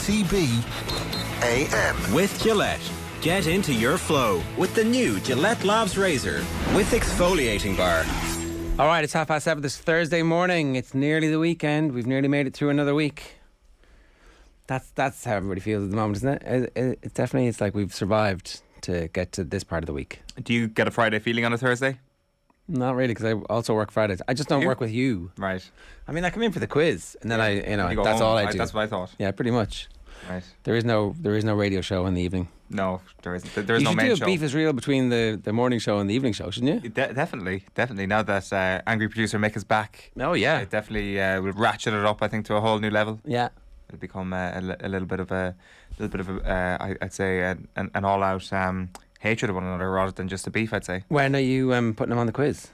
OTB AM. With Gillette. Get into your flow with the new Gillette Labs razor with exfoliating bar. All right, it's 7:30 this Thursday morning. It's nearly the weekend. We've nearly made it through another week. That's how everybody feels at the moment, isn't it? It definitely is like we've survived to get to this part of the week. Do you get a Friday feeling on a Thursday? Not really, because I also work Fridays. I just don't work with you. Right. I mean, I come in for the quiz, and then that's home. all I do. That's what I thought. Yeah, pretty much. Right. There is no radio show in the evening. No, there isn't. There's no main show. You should do a beef is real between the morning show and the evening show, shouldn't you? Definitely. Now that angry producer Mick is back, oh yeah, it definitely will ratchet it up. I think to a whole new level. Yeah, it'll become a little bit of I'd say an all out hatred of one another rather than just a beef. I'd say. When are you putting him on the quiz?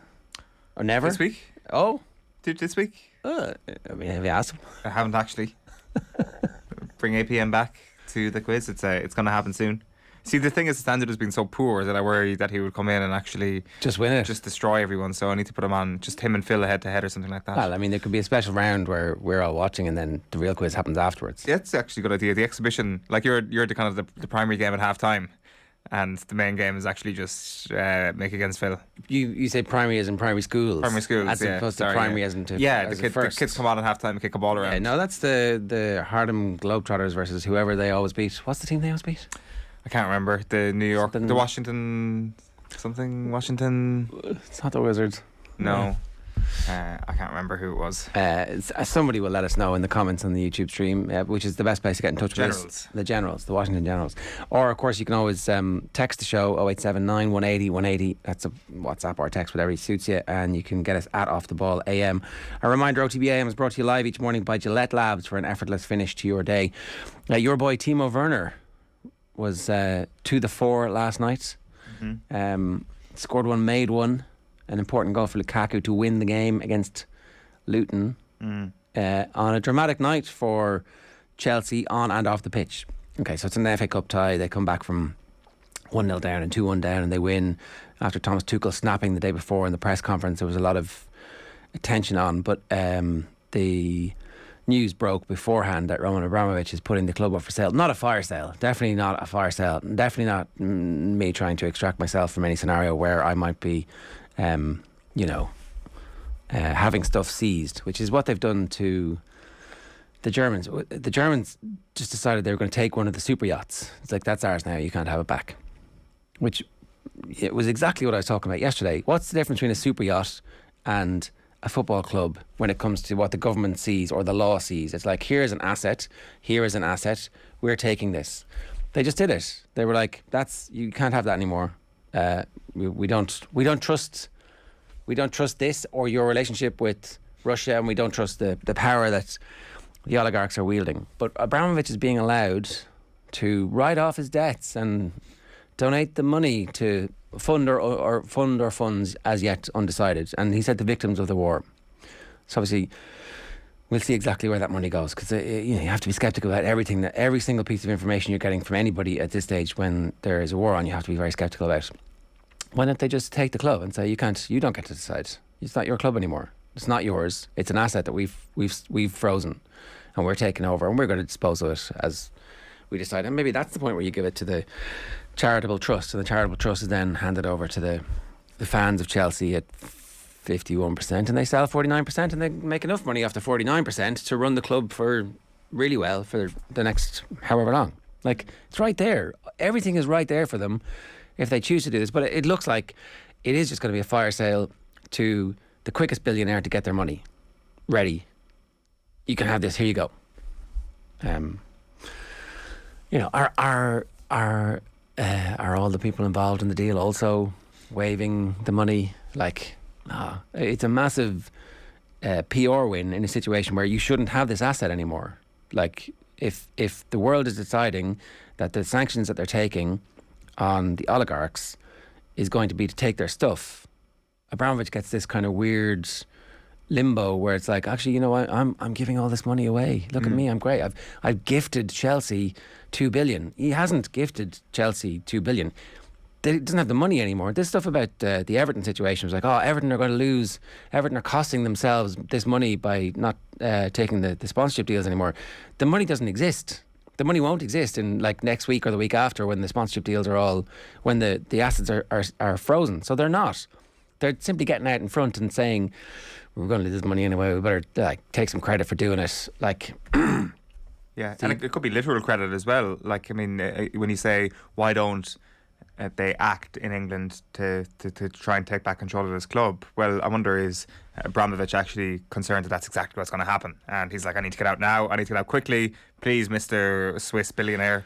Or never? This week. Oh, this week. I mean, have you asked him? I haven't actually. Bring APM back to the quiz. It's going to happen soon. See, the thing is, the standard has been so poor that I worry that he would come in and actually just win it, just destroy everyone. So I need to put him on, just him and Phil head to head or something like that. Well, I mean, there could be a special round where we're all watching and then the real quiz happens afterwards. Yeah, it's actually a good idea. The exhibition, like you're the kind of the primary game at half time, and the main game is actually just Mick against Phil. You say primary as in primary schools? Primary schools, as opposed to primary as in to the kids come on at half time and kick a ball around. Yeah, no, that's the Harlem Globetrotters versus whoever they always beat. What's the team they always beat? I can't remember. The New York, the Washington. It's not the Wizards. No. I can't remember who it was. Somebody will let us know in the comments on the YouTube stream, which is the best place to get in touch with us. The Generals, the Washington Generals. Or, of course, you can always text the show 0879 180 180. That's a WhatsApp or text, whatever suits you, and you can get us at Off the Ball AM. A reminder, OTB AM is brought to you live each morning by Gillette Labs for an effortless finish to your day. Your boy Timo Werner was to the fore last night. Mm-hmm. Scored one, made one. An important goal for Lukaku to win the game against Luton on a dramatic night for Chelsea on and off the pitch. Okay, so it's an FA Cup tie. They come back from 1-0 down and 2-1 down and they win after Thomas Tuchel snapping the day before in the press conference. There was a lot of attention on, but the news broke beforehand that Roman Abramovich is putting the club up for sale. Not a fire sale. Definitely not a fire sale. Definitely not me trying to extract myself from any scenario where I might be having stuff seized, which is what they've done to the Germans. The Germans just decided they were going to take one of the super yachts. It's like, that's ours now, you can't have it back. Which it was exactly what I was talking about yesterday. What's the difference between a super yacht and a football club when it comes to what the government sees or the law sees? It's like, here is an asset, we're taking this. They just did it. They were like, you can't have that anymore. We don't trust this or your relationship with Russia, and we don't trust the power that the oligarchs are wielding. But Abramovich is being allowed to write off his debts and donate the money to fund or funds as yet undecided. And he said the victims of the war. So obviously we'll see exactly where that money goes, because you have to be sceptical about everything, that every single piece of information you're getting from anybody at this stage when there is a war on, you have to be very sceptical about. Why don't they just take the club and say, you don't get to decide. It's not your club anymore. It's not yours. It's an asset that we've frozen and we're taking over and we're going to dispose of it as we decide. And maybe that's the point where you give it to the charitable trust, and the charitable trust is then handed over to the fans of Chelsea at 51%, and they sell 49%, and they make enough money off the 49% to run the club for really well for the next however long. Like, it's right there. Everything is right there for them if they choose to do this. But it looks like it is just going to be a fire sale to the quickest billionaire to get their money. Ready. You can have this. Here you go. Are all the people involved in the deal also waving the money? Like, it's a massive PR win in a situation where you shouldn't have this asset anymore. Like, if the world is deciding that the sanctions that they're taking on the oligarchs is going to be to take their stuff, Abramovich gets this kind of weird limbo where it's like, actually, you know what, I'm giving all this money away. Look at me, I'm great. I've gifted Chelsea 2 billion. He hasn't gifted Chelsea 2 billion. They doesn't have the money anymore. This stuff about the Everton situation was like, Everton are going to lose. Everton are costing themselves this money by not taking the sponsorship deals anymore. The money doesn't exist. The money won't exist in like next week or the week after when the sponsorship deals are all, when the assets are frozen. So they're not. They're simply getting out in front and saying, we're going to lose this money anyway, we better like take some credit for doing it. Like, yeah, and it could be literal credit as well. Like, I mean, when you say, why don't they act in England to try and take back control of this club? Well, I wonder, is Abramovich actually concerned that that's exactly what's going to happen? And he's like, I need to get out now. I need to get out quickly. Please, Mr. Swiss billionaire,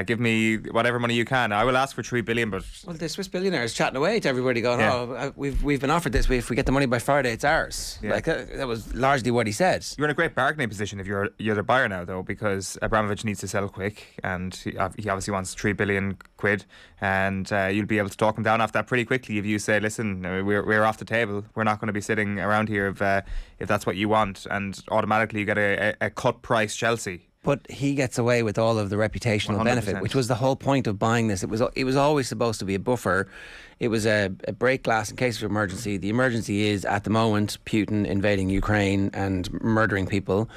give me whatever money you can. I will ask for 3 billion, but... Well, the Swiss billionaire is chatting away to everybody going, Yeah. we've been offered this. If we get the money by Friday, it's ours. Yeah. Like, that was largely what he said. You're in a great bargaining position if you're the buyer now, though, because Abramovich needs to sell quick, and he obviously wants 3 billion quid, and you'll be able to talk him down off that pretty quickly if you say, listen, we're off the table. We're not going to be sitting around here if that's what you want, and automatically you get a cut price Chelsea. But he gets away with all of the reputational 100%. benefit, which was the whole point of buying this. It was always supposed to be a buffer. It was a break glass in case of emergency. The emergency is, at the moment, Putin invading Ukraine and murdering people.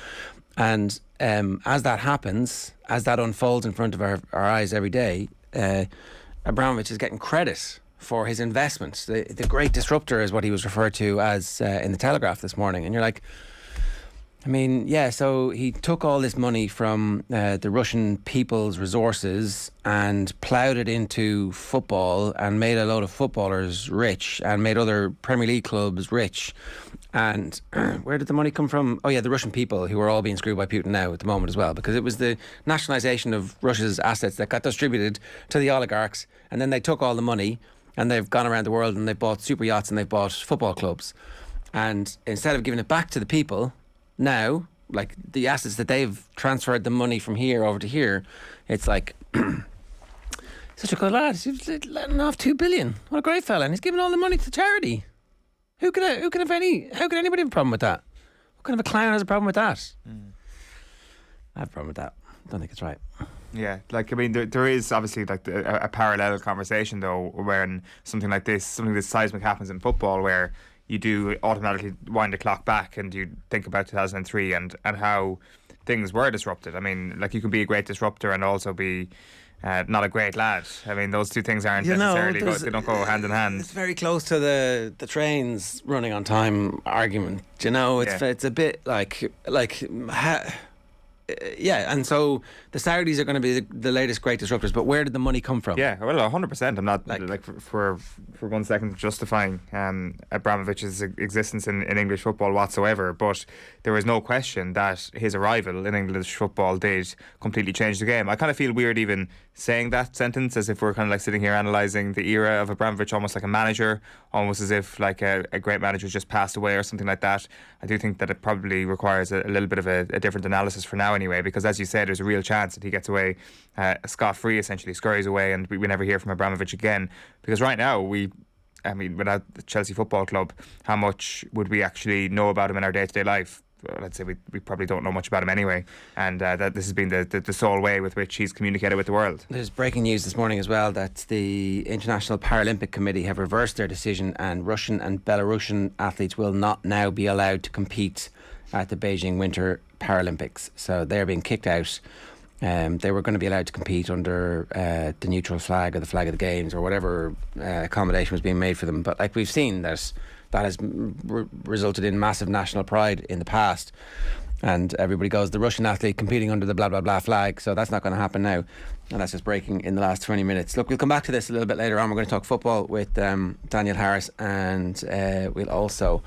And as that happens, as that unfolds in front of our eyes every day, Abramovich is getting credit for his investments. The great disruptor is what he was referred to as in the Telegraph this morning. And you're like... I mean, yeah, so he took all this money from the Russian people's resources and ploughed it into football and made a load of footballers rich and made other Premier League clubs rich. And where did the money come from? Oh, yeah, the Russian people, who are all being screwed by Putin now at the moment as well, because it was the nationalisation of Russia's assets that got distributed to the oligarchs, and then they took all the money and they've gone around the world and they've bought super yachts and they've bought football clubs. And instead of giving it back to the people... Now, like the assets that they've transferred the money from here over to here, it's like such a good lad. He's letting off 2 billion. What a great fella! And he's giving all the money to charity. How could anybody have a problem with that? What kind of a clown has a problem with that? I have a problem with that. I don't think it's right. Yeah, like, I mean, there is obviously like a parallel conversation though, when something this seismic happens in football, where you do automatically wind the clock back and you think about 2003 and how things were disrupted. I mean, like, you can be a great disruptor and also be not a great lad. I mean, those two things aren't necessarily they don't go hand in hand. It's very close to the trains running on time argument. You know, it's a bit yeah, and so the Saudis are going to be the latest great disruptors, but where did the money come from? Yeah, well, 100%. I'm not for 1 second justifying Abramovich's existence in English football whatsoever, but there is no question that his arrival in English football did completely change the game. I kind of feel weird even saying that sentence, as if we're kind of like sitting here analysing the era of Abramovich almost like a manager, almost as if like a great manager just passed away or something like that. I do think that it probably requires a little bit of a different analysis for now anyway, because as you said, there's a real chance that he gets away scot-free, essentially scurries away, and we never hear from Abramovich again. Because right now, without the Chelsea Football Club, how much would we actually know about him in our day-to-day life? Let's say we probably don't know much about him anyway, and that this has been the sole way with which he's communicated with the world. There's breaking news this morning as well that the International Paralympic Committee have reversed their decision, and Russian and Belarusian athletes will not now be allowed to compete at the Beijing Winter Paralympics. So they're being kicked out. They were going to be allowed to compete under the neutral flag or the flag of the games or whatever accommodation was being made for them. But like we've seen, that has resulted in massive national pride in the past. And everybody goes, the Russian athlete competing under the blah, blah, blah flag. So that's not going to happen now. And that's just breaking in the last 20 minutes. Look, we'll come back to this a little bit later on. We're going to talk football with Daniel Harris, and we'll also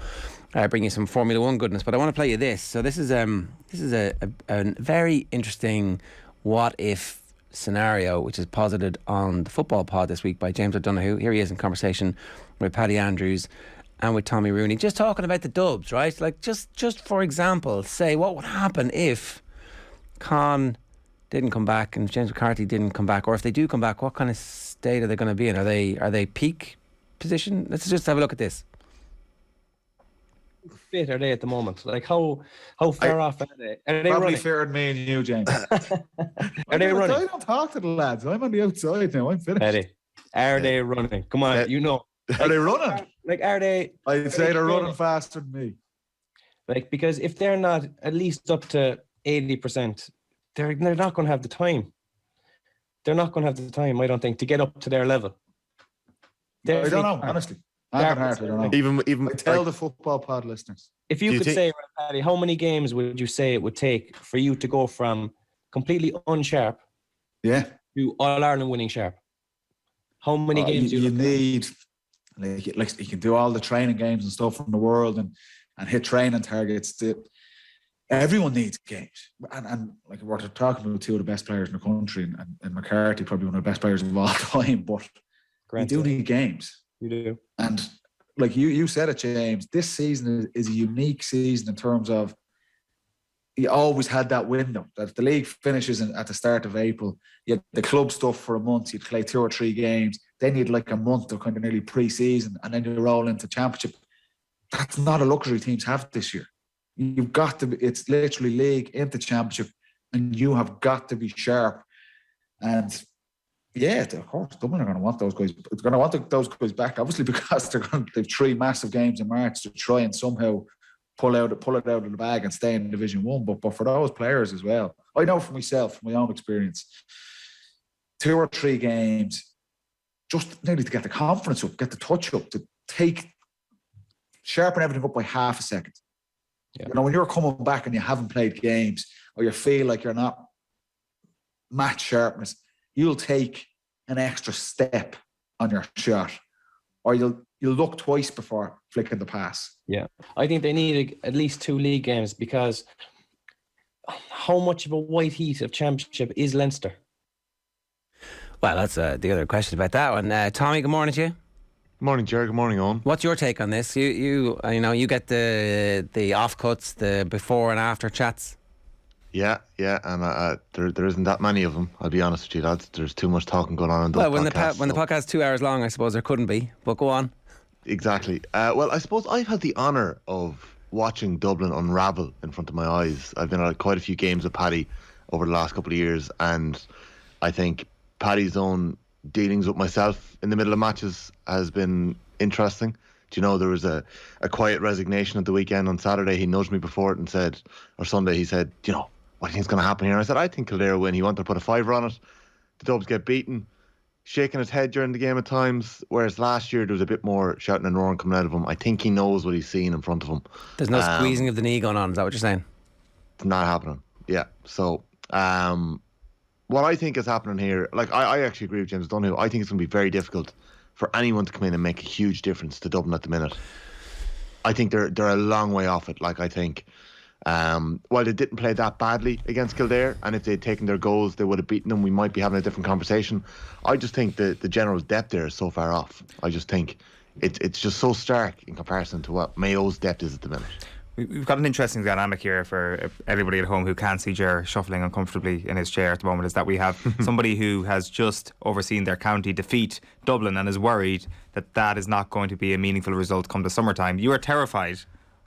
bring you some Formula One goodness. But I want to play you this. So this is a very interesting what if scenario, which is posited on the Football Pod this week by James O'Donoghue. Here he is in conversation with Paddy Andrews and with Tommy Rooney, just talking about the Dubs, right? Like, just for example, say what would happen if Con didn't come back and James McCarthy didn't come back, or if they do come back, what kind of state are they going to be in? Are they peak position? Let's just have a look at this. Fit are they at the moment? Like, how far off are they? Are they probably running? fairer than me and you, James. Are they running? I don't talk to the lads. I'm on the outside now. I'm finished. Are they running? Come on, you know. Are they running? Like, are they? I'd say they're running faster than me. Like, because if they're not at least up to 80%, they're not going to have the time. They're not going to have the time, I don't think, to get up to their level. I don't know, honestly. I don't know. Even Tell the football pod listeners. If you could say, Paddy, how many games would you say it would take for you to go from completely unsharp to All-Ireland winning sharp? How many games you need? Like you can do all the training games and stuff in the world and hit training targets. Everyone needs games. And like we're talking about two of the best players in the country and McCarthy, probably one of the best players of all time, but you do need games. You do. And like you said it, James, this season is a unique season in terms of you always had that window that if the league finishes at the start of April, you had the club stuff for a month, you'd play 2 or 3 games, then you'd like a month of kind of nearly pre-season, and then you roll into championship. That's not a luxury teams have this year. You've got to be, it's literally league into championship, and you have got to be sharp. And yeah, of course, Dublin are going to want those guys. They're going to want those guys back, obviously, because they've 3 massive games in March to try and somehow pull it out of the bag and stay in Division 1. But for those players as well, I know for myself, from my own experience, 2 or 3 games, just nearly to get the confidence up, get the touch up, to sharpen everything up by half a second. Yeah. You know, when you're coming back and you haven't played games, or you feel like you're not match sharpness, you'll take an extra step on your shot, or you'll look twice before flicking the pass. Yeah, I think they need at least 2 league games, because how much of a white heat of championship is Leinster? Well, that's the other question about that one. Tommy, good morning to you. Morning, Jerry. Good morning, Owen. What's your take on this? You get the offcuts, the before and after chats. Yeah, and there isn't that many of them. I'll be honest with you, lads. There's too much talking going on in those podcasts. Well, when the podcast's 2 hours long, I suppose there couldn't be. But go on. Exactly. Well, I suppose I've had the honour of watching Dublin unravel in front of my eyes. I've been at quite a few games with Paddy over the last couple of years, and I think Paddy's own dealings with myself in the middle of matches has been interesting. Do you know, there was a quiet resignation at the weekend on Saturday. He nudged me before it and said, or Sunday, he said, you know, what do you think's going to happen here? And I said, I think Kildare win. He wanted to put a 5 on it. The Dubs get beaten, shaking his head during the game at times, whereas last year there was a bit more shouting and roaring coming out of him. I think he knows what he's seeing in front of him. There's no squeezing of the knee going on, is that what you're saying? It's not happening. Yeah. So what I think is happening here, like I actually agree with James Donoghue. I think it's going to be very difficult for anyone to come in and make a huge difference to Dublin at the minute. I think they're a long way off it. Like, I think while they didn't play that badly against Kildare, and if they'd taken their goals they would have beaten them, we might be having a different conversation. I just think the general depth there is so far off. I just think it's just so stark in comparison to what Mayo's depth is at the minute. We've got an interesting dynamic here for everybody at home who can't see Ger shuffling uncomfortably in his chair at the moment, is that we have somebody who has just overseen their county defeat Dublin and is worried that is not going to be a meaningful result come the summertime. You are terrified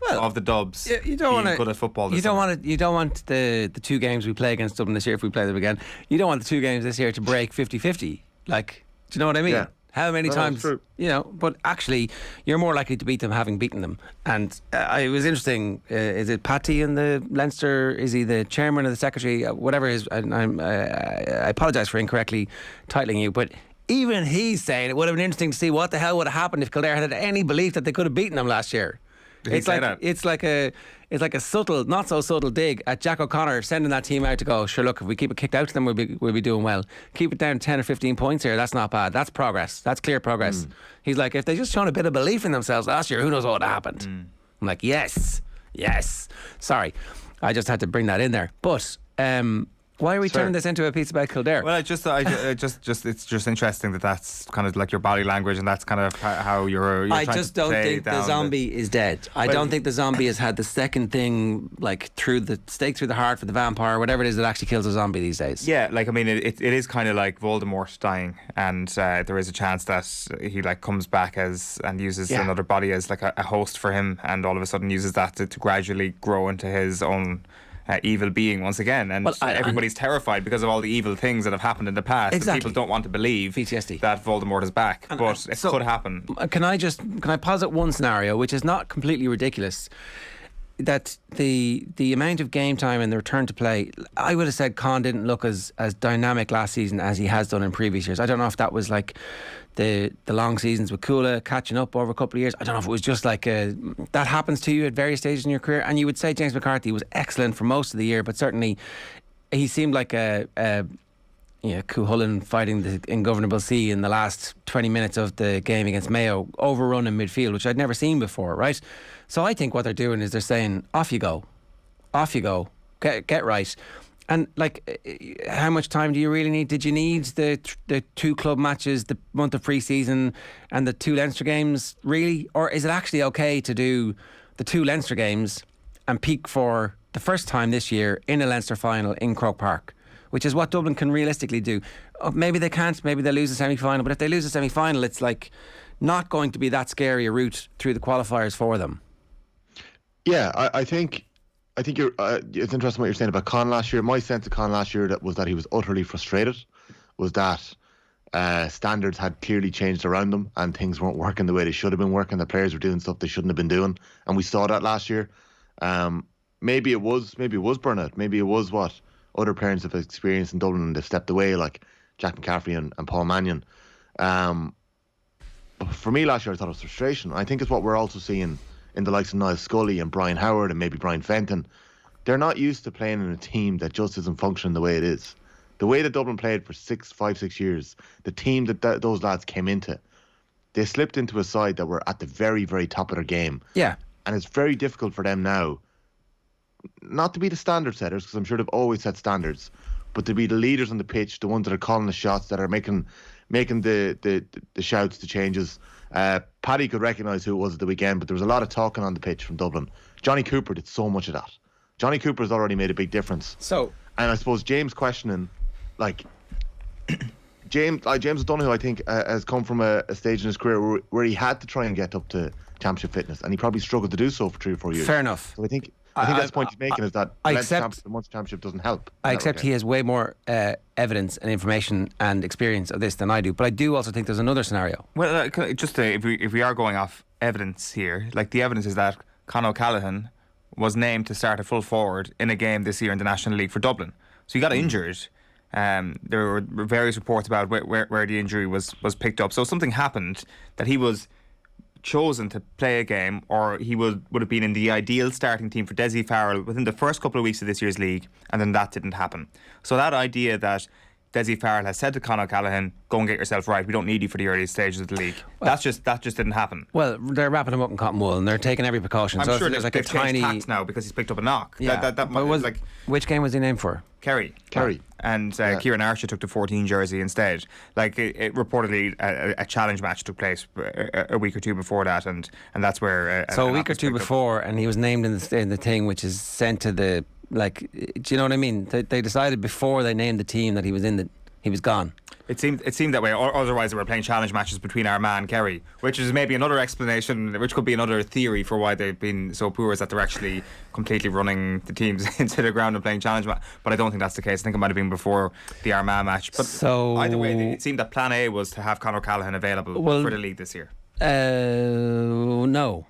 of the Dubs being good at football this summer. You don't want the 2 games we play against Dublin this year, if we play them again, you don't want the 2 games this year to break 50-50. Like, do you know what I mean? Yeah. How many times, but actually you're more likely to beat them having beaten them. And it was interesting, is it Patty in the Leinster, is he the chairman or the secretary, whatever it is, I apologise for incorrectly titling you, but even he's saying it would have been interesting to see what the hell would have happened if Kildare had any belief that they could have beaten them last year. It's like a subtle, not so subtle dig at Jack O'Connor sending that team out to go, sure, look, if we keep it kicked out to them, we'll be doing well. Keep it down 10 or 15 points here, that's not bad. That's progress. That's clear progress. He's like, if they just shown a bit of belief in themselves last year, who knows what would have happened. I'm like, yes. Sorry, I just had to bring that in there. But why are we turning this into a piece about Kildare? Well, it's just interesting that's kind of like your body language, and that's kind of how you're I just don't think the zombie is dead. I don't think the zombie has had the second thing, like through the stake through the heart for the vampire, whatever it is that actually kills a zombie these days. Yeah, like, I mean, it is kind of like Voldemort dying, and there is a chance that he like comes back and uses another body as like a host for him, and all of a sudden uses that to gradually grow into his own evil being once again, and everybody's terrified because of all the evil things that have happened in the past. Exactly. People don't want to believe PTSD that Voldemort is back, but it could happen. Can I posit one scenario which is not completely ridiculous? that the amount of game time and the return to play, I would have said Con didn't look as dynamic last season as he has done in previous years. I don't know if that was like the long seasons with Kula catching up over a couple of years. I don't know if it was just like that happens to you at various stages in your career. And you would say James McCarthy was excellent for most of the year, but certainly he seemed like Hurling fighting the ingovernable sea in the last 20 minutes of the game against Mayo, overrun in midfield, which I'd never seen before, right? So I think what they're doing is they're saying, off you go, get right. And like, how much time do you really need? Did you need the 2 club matches, the month of pre-season and the 2 Leinster games, really? Or is it actually okay to do the 2 Leinster games and peak for the first time this year in a Leinster final in Croke Park, which is what Dublin can realistically do? Maybe they can't, maybe they lose the semi-final, but if they lose the semi-final, it's like not going to be that scary a route through the qualifiers for them. Yeah, I think you're. It's interesting what you're saying about Con last year. My sense of Con last year was that he was utterly frustrated. Was that standards had clearly changed around them and things weren't working the way they should have been working. The players were doing stuff they shouldn't have been doing, and we saw that last year. Maybe it was burnout. Maybe it was what other parents have experienced in Dublin and they've stepped away, like Jack McCaffrey and Paul Mannion. But for me last year, I thought it was frustration. I think it's what we're also seeing in the likes of Niall Scully and Brian Howard and maybe Brian Fenton. They're not used to playing in a team that just isn't functioning the way it is. The way that Dublin played for 5-6 years, the team that those lads came into, they slipped into a side that were at the very, very top of their game. Yeah. And it's very difficult for them now not to be the standard setters, because I'm sure they've always set standards, but to be the leaders on the pitch, the ones that are calling the shots, that are making the shouts, the changes. Paddy could recognise who it was at the weekend, but there was a lot of talking on the pitch from Dublin. Johnny Cooper did so much of that. Johnny Cooper's already made a big difference. And I suppose James questioning, like, James O'Donoghue, I think, has come from a stage in his career where he had to try and get up to championship fitness, and he probably struggled to do so for 3 or 4 years. Fair enough. So I think that's the point he's making, is that the once championship doesn't help. I accept he has way more evidence and information and experience of this than I do, but I do also think there's another scenario. Well, if we are going off evidence here, like the evidence is that Conor O'Callaghan was named to start a full forward in a game this year in the National League for Dublin. So he got injured. There were various reports about where the injury was picked up. So something happened that he was chosen to play a game, or he would have been in the ideal starting team for Dessie Farrell within the first couple of weeks of this year's league, and then that didn't happen. So that idea that Dessie Farrell has said to Conor O'Callaghan, go and get yourself right, we don't need you for the early stages of the league. Well, that just didn't happen. Well, they're wrapping him up in cotton wool and they're taking every precaution. I'm so sure there's like they've a tiny changed tax now because he's picked up a knock. Yeah. Which game was he named for? Kerry. And Kieran Archer took the 14 jersey instead. Like it reportedly a challenge match took place a week or two before that, and that's where so a week or two before, and he was named in the thing which is sent to the, like, do you know what I mean? They decided before they named the team that he was gone. It seemed that way. Otherwise, they were playing challenge matches between Armagh and Kerry, which is maybe another explanation, which could be another theory for why they've been so poor, is that they're actually completely running the teams into the ground and playing challenge match. But I don't think that's the case. I think it might have been before the Armagh match. But either way, it seemed that Plan A was to have Conor O'Callaghan available for the league this year. No.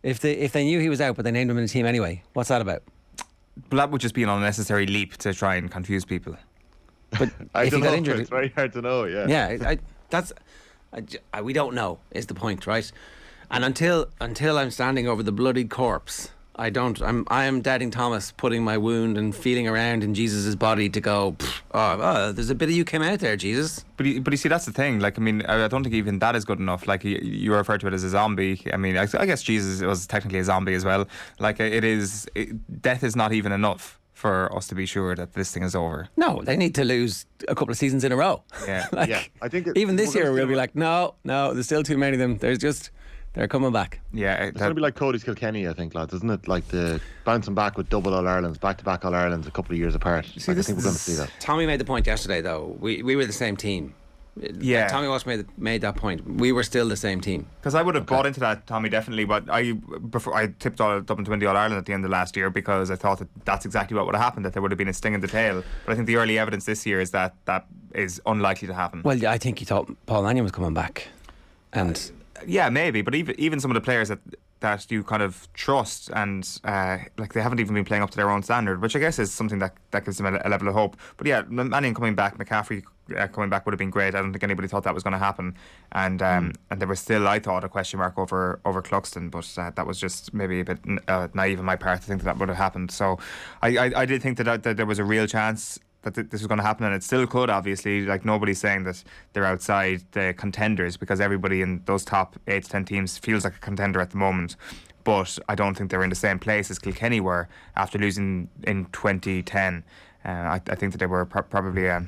If they knew he was out, but they named him in the team anyway, what's that about? But that would just be an unnecessary leap to try and confuse people. But I if don't he got know, injured, it's very hard to know. Yeah, we don't know is the point, right? And until I'm standing over the bloodied corpse, I am Dadding Thomas, putting my wound and feeling around in Jesus' body to go, there's a bit of you came out there, Jesus. But you see, that's the thing. Like, I mean, I don't think even that is good enough. Like, you refer to it as a zombie. I mean, I guess Jesus was technically a zombie as well. Like, death is not even enough for us to be sure that this thing is over. No, they need to lose a couple of seasons in a row. Yeah. I think even this year we'll be like, no, there's still too many of them. They're coming back. Yeah, it's going to be like Cody's Kilkenny, I think, lads, isn't it? Like the bouncing back with double All-Irelands, back-to-back All-Irelands a couple of years apart. I think we're going to see that. Tommy made the point yesterday, though. We were the same team. Yeah, Tommy Walsh made that point. We were still the same team. Because I would have bought into that, Tommy, definitely. But I tipped Dublin to win the All-Ireland at the end of last year because I thought that's exactly what would have happened, that there would have been a sting in the tail. But I think the early evidence this year is that is unlikely to happen. Well, I think he thought Paul Mannion was coming back, and yeah, maybe. But even some of the players that that you kind of trust, and like they haven't even been playing up to their own standard, which I guess is something that gives them a level of hope. But yeah, Mannion coming back, McCaffrey coming back would have been great. I don't think anybody thought that was going to happen, and there was still, I thought, a question mark over Cluxton, but that was just maybe a bit naive on my part to think that would have happened. So I did think that there was a real chance that this was going to happen, and it still could, obviously. Like, nobody's saying that they're outside the contenders, because everybody in those top 8 to 10 teams feels like a contender at the moment. But I don't think they're in the same place as Kilkenny were after losing in 2010. I think that they were probably a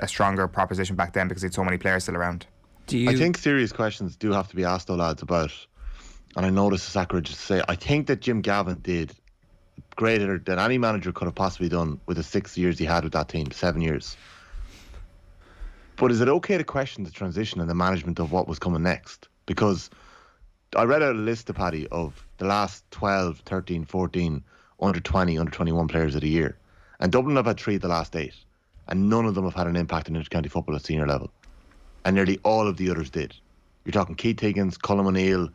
stronger proposition back then because they had so many players still around. I think serious questions do have to be asked, though, lads, about, and I know this is sacrilege to say, I think that Jim Gavin did greater than any manager could have possibly done with the 6 years he had with that team, 7 years. But is it okay to question the transition and the management of what was coming next? Because I read out a list to Paddy of the last 12, 13, 14, under 20, under 21 players of the year. And Dublin have had 3 of the last 8. And none of them have had an impact in inter-county football at senior level. And nearly all of the others did. You're talking Keith Higgins, Colm O'Neill,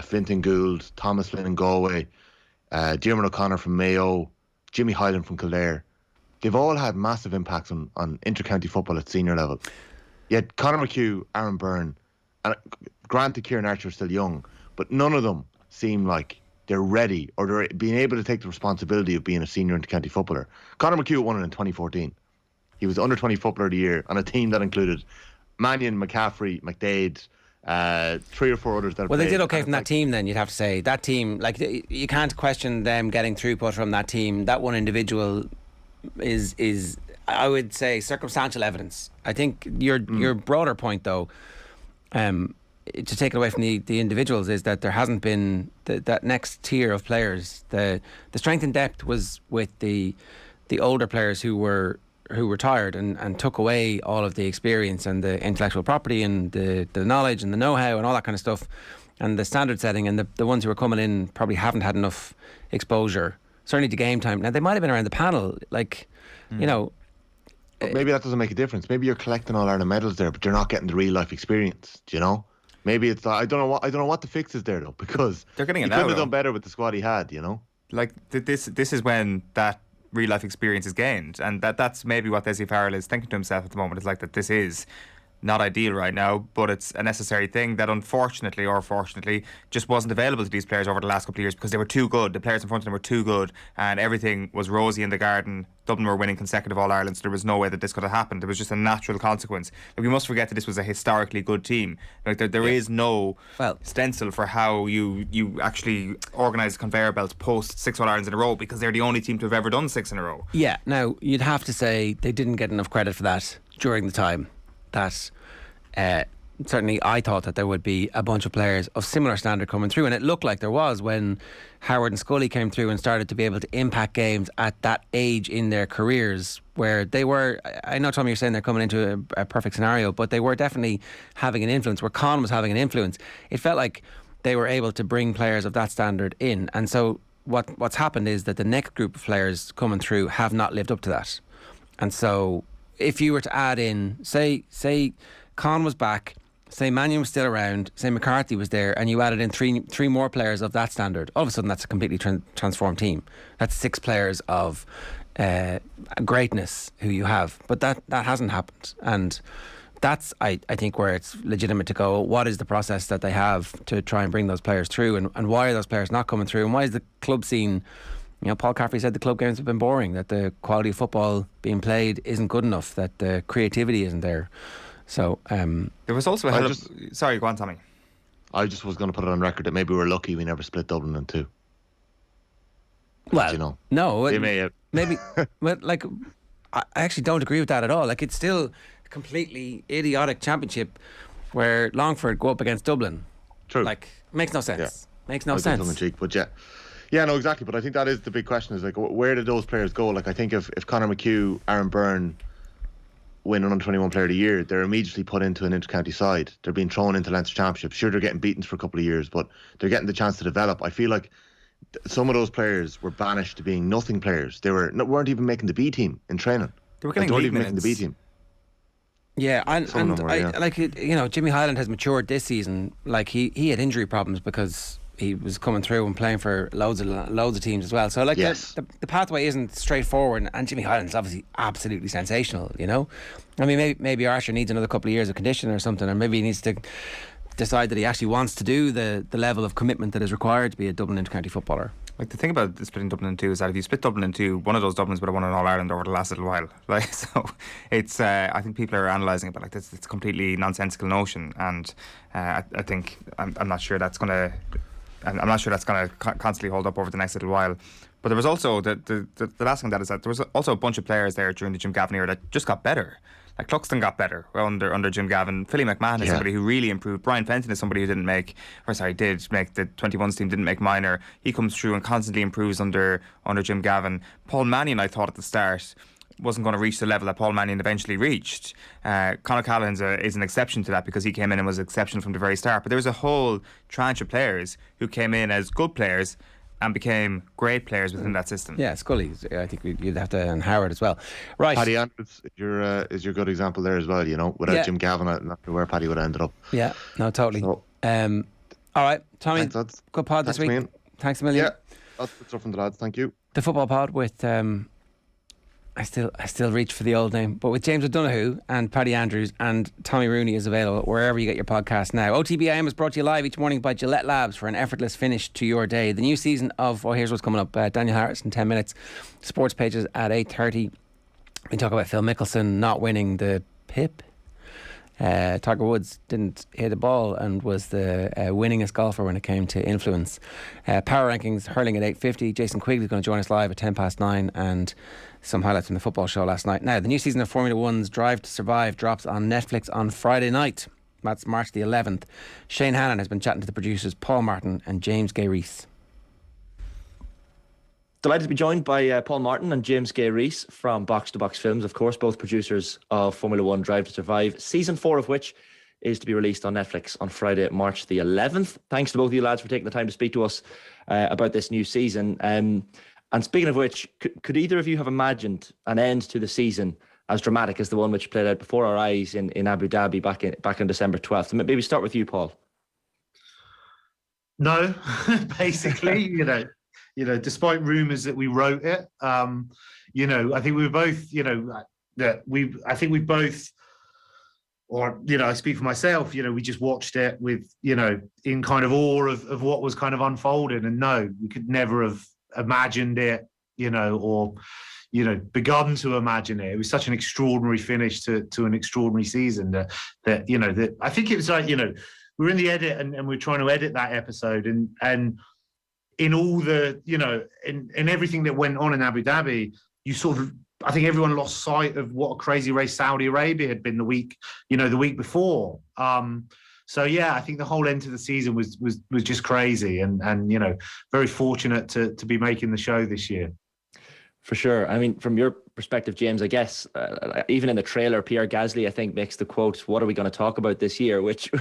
Fintan Gould, Thomas Flynn in Galway, Diarmuid O'Connor from Mayo, Jimmy Hyland from Kildare. They've all had massive impacts on inter-county football at senior level. Yet Conor McHugh, Aaron Byrne, and granted Kieran Archer are still young, but none of them seem like they're ready or they're being able to take the responsibility of being a senior inter-county footballer. Conor McHugh won it in 2014. He was under 20 footballer of the year on a team that included Mannion, McCaffrey, McDade, 3 or 4 others that well, they did okay from that team. Then you'd have to say that team, like, you can't question them getting throughput from that team. That one individual is I would say circumstantial evidence. I think your broader point, though, to take it away from the individuals, is that there hasn't been that next tier of players. The strength and depth was with the older players who retired and took away all of the experience and the intellectual property and the knowledge and the know-how and all that kind of stuff, and the standard setting, and the ones who were coming in probably haven't had enough exposure, certainly to game time. Now, they might have been around the panel, like, you know. But maybe that doesn't make a difference. Maybe you're collecting all Ireland medals there, but you're not getting the real life experience, do you know? Maybe it's I don't know what the fix is there, though, because they're getting it now. He could have done better with the squad he had, you know? Like, this is when that real life experience is gained, and that's maybe what Dessie Farrell is thinking to himself at the moment. It's like that this is not ideal right now, but it's a necessary thing that unfortunately or fortunately just wasn't available to these players over the last couple of years because they were too good. The players in front of them were too good, and everything was rosy in the garden. Dublin were winning consecutive All-Ireland, so there was no way that this could have happened. It was just a natural consequence. Like, we must forget that this was a historically good team. Like, there is no stencil for how you actually organise conveyor belts post 6 All-Irelands in a row, because they're the only team to have ever done 6 in a row. Yeah, now you'd have to say they didn't get enough credit for that during the time. That certainly I thought that there would be a bunch of players of similar standard coming through, and it looked like there was when Howard and Scully came through and started to be able to impact games at that age in their careers, where they were, I know, Tom, you're saying they're coming into a perfect scenario, but they were definitely having an influence, where Con was having an influence. It felt like they were able to bring players of that standard in, and so what's happened is that the next group of players coming through have not lived up to that. And so if you were to add in, say Con was back, say Mannion was still around, say McCarthy was there, and you added in three more players of that standard, all of a sudden that's a completely transformed team. That's 6 players of greatness who you have. But that hasn't happened. And that's, I think, where it's legitimate to go, what is the process that they have to try and bring those players through, and why are those players not coming through, and why is the club scene... You know, Paul Caffrey said the club games have been boring, that the quality of football being played isn't good enough, that the creativity isn't there. So there was also sorry, go on, Tommy. I just was going to put it on record that maybe we're lucky we never split Dublin in 2. Well, you know, no, they may have. Maybe, but like, I actually don't agree with that at all. Like, it's still a completely idiotic championship where Longford go up against Dublin. True. Like, makes no sense. Yeah. Makes no sense. Cheek, but yeah, no, exactly. But I think that is the big question: is like, where did those players go? Like, I think if Conor McHugh, Aaron Byrne win an under-21 player of the year, they're immediately put into an inter-county side. They're being thrown into Leinster Championship. Sure, they're getting beaten for a couple of years, but they're getting the chance to develop. I feel like some of those players were banished to being nothing players. They weren't even making the B team in training. They weren't even making the B team. Yeah, and like, you know, Jimmy Hyland has matured this season. Like, he had injury problems because he was coming through and playing for loads of teams as well. So like the pathway isn't straightforward, and Jimmy Hyland's obviously absolutely sensational, you know. I mean, maybe Archer needs another couple of years of conditioning or something, or maybe he needs to decide that he actually wants to do the level of commitment that is required to be a Dublin inter-county footballer. Like, the thing about splitting Dublin in two is that if you split Dublin in two, one of those Dublins would have won an All-Ireland over the last little while. Like, so it's I think people are analysing it, but like it's a completely nonsensical notion, and I think I'm not sure that's gonna constantly hold up over the next little while. But there was also the last thing that is that there was also a bunch of players there during the Jim Gavin era that just got better. Like, Cluxton got better under Jim Gavin. Philly McMahon is somebody who really improved. Brian Fenton is somebody who did make the 21s team, didn't make minor. He comes through and constantly improves under Jim Gavin. Paul Mannion, I thought at the start, wasn't going to reach the level that Paul Mannion eventually reached. Conor Callaghan is an exception to that because he came in and was exceptional from the very start. But there was a whole tranche of players who came in as good players and became great players within that system. Yeah, Scully, I think you'd have to, and Howard as well. Right. Paddy Andrews is your good example there as well, you know. Without Jim Gavin, I'm not sure where Paddy would have ended up. Yeah, no, totally. So, all right, Tommy, thanks, good pod this week. Man. Thanks a million. Yeah, that's good stuff from the lads, thank you. The football pod with... I still reach for the old name, but with James O'Donoghue and Paddy Andrews and Tommy Rooney is available wherever you get your podcast now. OTB AM is brought to you live each morning by Gillette Labs for an effortless finish to your day. The new season of, here's what's coming up. Daniel Harris in 10 minutes. Sports pages at 8:30. We talk about Phil Mickelson not winning the PIP. Tiger Woods didn't hit a ball and was the winningest golfer when it came to influence. Power rankings, hurling at 8:50. Jason Quigley is going to join us live at 9:10, and some highlights from the football show last night. Now, the new season of Formula One's Drive to Survive drops on Netflix on Friday night. That's March the 11th. Shane Hannon has been chatting to the producers Paul Martin and James Gay-Rees. Delighted to be joined by Paul Martin and James Gay-Rees from Box to Box Films, of course, both producers of Formula One Drive to Survive, season 4 of which is to be released on Netflix on Friday, March the 11th. Thanks to both of you lads for taking the time to speak to us about this new season. And speaking of which, could either of you have imagined an end to the season as dramatic as the one which played out before our eyes in Abu Dhabi back on December 12th? So maybe start with you, Paul. No, basically, you know, despite rumours that we wrote it, you know, I think we were both, you know, or, you know, I speak for myself, you know, we just watched it with, you know, in kind of awe of what was kind of unfolding. And no, we could never have imagined it, you know, or, you know, begun to imagine it. It was such an extraordinary finish to an extraordinary season that you know, that I think it was like, you know, we were in the edit and we're trying to edit that episode and in all the, you know, in everything that went on in Abu Dhabi, you sort of, I think everyone lost sight of what a crazy race Saudi Arabia had been the week before. So yeah, I think the whole end to the season was just crazy, and you know, very fortunate to be making the show this year. For sure. I mean, from your perspective, James, I guess even in the trailer, Pierre Gasly, I think, makes the quote, "What are we going to talk about this year?" Which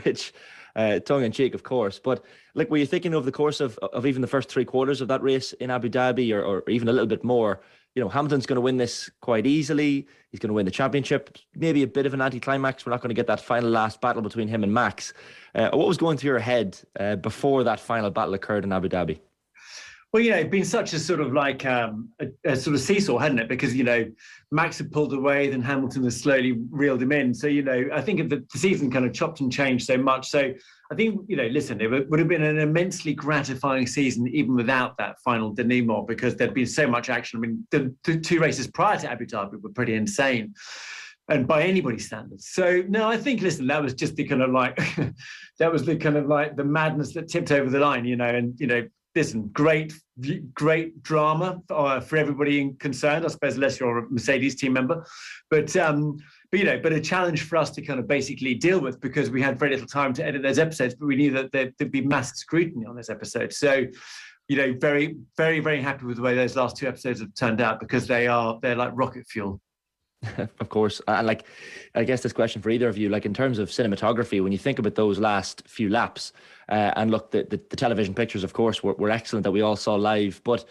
tongue in cheek, of course. But like, were you thinking over the course of even the first 3 quarters of that race in Abu Dhabi, or even a little bit more? You know, Hamilton's going to win this quite easily. He's going to win the championship. Maybe a bit of an anticlimax. We're not going to get that final last battle between him and Max. What was going through your head before that final battle occurred in Abu Dhabi? Well, you know, it'd been such a sort of like a sort of seesaw, hadn't it? Because, you know, Max had pulled away, then Hamilton has slowly reeled him in. So, you know, I think the season kind of chopped and changed so much. So I think, you know, listen, it would have been an immensely gratifying season even without that final denouement, because there'd been so much action. I mean, the 2 races prior to Abu Dhabi were pretty insane, and by anybody's standards. So no, I think, listen, that was just the kind of like, that was the kind of like the madness that tipped over the line, you know, and, you know, listen, great drama for everybody concerned, I suppose, unless you're a Mercedes team member. But you know, but a challenge for us to kind of basically deal with, because we had very little time to edit those episodes, but we knew that there'd be massive scrutiny on those episodes. So, you know, very, very, very happy with the way those last 2 episodes have turned out, because they're like rocket fuel. Of course. And like, I guess this question for either of you, like in terms of cinematography, when you think about those last few laps, and look, the television pictures, of course, were excellent that we all saw live. But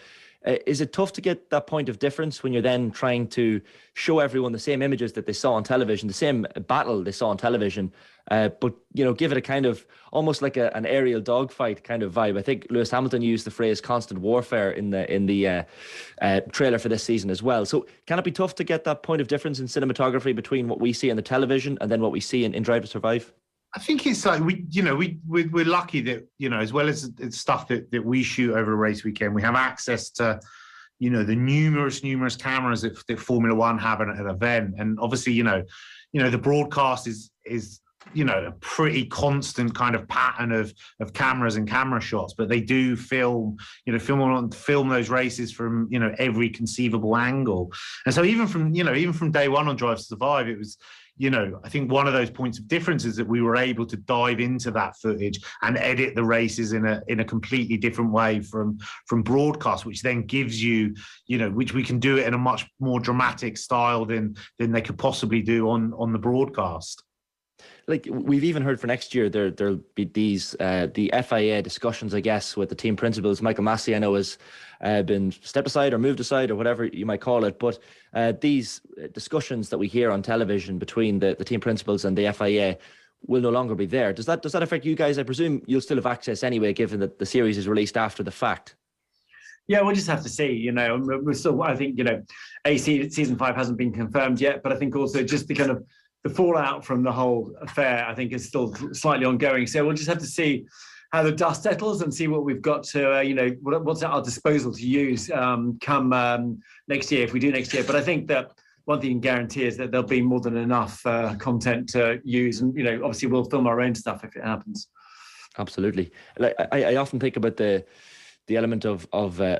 Is it tough to get that point of difference when you're then trying to show everyone the same images that they saw on television, the same battle they saw on television, but give it a kind of almost like an aerial dogfight kind of vibe? I think Lewis Hamilton used the phrase "constant warfare" in the trailer for this season as well. So can it be tough to get that point of difference in cinematography between what we see on the television and then what we see in Drive to Survive? I think it's like we're lucky that as well as it's stuff that we shoot over a race weekend, we have access to the numerous cameras that Formula One have at an event, and obviously the broadcast is a pretty constant kind of pattern of cameras and camera shots, but they do film those races from every conceivable angle, and so even from day one on Drive to Survive, it was. I think one of those points of difference is that we were able to dive into that footage and edit the races in a completely different way from broadcast, which then gives you, which we can do it in a much more dramatic style than they could possibly do on the broadcast. Like we've even heard for next year, there'll be these the FIA discussions, I guess, with the team principals. Michael Massey, I know, has been stepped aside or moved aside or whatever you might call it. But these discussions that we hear on television between the team principals and the FIA will no longer be there. Does that affect you guys? I presume you'll still have access anyway, given that the series is released after the fact. Yeah, we'll just have to see. We're still. I think season 5 hasn't been confirmed yet, but I think also just the fallout from the whole affair, I think, is still slightly ongoing. So we'll just have to see how the dust settles and see what we've got to, what's at our disposal to use come next year, if we do next year. But I think that one thing you can guarantee is that there'll be more than enough content to use. And, obviously we'll film our own stuff if it happens. Absolutely. Like, I often think about the element of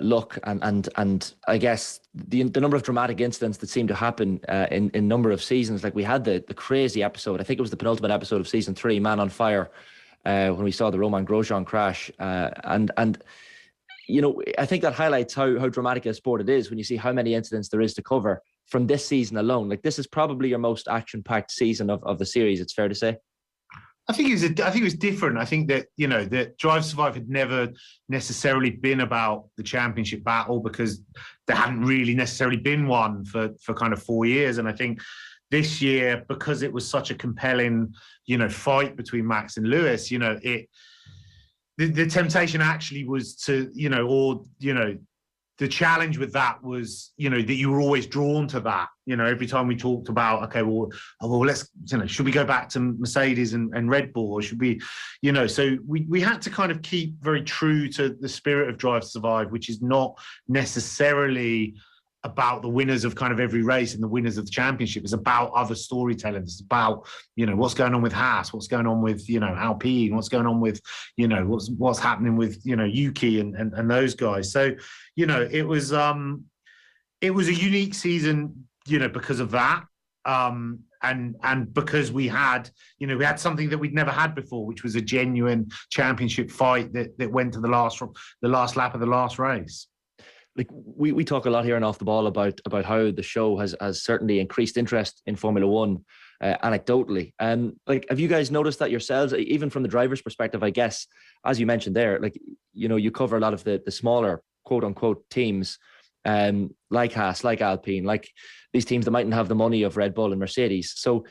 luck and I guess the number of dramatic incidents that seem to happen in a number of seasons. Like we had the crazy episode, I think it was the penultimate episode of season 3, Man on Fire, when we saw the Romain Grosjean crash. And I think that highlights how dramatic a sport it is when you see how many incidents there is to cover from this season alone. Like this is probably your most action-packed season of the series, it's fair to say. I think it was different. I think that that Drive to Survive had never necessarily been about the championship battle because there hadn't really necessarily been one for kind of 4 years. And I think this year, because it was such a compelling fight between Max and Lewis, the temptation actually was to the challenge with that was, that you were always drawn to that. Every time we talked about, okay, well, let's, should we go back to Mercedes and Red Bull, or should we, so we had to kind of keep very true to the spirit of Drive to Survive, which is not necessarily about the winners of kind of every race and the winners of the championship. It's about other storytelling. It's about, what's going on with Haas, what's going on with, Alpine, what's going on with, what's happening with, Yuki and those guys. So, it was a unique season, because of that. And because we had something that we'd never had before, which was a genuine championship fight that went to the last lap of the last race. Like we talk a lot here and Off the Ball about how the show has certainly increased interest in Formula One, anecdotally. Like, have you guys noticed that yourselves, even from the driver's perspective? I guess, as you mentioned there, like you cover a lot of the smaller quote unquote teams, like Haas, like Alpine, like these teams that mightn't have the money of Red Bull and Mercedes. So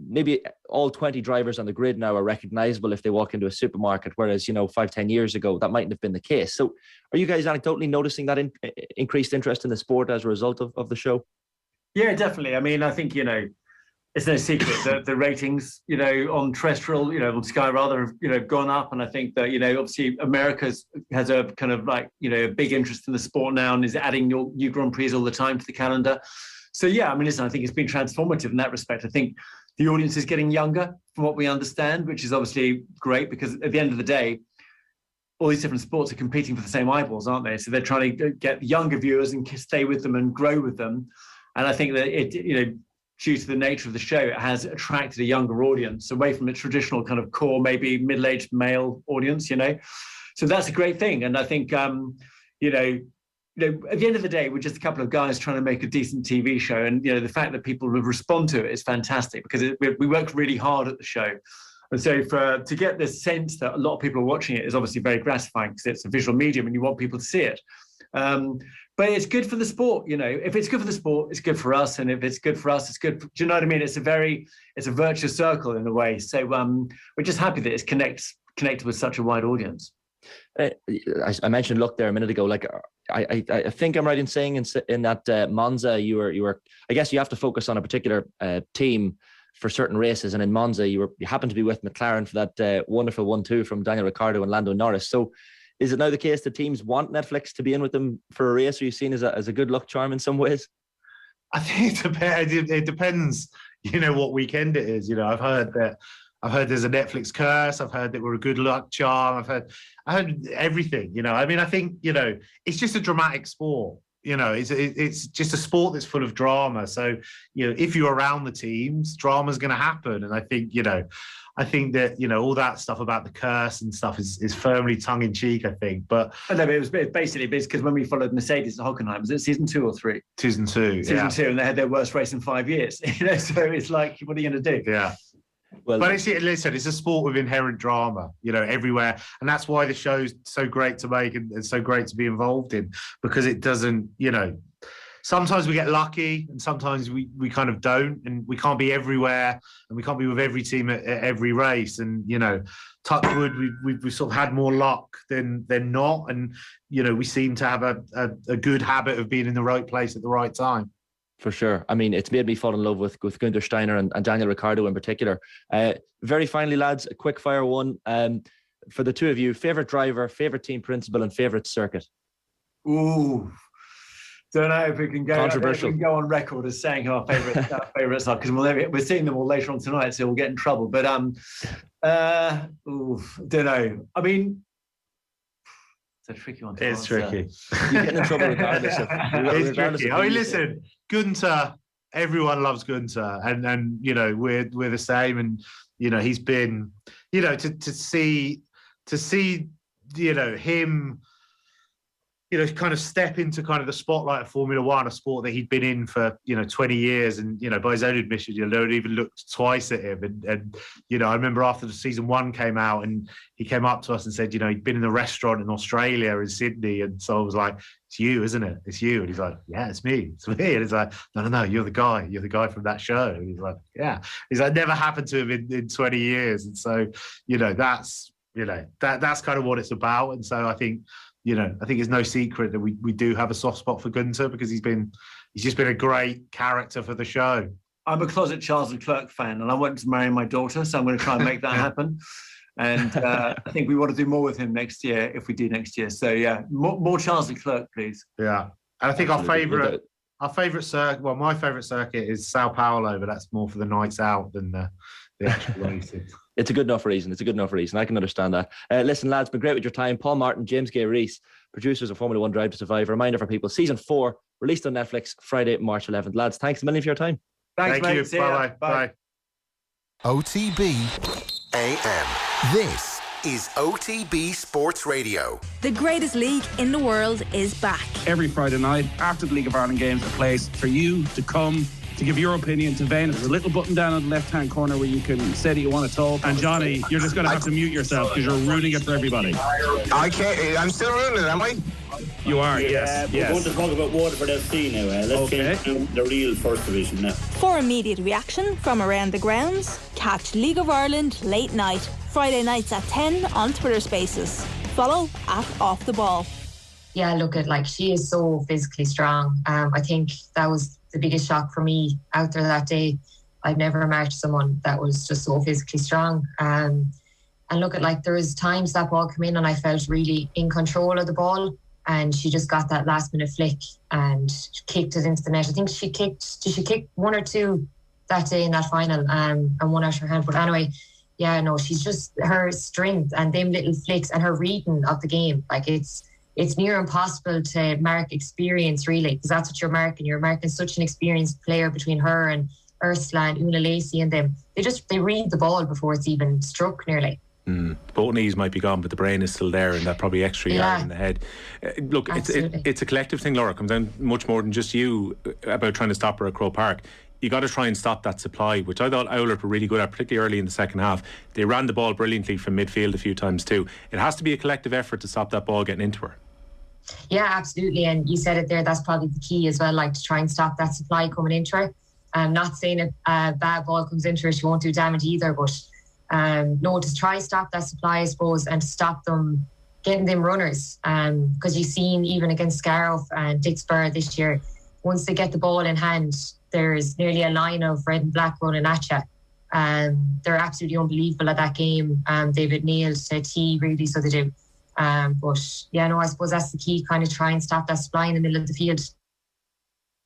maybe all 20 drivers on the grid now are recognizable if they walk into a supermarket, whereas 5-10 years ago that mightn't have been the case. So are you guys anecdotally noticing that increased interest in the sport as a result of the show? Yeah, definitely. I mean, I think it's no secret that the ratings on terrestrial, on Sky rather, have gone up, and I think that obviously America has a kind of like a big interest in the sport now and is adding new Grand Prix all the time to the calendar. So yeah, I mean, listen, I think it's been transformative in that respect. I think the audience is getting younger, from what we understand, which is obviously great because at the end of the day, all these different sports are competing for the same eyeballs, aren't they? So they're trying to get younger viewers and stay with them and grow with them. And I think that it, due to the nature of the show, it has attracted a younger audience away from its traditional kind of core, maybe middle-aged male audience, So that's a great thing. And I think, at the end of the day, we're just a couple of guys trying to make a decent TV show. And, the fact that people will respond to it is fantastic because we work really hard at the show. And so to get this sense that a lot of people are watching it is obviously very gratifying because it's a visual medium and you want people to see it. But it's good for the sport, you know. If it's good for the sport, it's good for us, and if it's good for us, it's good. Do you know what I mean? It's a virtuous circle in a way. So we're just happy that it's connected with such a wide audience. I mentioned luck there a minute ago. Like I think I'm right in saying in that Monza you were. I guess you have to focus on a particular team for certain races, and in Monza you happened to be with McLaren for that wonderful 1-2 from Daniel Ricciardo and Lando Norris. So is it now the case that teams want Netflix to be in with them for a race? Are you seen as a good luck charm in some ways? I think it depends. You know what weekend it is. You know, I've heard there's a Netflix curse. I've heard that we're a good luck charm. I heard everything. You know, I mean, I think, you know, it's just a dramatic sport. You know, it's just a sport that's full of drama. So, you know, if you're around the teams, drama's going to happen. And I think that, you know, all that stuff about the curse and stuff is firmly tongue in cheek, I think. But it was basically because when we followed Mercedes at Hockenheim, was it season 2 or 3? Season 2, and they had their worst race in 5 years. You know, so it's like, what are you going to do? Yeah. Well, but it's a sport with inherent drama, you know, everywhere. And that's why the show's so great to make and so great to be involved in, because it doesn't, you know, sometimes we get lucky and sometimes we kind of don't, and we can't be everywhere and we can't be with every team at every race. And, you know, touch wood, we've sort of had more luck than not. And, you know, we seem to have a good habit of being in the right place at the right time. For sure. I mean, it's made me fall in love with Günther Steiner and Daniel Ricciardo in particular. Very finally, lads, a quick fire one. For the two of you, favourite driver, favourite team principal and favourite circuit? Ooh. Don't know if we can go. Controversial. We can go on record as saying who our favourites are, because we're seeing them all later on tonight, so we'll get in trouble. But don't know. I mean, it's a tricky one. It's tricky. You're getting in trouble regardless of. It's tricky. I mean, listen, Günther. Everyone loves Günther, and you know we're the same. And you know he's been, you know, to see you know him, you know, kind of step into kind of the spotlight of Formula One, a sport that he'd been in for, you know, 20 years. And, you know, by his own admission, you know, no one even looked twice at him. And, you know, I remember after the season 1 came out and he came up to us and said, you know, he'd been in the restaurant in Australia, in Sydney. And so I was like, it's you, isn't it? It's you. And he's like, yeah, it's me. It's me. And he's like, no, you're the guy. You're the guy from that show. And he's like, yeah. He's like, never happened to him in 20 years. And so, you know, that's kind of what it's about. And so I think, you know, I think it's no secret that we do have a soft spot for Günther because he's just been a great character for the show. I'm a closet Charles Leclerc fan, and I want to marry my daughter, so I'm going to try and make that happen. And I think we want to do more with him next year if we do next year. So yeah, more Charles Leclerc, please. Yeah, and I think my favourite circuit is Sao Paulo, but that's more for the nights out than the actual races. It's a good enough reason. I can understand that. Listen, lads, been great with your time. Paul Martin, James Gay-Rees, producers of Formula One Drive to Survive. A reminder for people, season 4 released on Netflix Friday, March 11th. Lads, thanks a million for your time. Thank you. Bye. OTB AM. This is OTB Sports Radio. The greatest league in the world is back. Every Friday night after the League of Ireland games, a place for you to come to give your opinion to Vane. There's a little button down on the left-hand corner where you can say that you want to talk. And Johnny, you're just going to have to mute yourself because you're ruining it for everybody. I can't. I'm still ruining it, am I? You are, yes. We're going to talk about Waterford FC now. Let's change to the real first division now. For immediate reaction from around the grounds, catch League of Ireland late night, Friday nights at 10 on Twitter Spaces. Follow @OffTheBall. Yeah, look at she is so physically strong. I think that was the biggest shock for me out there that day. I've never marked someone that was just so physically strong. And look at there was times that ball came in and I felt really in control of the ball, and she just got that last minute flick and kicked it into the net. I think she kick 1 or 2 that day in that final and one out her hand. But anyway, yeah, no, she's just her strength and them little flicks and her reading of the game. It's near impossible to mark experience, really, because that's what you're marking. You're marking such an experienced player between her and Ursula and Una Lacey and them. They read the ball before it's even struck, nearly. Both knees might be gone, but the brain is still there, and that probably extra yard in the head. Look, it's a collective thing, Laura. It comes down much more than just you about trying to stop her at Croke Park. You got to try and stop that supply, which I thought Owlert were really good at, particularly early in the second half. They ran the ball brilliantly from midfield a few times too. It has to be a collective effort to stop that ball getting into her. Yeah, absolutely. And you said it there, that's probably the key as well, like to try and stop that supply coming into her. I'm not saying if a bad ball comes into her, she won't do damage either, but no, to try stop that supply, I suppose, and to stop them getting them runners. Because you've seen even against Scariff and Dicksboro this year, once they get the ball in hand, there's nearly a line of red and black running at you. They're absolutely unbelievable at that game. They've nailed to a T, really, so they do. But yeah, no, I suppose that's the key, kind of try and stop that supply in the middle of the field.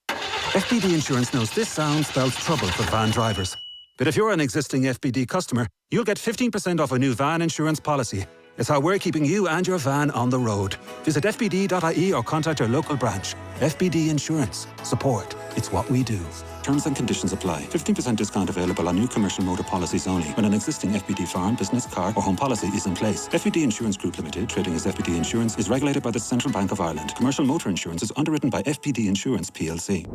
FBD Insurance knows this sound spells trouble for van drivers. But if you're an existing FBD customer, you'll get 15% off a new van insurance policy. It's how we're keeping you and your van on the road. Visit fbd.ie or contact your local branch. FBD Insurance. Support. It's what we do. Terms and conditions apply. 15% discount available on new commercial motor policies only when an existing FBD farm, business, car or home policy is in place. FBD Insurance Group Limited, trading as FBD Insurance, is regulated by the Central Bank of Ireland. Commercial motor insurance is underwritten by FBD Insurance PLC.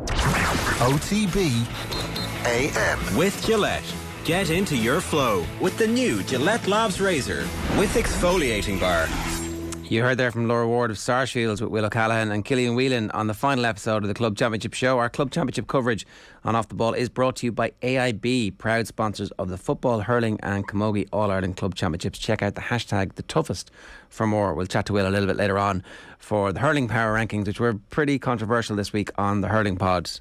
OTB AM. With Gillette. Get into your flow with the new Gillette Labs razor with exfoliating bar. You heard there from Laura Ward of Sarsfields with Will O'Callaghan and Killian Whelan on the final episode of the Club Championship show. Our Club Championship coverage on Off the Ball is brought to you by AIB, proud sponsors of the Football, Hurling and Camogie All-Ireland Club Championships. Check out the hashtag #TheToughest for more. We'll chat to Will a little bit later on for the Hurling Power Rankings, which were pretty controversial this week on the Hurling pod.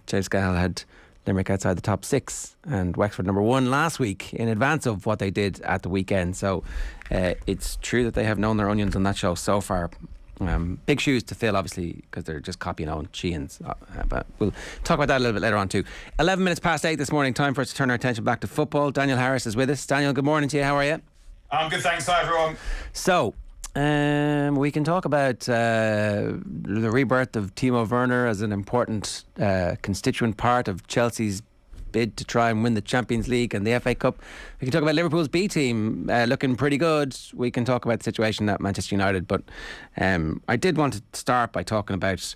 James Gayle had Limerick outside the top 6 and Wexford number 1 last week in advance of what they did at the weekend. So it's true that they have known their onions on that show so far. Big shoes to fill, obviously, because they're just copying on Sheehan's. But we'll talk about that a little bit later on too. 11 minutes past 8 this morning, time for us to turn our attention back to football. Daniel Harris is with us. Daniel, good morning to you. How are you? I'm good, thanks. Hi, everyone. So, we can talk about the rebirth of Timo Werner as an important constituent part of Chelsea's bid to try and win the Champions League and the FA Cup. We can talk about Liverpool's B team looking pretty good. We can talk about the situation at Manchester United, but I did want to start by talking about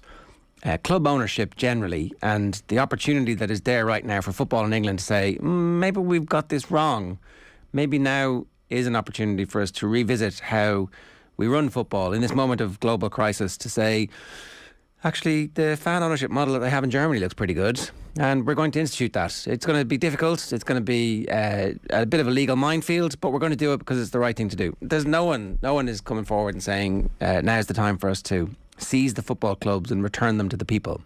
club ownership generally and the opportunity that is there right now for football in England to say, maybe we've got this wrong. Maybe now is an opportunity for us to revisit how we run football in this moment of global crisis, to say, actually, the fan ownership model that they have in Germany looks pretty good, and we're going to institute that. It's going to be difficult. It's going to be a bit of a legal minefield, but we're going to do it because it's the right thing to do. There's no one is coming forward and saying now's the time for us to seize the football clubs and return them to the people.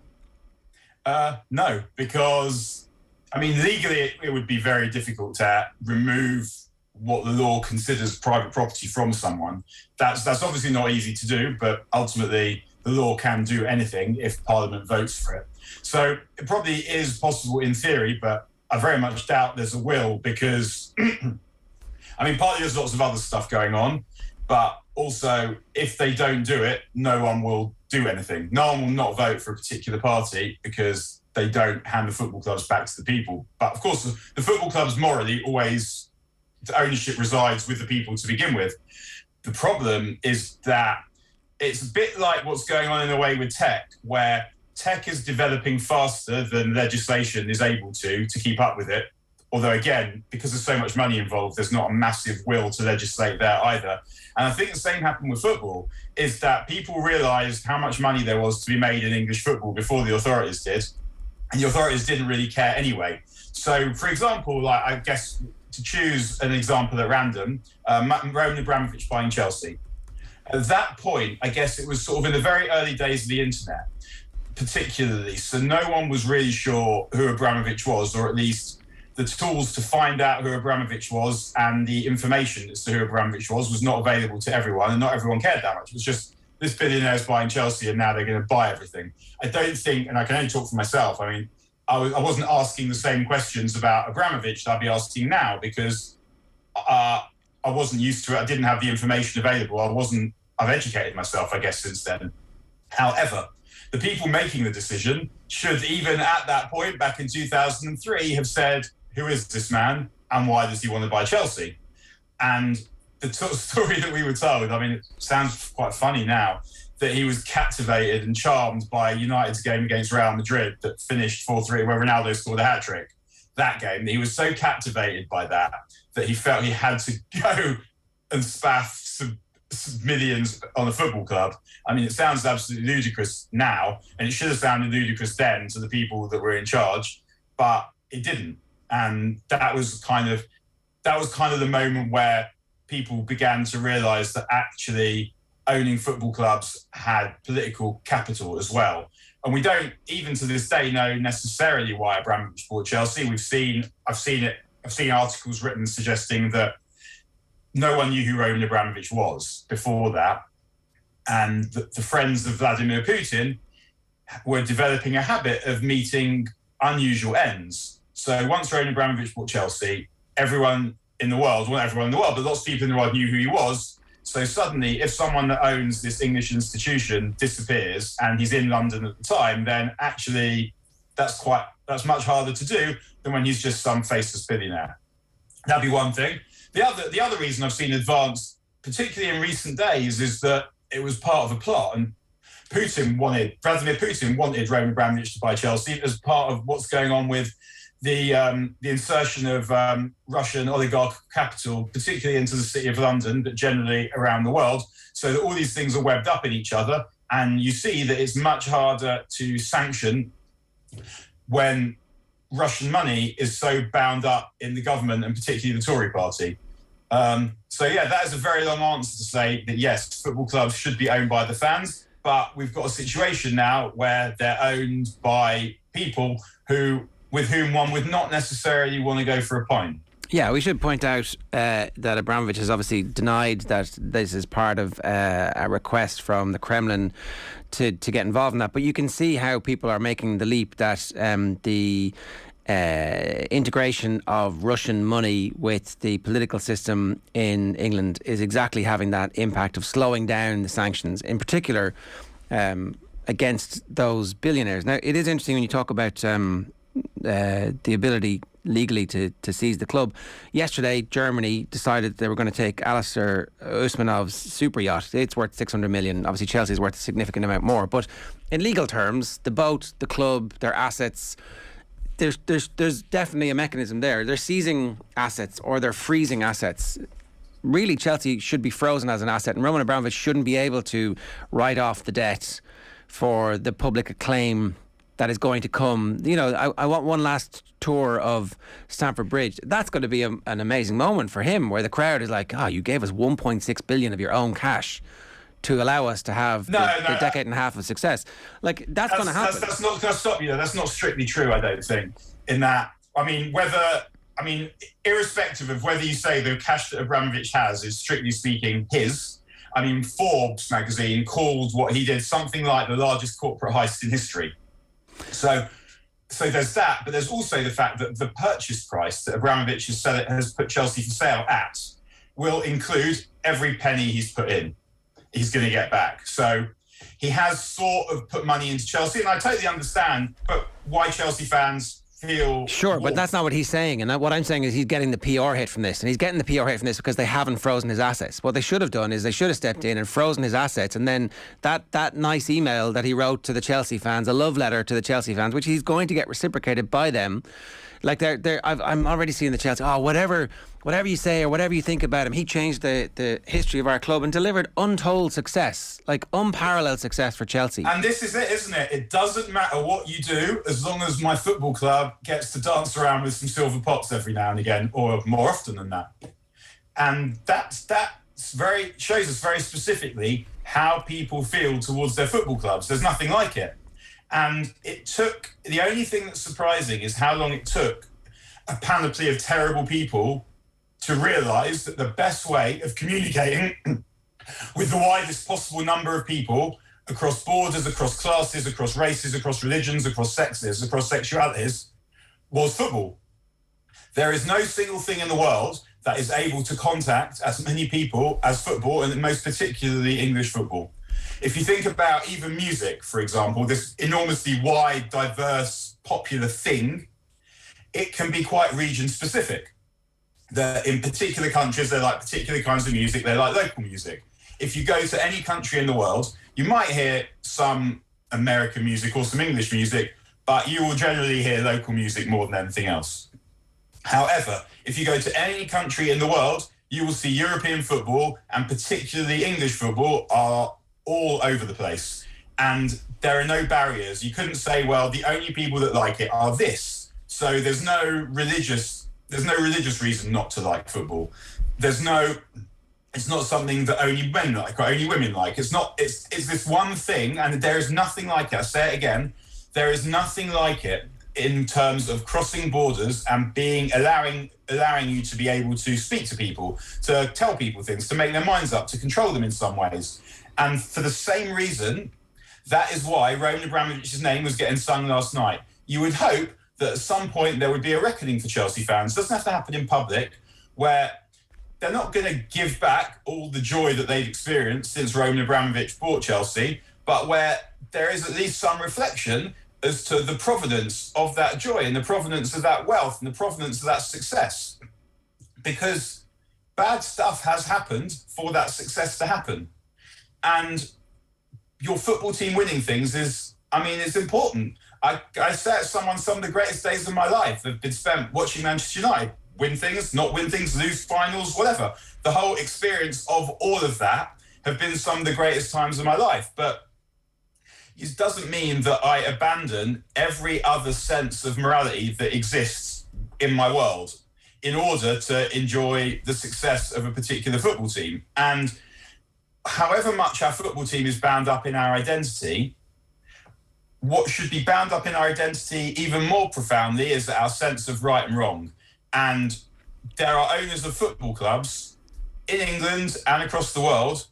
No, because I mean, legally it would be very difficult to remove what the law considers private property from someone. That's obviously not easy to do, but ultimately the law can do anything if Parliament votes for it. So it probably is possible in theory, but I very much doubt there's a will, because I mean, partly there's lots of other stuff going on, but also if they don't do it, no one will do anything. No one will not vote for a particular party because they don't hand the football clubs back to the people. But of course, the football clubs morally always, the ownership resides with the people to begin with. The problem is that it's a bit like what's going on in a way with tech, where tech is developing faster than legislation is able to keep up with it. Although again, because there's so much money involved, there's not a massive will to legislate there either. And I think the same happened with football, is that people realised how much money there was to be made in English football before the authorities did. And the authorities didn't really care anyway. So, for example, like, I guess, to choose an example at random, Roman Abramovich buying Chelsea. At that point, I guess it was sort of in the very early days of the internet, particularly. So no one was really sure who Abramovich was, or at least the tools to find out who Abramovich was and the information as to who Abramovich was not available to everyone, and not everyone cared that much. It was just, this billionaire is buying Chelsea and now they're going to buy everything. I don't think, and I can only talk for myself, I mean, I wasn't asking the same questions about Abramovich that I'd be asking now, because I wasn't used to it. I didn't have the information available. I've educated myself, I guess, since then. However, the people making the decision should, even at that point back in 2003, have said, who is this man and why does he want to buy Chelsea? And the story that we were told, I mean, it sounds quite funny now, that he was captivated and charmed by United's game against Real Madrid that finished 4-3, where Ronaldo scored a hat-trick. That game, he was so captivated by that he felt he had to go and spaff some millions on a football club. I mean, it sounds absolutely ludicrous now, and it should have sounded ludicrous then to the people that were in charge, but it didn't. And that was kind of the moment where people began to realise that actually owning football clubs had political capital as well. And we don't, even to this day, know necessarily why Abramovich bought Chelsea. I've seen articles written suggesting that no one knew who Roman Abramovich was before that. And the friends of Vladimir Putin were developing a habit of meeting unusual ends. So once Roman Abramovich bought Chelsea, everyone in the world, well, not everyone in the world, but lots of people in the world knew who he was. So suddenly, if someone that owns this English institution disappears and he's in London at the time, then actually that's much harder to do than when he's just some faceless billionaire. That'd be one thing. The other reason I've seen advance, particularly in recent days, is that it was part of a plot, and Vladimir Putin wanted Roman Abramovich to buy Chelsea as part of what's going on with the insertion of Russian oligarch capital, particularly into the city of London, but generally around the world, so that all these things are webbed up in each other. And you see that it's much harder to sanction when Russian money is so bound up in the government, and particularly the Tory party. That is a very long answer to say that, yes, football clubs should be owned by the fans, but we've got a situation now where they're owned by people with whom one would not necessarily want to go for a pint. Yeah, we should point out that Abramovich has obviously denied that this is part of a request from the Kremlin to get involved in that. But you can see how people are making the leap that the integration of Russian money with the political system in England is exactly having that impact of slowing down the sanctions, in particular against those billionaires. Now, it is interesting when you talk about the ability legally to seize the club. Yesterday, Germany decided they were going to take Alistair Usmanov's super yacht. It's worth 600 million. Obviously, Chelsea's worth a significant amount more. But in legal terms, the boat, the club, their assets, there's definitely a mechanism there. They're seizing assets or they're freezing assets. Really, Chelsea should be frozen as an asset, and Roman Abramovich shouldn't be able to write off the debt for the public acclaim that is going to come. You know, I want one last tour of Stamford Bridge. That's going to be an amazing moment for him, where the crowd is like, you gave us 1.6 billion of your own cash to allow us to have the decade and a half of success. Like, that's going to happen. That's not going to stop you. That's not strictly true, I don't think. In that, irrespective of whether you say the cash that Abramovich has is strictly speaking his, Forbes magazine called what he did something like the largest corporate heist in history. So there's that, but there's also the fact that the purchase price that Abramovich has put Chelsea for sale at will include every penny he's put in. He's going to get back. So he has sort of put money into Chelsea, and I totally understand, but why Chelsea fans feel... Sure, but that's not what he's saying. And what I'm saying is he's getting the PR hit from this. And he's getting the PR hit from this because they haven't frozen his assets. What they should have done is they should have stepped in and frozen his assets. And then that nice email that he wrote to the Chelsea fans, a love letter to the Chelsea fans, which he's going to get reciprocated by them. Like I'm already seeing the Chelsea, whatever you say or whatever you think about him, he changed the history of our club and delivered untold success, like unparalleled success for Chelsea. And this is it, isn't it? It doesn't matter what you do as long as my football club gets to dance around with some silver pots every now and again, or more often than that. And that shows us very specifically how people feel towards their football clubs. There's nothing like it. And the only thing that's surprising is how long it took a panoply of terrible people to realise that the best way of communicating with the widest possible number of people across borders, across classes, across races, across religions, across sexes, across sexualities, was football. There is no single thing in the world that is able to contact as many people as football, and most particularly English football. If you think about even music, for example, this enormously wide, diverse, popular thing, it can be quite region-specific. In particular countries, they like particular kinds of music, they like local music. If you go to any country in the world, you might hear some American music or some English music, but you will generally hear local music more than anything else. However, if you go to any country in the world, you will see European football, and particularly English football, are all over the place. And there are no barriers. You couldn't say, well, the only people that like it are this. So there's no religious reason not to like football. It's not something that only men like or only women like. It's this one thing, and there is nothing like it. I say it again, there is nothing like it in terms of crossing borders and allowing you to be able to speak to people, to tell people things, to make their minds up, to control them in some ways. And for the same reason, that is why Roman Abramovich's name was getting sung last night. You would hope that at some point there would be a reckoning for Chelsea fans. It doesn't have to happen in public, where they're not going to give back all the joy that they've experienced since Roman Abramovich bought Chelsea, but where there is at least some reflection as to the provenance of that joy and the provenance of that wealth and the provenance of that success. Because bad stuff has happened for that success to happen. And your football team winning things it's important. I say to someone, some of the greatest days of my life have been spent watching Manchester United win things, not win things, lose finals, whatever. The whole experience of all of that have been some of the greatest times of my life. But it doesn't mean that I abandon every other sense of morality that exists in my world in order to enjoy the success of a particular football team. And however much our football team is bound up in our identity, what should be bound up in our identity even more profoundly is our sense of right and wrong. And there are owners of football clubs in England and across the world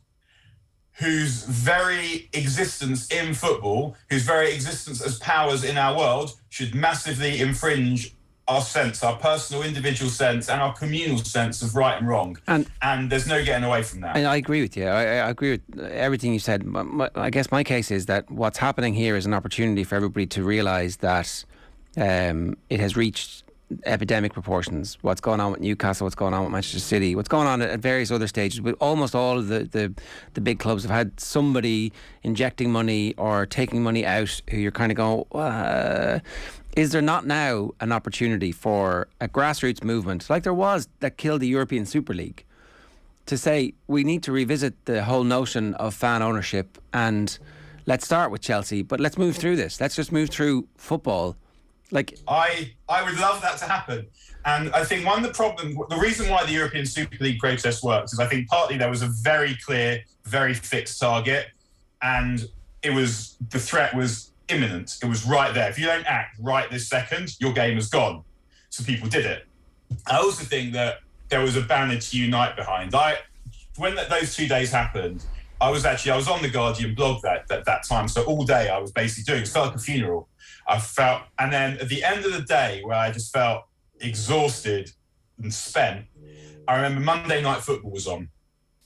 whose very existence in football, whose very existence as powers in our world, should massively infringe our sense, our personal individual sense and our communal sense of right and wrong. And there's no getting away from that. And I agree with you. I agree with everything you said. I guess my case is that what's happening here is an opportunity for everybody to realise that it has reached epidemic proportions. What's going on with Newcastle, what's going on with Manchester City, what's going on at various other stages. With almost all of the big clubs have had somebody injecting money or taking money out who you're kind of going, is there not now an opportunity for a grassroots movement like there was that killed the European Super League to say we need to revisit the whole notion of fan ownership, and let's start with Chelsea, but let's move through this. Let's just move through football. Like, I would love that to happen. And I think one of the reason why the European Super League protest works is I think partly there was a very clear, very fixed target, and the threat was imminent. It was right there. If you don't act right this second, your game is gone. So people did it. I also think that there was a banner to unite behind. When those 2 days happened, I was on the Guardian blog that time. So all day I was basically it felt like a funeral. And then at the end of the day, where I just felt exhausted and spent, I remember Monday Night Football was on,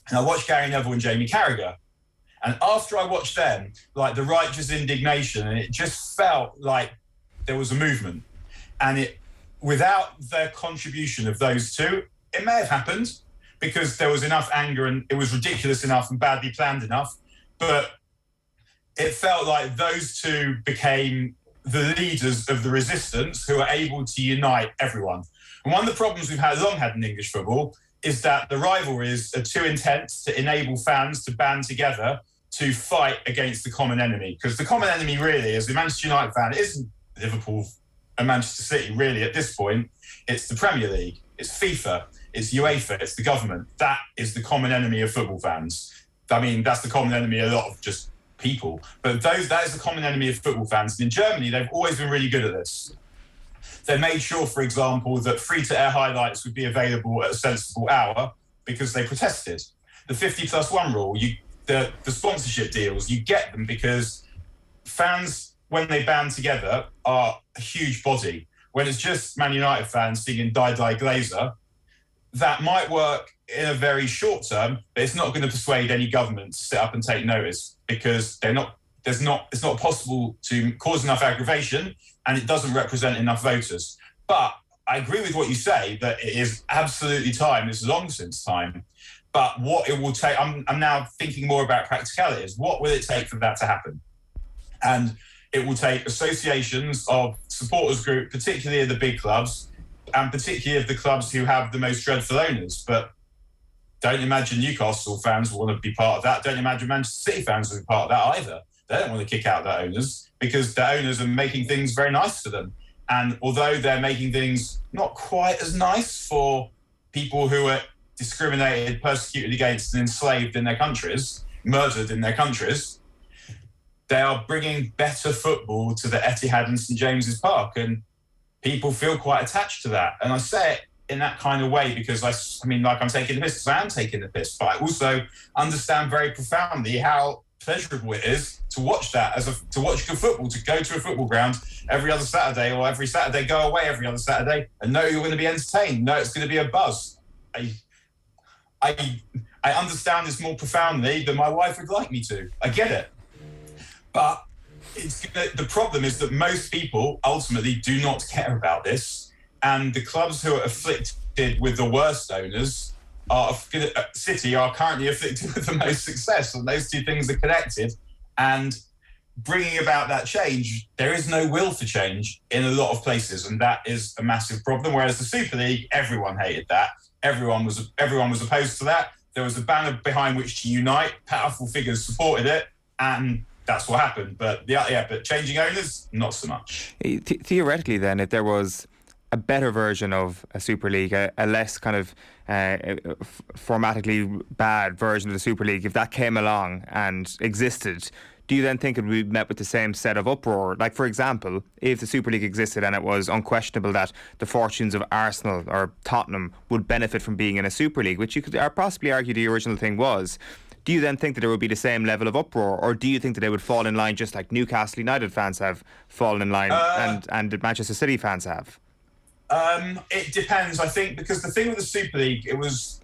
and I watched Gary Neville and Jamie Carragher. And after I watched them, like the righteous indignation, and it just felt like there was a movement. And without the contribution of those two, it may have happened because there was enough anger and it was ridiculous enough and badly planned enough. But it felt like those two became the leaders of the resistance who are able to unite everyone. And one of the problems we've long had in English football is that the rivalries are too intense to enable fans to band together to fight against the common enemy. Because the common enemy really, as a Manchester United fan, isn't Liverpool and Manchester City really at this point. It's the Premier League, it's FIFA, it's UEFA, it's the government. That is the common enemy of football fans. I mean, that's the common enemy of a lot of just people. But that is the common enemy of football fans. And in Germany, they've always been really good at this. They made sure, for example, that free-to-air highlights would be available at a sensible hour because they protested. The 50+1 rule, the sponsorship deals, you get them because fans, when they band together, are a huge body. When it's just Man United fans singing Die Die Glazer, that might work in a very short term, but it's not going to persuade any government to sit up and take notice because it's not possible to cause enough aggravation and it doesn't represent enough voters. But I agree with what you say, that it is absolutely time. It's long since time. But what it will take, I'm now thinking more about practicalities. What will it take for that to happen? And it will take associations of supporters group, particularly of the big clubs, and particularly of the clubs who have the most dreadful owners. But Don't imagine Newcastle fans will want to be part of that. Don't imagine Manchester City fans will be part of that either. They don't want to kick out their owners because their owners are making things very nice for them. And although they're making things not quite as nice for people who are discriminated, persecuted against and enslaved in their countries, murdered in their countries, they are bringing better football to the Etihad and St James's Park. And people feel quite attached to that. And I say it in that kind of way because I mean, like I'm taking the piss, because I am taking the piss, but I also understand very profoundly how pleasurable it is to watch that, to watch good football, to go to a football ground every other Saturday, or every Saturday go away every other Saturday and know you're going to be entertained, know it's going to be a buzz. I understand this more profoundly than my wife would like me to. I get it. But the problem is that most people ultimately do not care about this. And the clubs who are afflicted with the worst owners City are currently afflicted with the most success. And those two things are connected. And bringing about that change, there is no will for change in a lot of places. And that is a massive problem. Whereas the Super League, everyone hated that. Everyone was opposed to that. There was a banner behind which to unite. Powerful figures supported it. And that's what happened. But but changing owners, not so much. Theoretically, then, if there was a better version of a Super League, a less kind of formatically bad version of the Super League, if that came along and existed, do you then think it would be met with the same set of uproar? Like, for example, if the Super League existed and it was unquestionable that the fortunes of Arsenal or Tottenham would benefit from being in a Super League, which you could possibly argue the original thing was, do you then think that there would be the same level of uproar, or do you think that they would fall in line just like Newcastle United fans have fallen in line and Manchester City fans have? It depends, I think, because the thing with the Super League, it was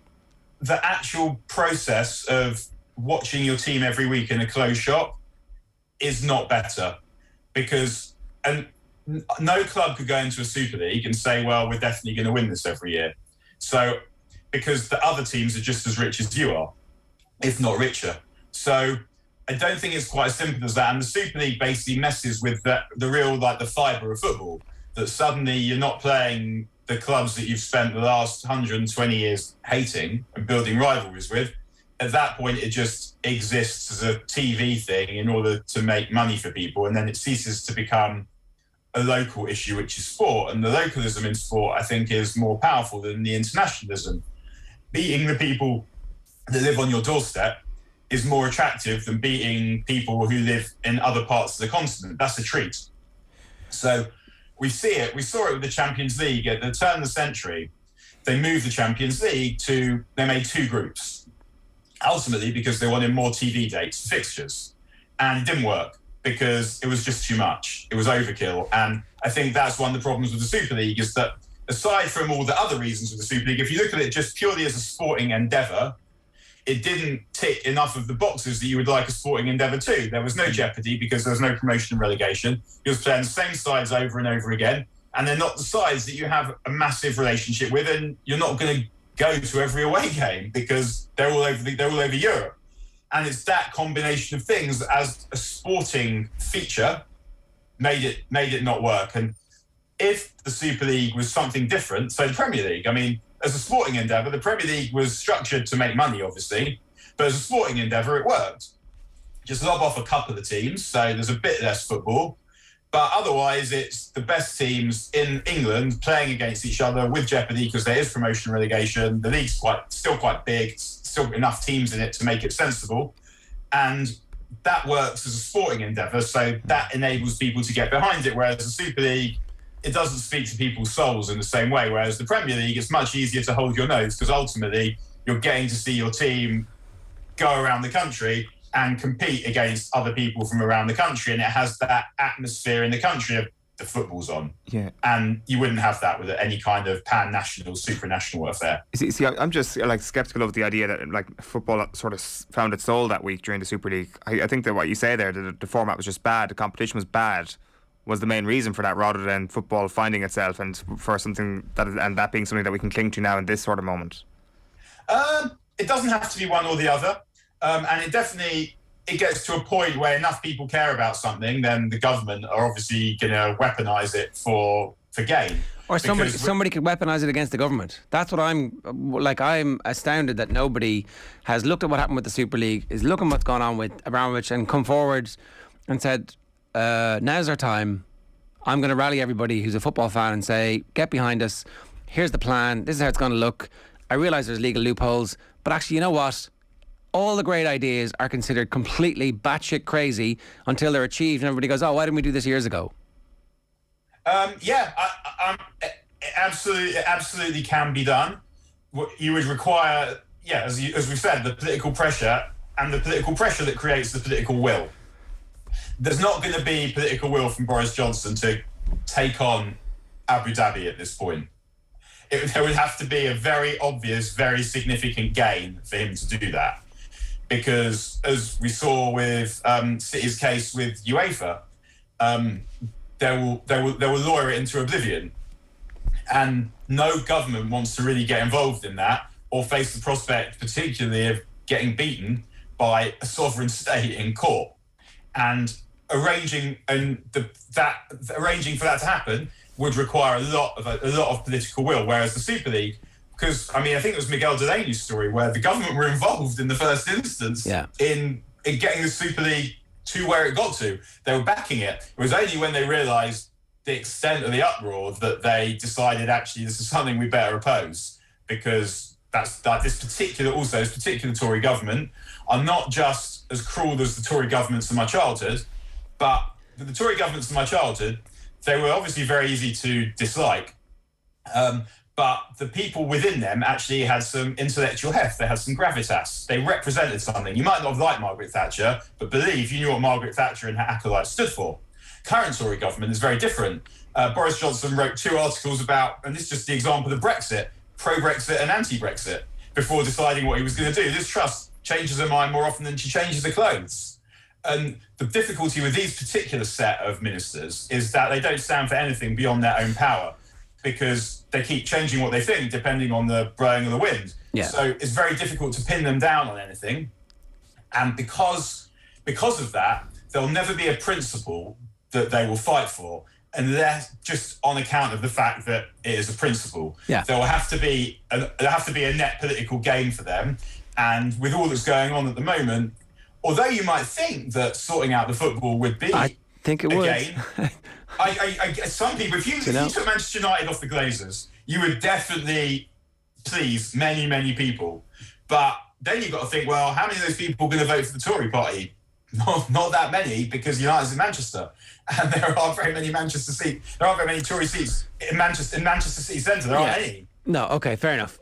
the actual process of watching your team every week in a closed shop is not better, because no club could go into a Super League and say, well, we're definitely going to win this every year. So, because the other teams are just as rich as you are, if not richer. So I don't think it's quite as simple as that. And the Super League basically messes with the real, like, the fibre of football. That suddenly you're not playing the clubs that you've spent the last 120 years hating and building rivalries with. At that point, it just exists as a TV thing in order to make money for people. And then it ceases to become a local issue, which is sport. And the localism in sport, I think, is more powerful than the internationalism. Beating the people that live on your doorstep is more attractive than beating people who live in other parts of the continent. That's a treat. So we saw it with the Champions League at the turn of the century. They moved the Champions League they made two groups, ultimately because they wanted more TV dates, fixtures. And it didn't work because it was just too much. It was overkill. And I think that's one of the problems with the Super League is that aside from all the other reasons with the Super League, if you look at it just purely as a sporting endeavour, it didn't tick enough of the boxes that you would like a sporting endeavour to. There was no jeopardy because there was no promotion and relegation. You were playing the same sides over and over again, and they're not the sides that you have a massive relationship with, and you're not going to go to every away game because they're all over Europe. And it's that combination of things as a sporting feature made it not work. And if the Super League was something different, so the Premier League, I mean, as a sporting endeavour, the Premier League was structured to make money, obviously, but as a sporting endeavour, it worked. Just lob off a couple of teams, so there's a bit less football, but otherwise it's the best teams in England playing against each other with jeopardy because there is promotion and relegation. The league's still quite big, still enough teams in it to make it sensible, and that works as a sporting endeavour, so that enables people to get behind it, whereas the Super League, it doesn't speak to people's souls in the same way, whereas the Premier League, it's much easier to hold your nose because ultimately you're getting to see your team go around the country and compete against other people from around the country, and it has that atmosphere in the country of the football's on. Yeah. And you wouldn't have that with any kind of pan-national, supranational affair. See, I'm just like sceptical of the idea that like football sort of found its soul that week during the Super League. I think that what you say there, the format was just bad, the competition was bad, was the main reason for that, rather than football finding itself and for something that being something that we can cling to now in this sort of moment. It doesn't have to be one or the other, and it gets to a point where enough people care about something, then the government are obviously going to weaponise it for gain. Or somebody could weaponise it against the government. That's what I'm astounded that nobody has looked at what happened with the Super League, is looking what's gone on with Abramovich, and come forward and said, now's our time. I'm going to rally everybody who's a football fan and say, get behind us. Here's the plan. This is how it's going to look. I realise there's legal loopholes, but actually, you know what? All the great ideas are considered completely batshit crazy until they're achieved, and everybody goes, oh, why didn't we do this years ago? Absolutely can be done. You would require, as we've said, the political pressure, and the political pressure that creates the political will. There's not going to be political will from Boris Johnson to take on Abu Dhabi at this point. There would have to be a very obvious, very significant gain for him to do that. Because as we saw with City's case with UEFA, they will lawyer it into oblivion. And no government wants to really get involved in that or face the prospect, particularly of getting beaten by a sovereign state in court. And arranging for that to happen would require a lot of political will. Whereas the Super League, because I think it was Miguel Delaney's story where the government were involved in the first instance in getting the Super League to where it got to. They were backing it. It was only when they realised the extent of the uproar that they decided, actually, this is something we better oppose, because this particular Tory government are not just as cruel as the Tory governments of my childhood, but the Tory governments of my childhood, they were obviously very easy to dislike. But the people within them actually had some intellectual heft. They had some gravitas. They represented something. You might not have liked Margaret Thatcher, but believe you knew what Margaret Thatcher and her acolytes stood for. Current Tory government is very different. Boris Johnson wrote 2 articles about, and this is just the example of Brexit, pro-Brexit and anti-Brexit, before deciding what he was going to do. Liz Truss changes her mind more often than she changes her clothes. And the difficulty with these particular set of ministers is that they don't stand for anything beyond their own power, because they keep changing what they think depending on the blowing of the wind. Yeah. So it's very difficult to pin them down on anything. And because of that, there'll never be a principle that they will fight for, unless just on account of the fact that it is a principle. Yeah. There will have to be a net political gain for them. And with all that's going on at the moment, although you might think that sorting out the football would be I think it would. Gain, some people, if you took Manchester United off the Glazers, you would definitely please many, many people. But then you've got to think, well, how many of those people are going to vote for the Tory party? Not that many, because United's in Manchester, and there aren't very many Manchester seats. There aren't very many Tory seats in Manchester City Centre. There aren't any. No, okay, fair enough.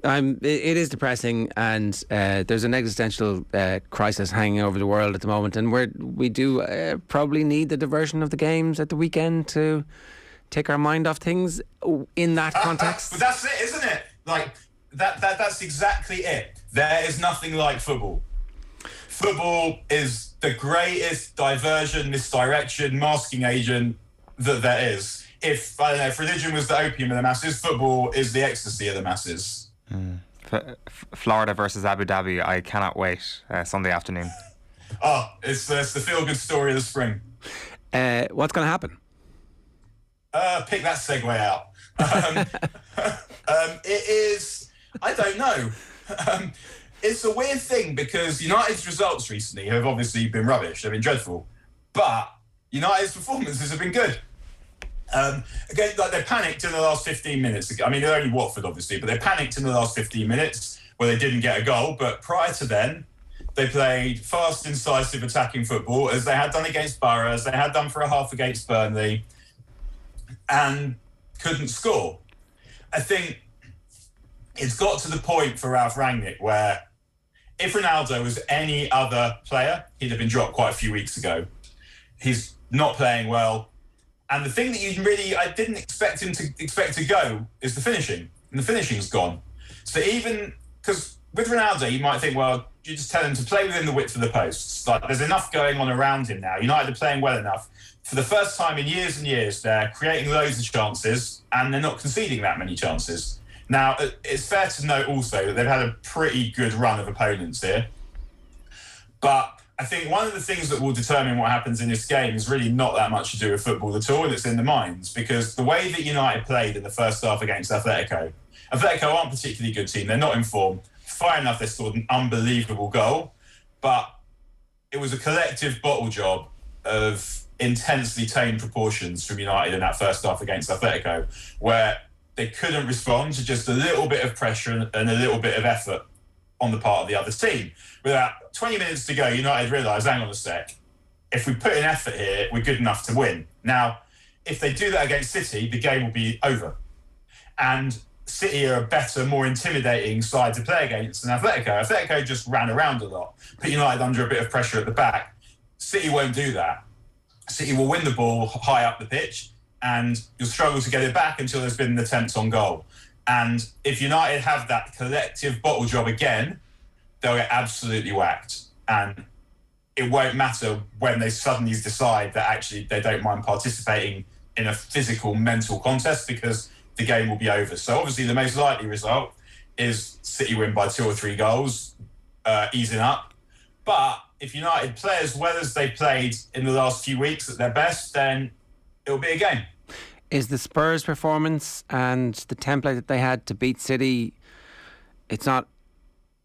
It is depressing, and there's an existential crisis hanging over the world at the moment, and we do probably need the diversion of the games at the weekend to take our mind off things in that context. But that's it, isn't it? Like that's exactly it. There is nothing like football. Football is the greatest diversion, misdirection, masking agent that there is. If religion was the opium of the masses, football is the ecstasy of the masses. Florida versus Abu Dhabi. I cannot wait. Sunday afternoon. It's the feel-good story of the spring. What's going to happen? Pick that segue out. It is. I don't know. It's a weird thing, because United's results recently have obviously been rubbish. They've been dreadful, but United's performances have been good. Again, they panicked in the last 15 minutes. I mean, they're only Watford, obviously, but they panicked in the last 15 minutes where they didn't get a goal. But prior to then, they played fast, incisive, attacking football, as they had done against Borough, as they had done for a half against Burnley, and couldn't score. I think it's got to the point for Ralph Rangnick where if Ronaldo was any other player, he'd have been dropped quite a few weeks ago. He's not playing well. And the thing that I didn't expect him to go is the finishing. And the finishing's gone. So even, because with Ronaldo, you might think, well, you just tell him to play within the width of the posts. Like, there's enough going on around him now. United are playing well enough. For the first time in years and years, they're creating loads of chances, and they're not conceding that many chances. Now, it's fair to note also that they've had a pretty good run of opponents here. But I think one of the things that will determine what happens in this game is really not that much to do with football at all, and it's in the minds, because the way that United played in the first half against Atletico aren't a particularly good team. They're not in form. Fair enough, they scored an unbelievable goal, but it was a collective bottle job of intensely tame proportions from United in that first half against Atletico, where they couldn't respond to just a little bit of pressure and a little bit of effort on the part of the other team. Without 20 minutes to go, United realised, hang on a sec, if we put in effort here, we're good enough to win. Now, if they do that against City, the game will be over. And City are a better, more intimidating side to play against than Atletico. Atletico just ran around a lot, put United under a bit of pressure at the back. City won't do that. City will win the ball high up the pitch, and you'll struggle to get it back until there's been an attempt on goal. And if United have that collective bottle job again, they'll get absolutely whacked. And it won't matter when they suddenly decide that actually they don't mind participating in a physical, mental contest, because the game will be over. So obviously the most likely result is City win by 2 or 3 goals, easing up. But if United play as well as they played in the last few weeks at their best, then it'll be a game. Is the Spurs performance and the template that they had to beat City, it's not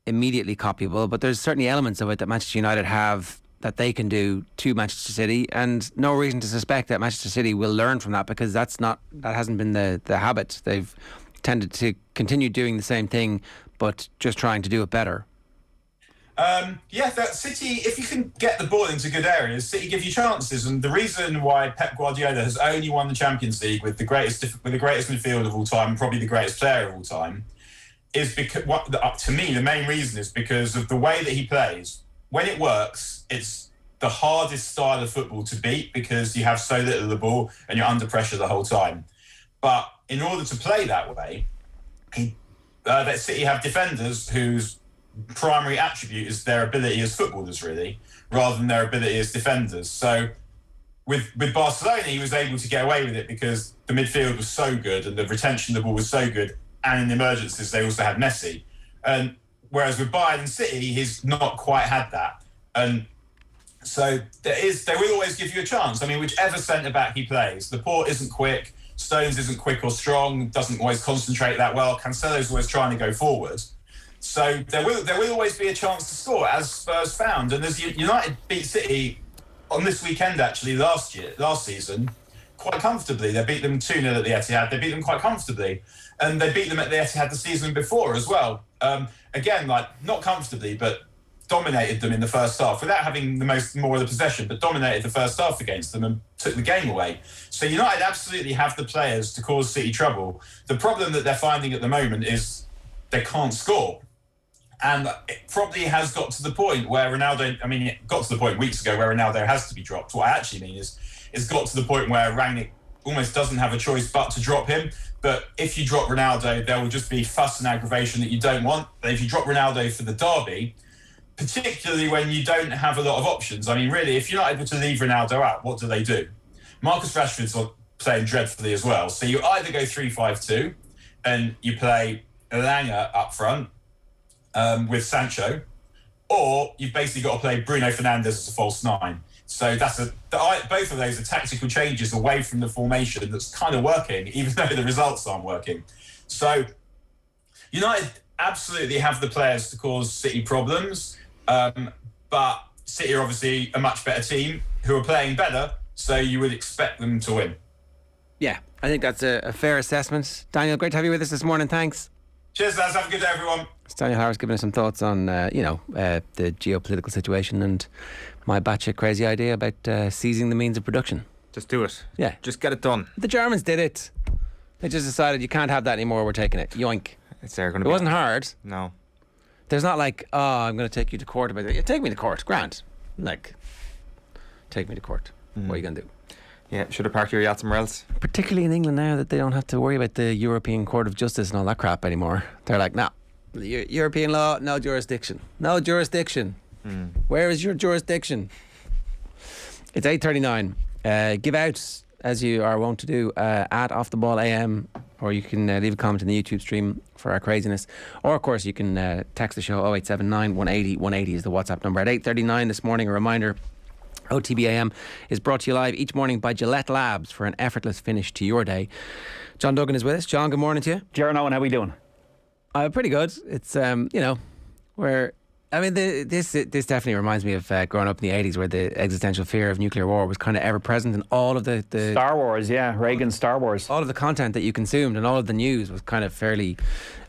immediately copyable, but there's certainly elements of it that Manchester United have that they can do to Manchester City, and no reason to suspect that Manchester City will learn from that, because that hasn't been the habit. They've tended to continue doing the same thing, but just trying to do it better. That City, if you can get the ball into good areas, City give you chances. And the reason why Pep Guardiola has only won the Champions League with the greatest midfield of all time, and probably the greatest player of all time, is because, to me, the main reason is because of the way that he plays. When it works, it's the hardest style of football to beat, because you have so little of the ball and you're under pressure the whole time. But in order to play that way, that City have defenders whose primary attribute is their ability as footballers, really, rather than their ability as defenders. So with Barcelona, he was able to get away with it because the midfield was so good and the retention of the ball was so good, and in the emergencies they also had Messi. And whereas with Bayern and City, he's not quite had that. And so they will always give you a chance. I mean, whichever centre-back he plays, Laporte isn't quick, Stones isn't quick or strong, doesn't always concentrate that well, Cancelo's always trying to go forward. So there will always be a chance to score, as Spurs found. And as United beat City on this weekend, actually, last season, quite comfortably. They beat them 2-0 at the Etihad. They beat them quite comfortably. And they beat them at the Etihad the season before as well. Again, not comfortably, but dominated them in the first half without having more of the possession, but dominated the first half against them and took the game away. So United absolutely have the players to cause City trouble. The problem that they're finding at the moment is they can't score. And it probably has got to the point where it got to the point weeks ago where Ronaldo has to be dropped. What I actually mean is it's got to the point where Rangnick almost doesn't have a choice but to drop him. But if you drop Ronaldo, there will just be fuss and aggravation that you don't want. But if you drop Ronaldo for the derby, particularly when you don't have a lot of options, I mean, really, if you're not able to leave Ronaldo out, what do? Marcus Rashford's playing dreadfully as well. So you either go 3-5-2 and you play Elanga up front, with Sancho, or you've basically got to play Bruno Fernandes as a false 9. So both of those are tactical changes away from the formation that's kind of working, even though the results aren't working. So United absolutely have the players to cause City problems, but City are obviously a much better team who are playing better, so you would expect them to win. Yeah, I think that's a fair assessment. Daniel, great to have you with us this morning. Thanks. Cheers, lads. Have a good day, everyone. It's Daniel Harris giving us some thoughts on, the geopolitical situation and my batshit crazy idea about seizing the means of production. Just do it. Yeah. Just get it done. The Germans did it. They just decided you can't have that anymore, we're taking it. Yoink. It wasn't hard. No. There's not like, I'm going to take you to court about it. Yeah, take me to court. Grant. Take me to court. What are you going to do? Yeah, should have parked your yacht somewhere else. Particularly in England now that they don't have to worry about the European Court of Justice and all that crap anymore. They're like, no, European law, no jurisdiction. No jurisdiction. Where is your jurisdiction? It's 8:39. Give out, as you are wont to do, at Off the Ball AM or you can leave a comment in the YouTube stream for our craziness. Or, of course, you can text the show 0879 180 180 is the WhatsApp number. At 8:39 this morning, a reminder, OTB AM is brought to you live each morning by Gillette Labs for an effortless finish to your day. John Duggan is with us. John, good morning to you. Gerard Owen, how are we doing? Pretty good. It's, this definitely reminds me of growing up in the 80s, where the existential fear of nuclear war was kind of ever present in all of the Star Wars, Reagan's Star Wars. All of the content that you consumed and all of the news was kind of fairly,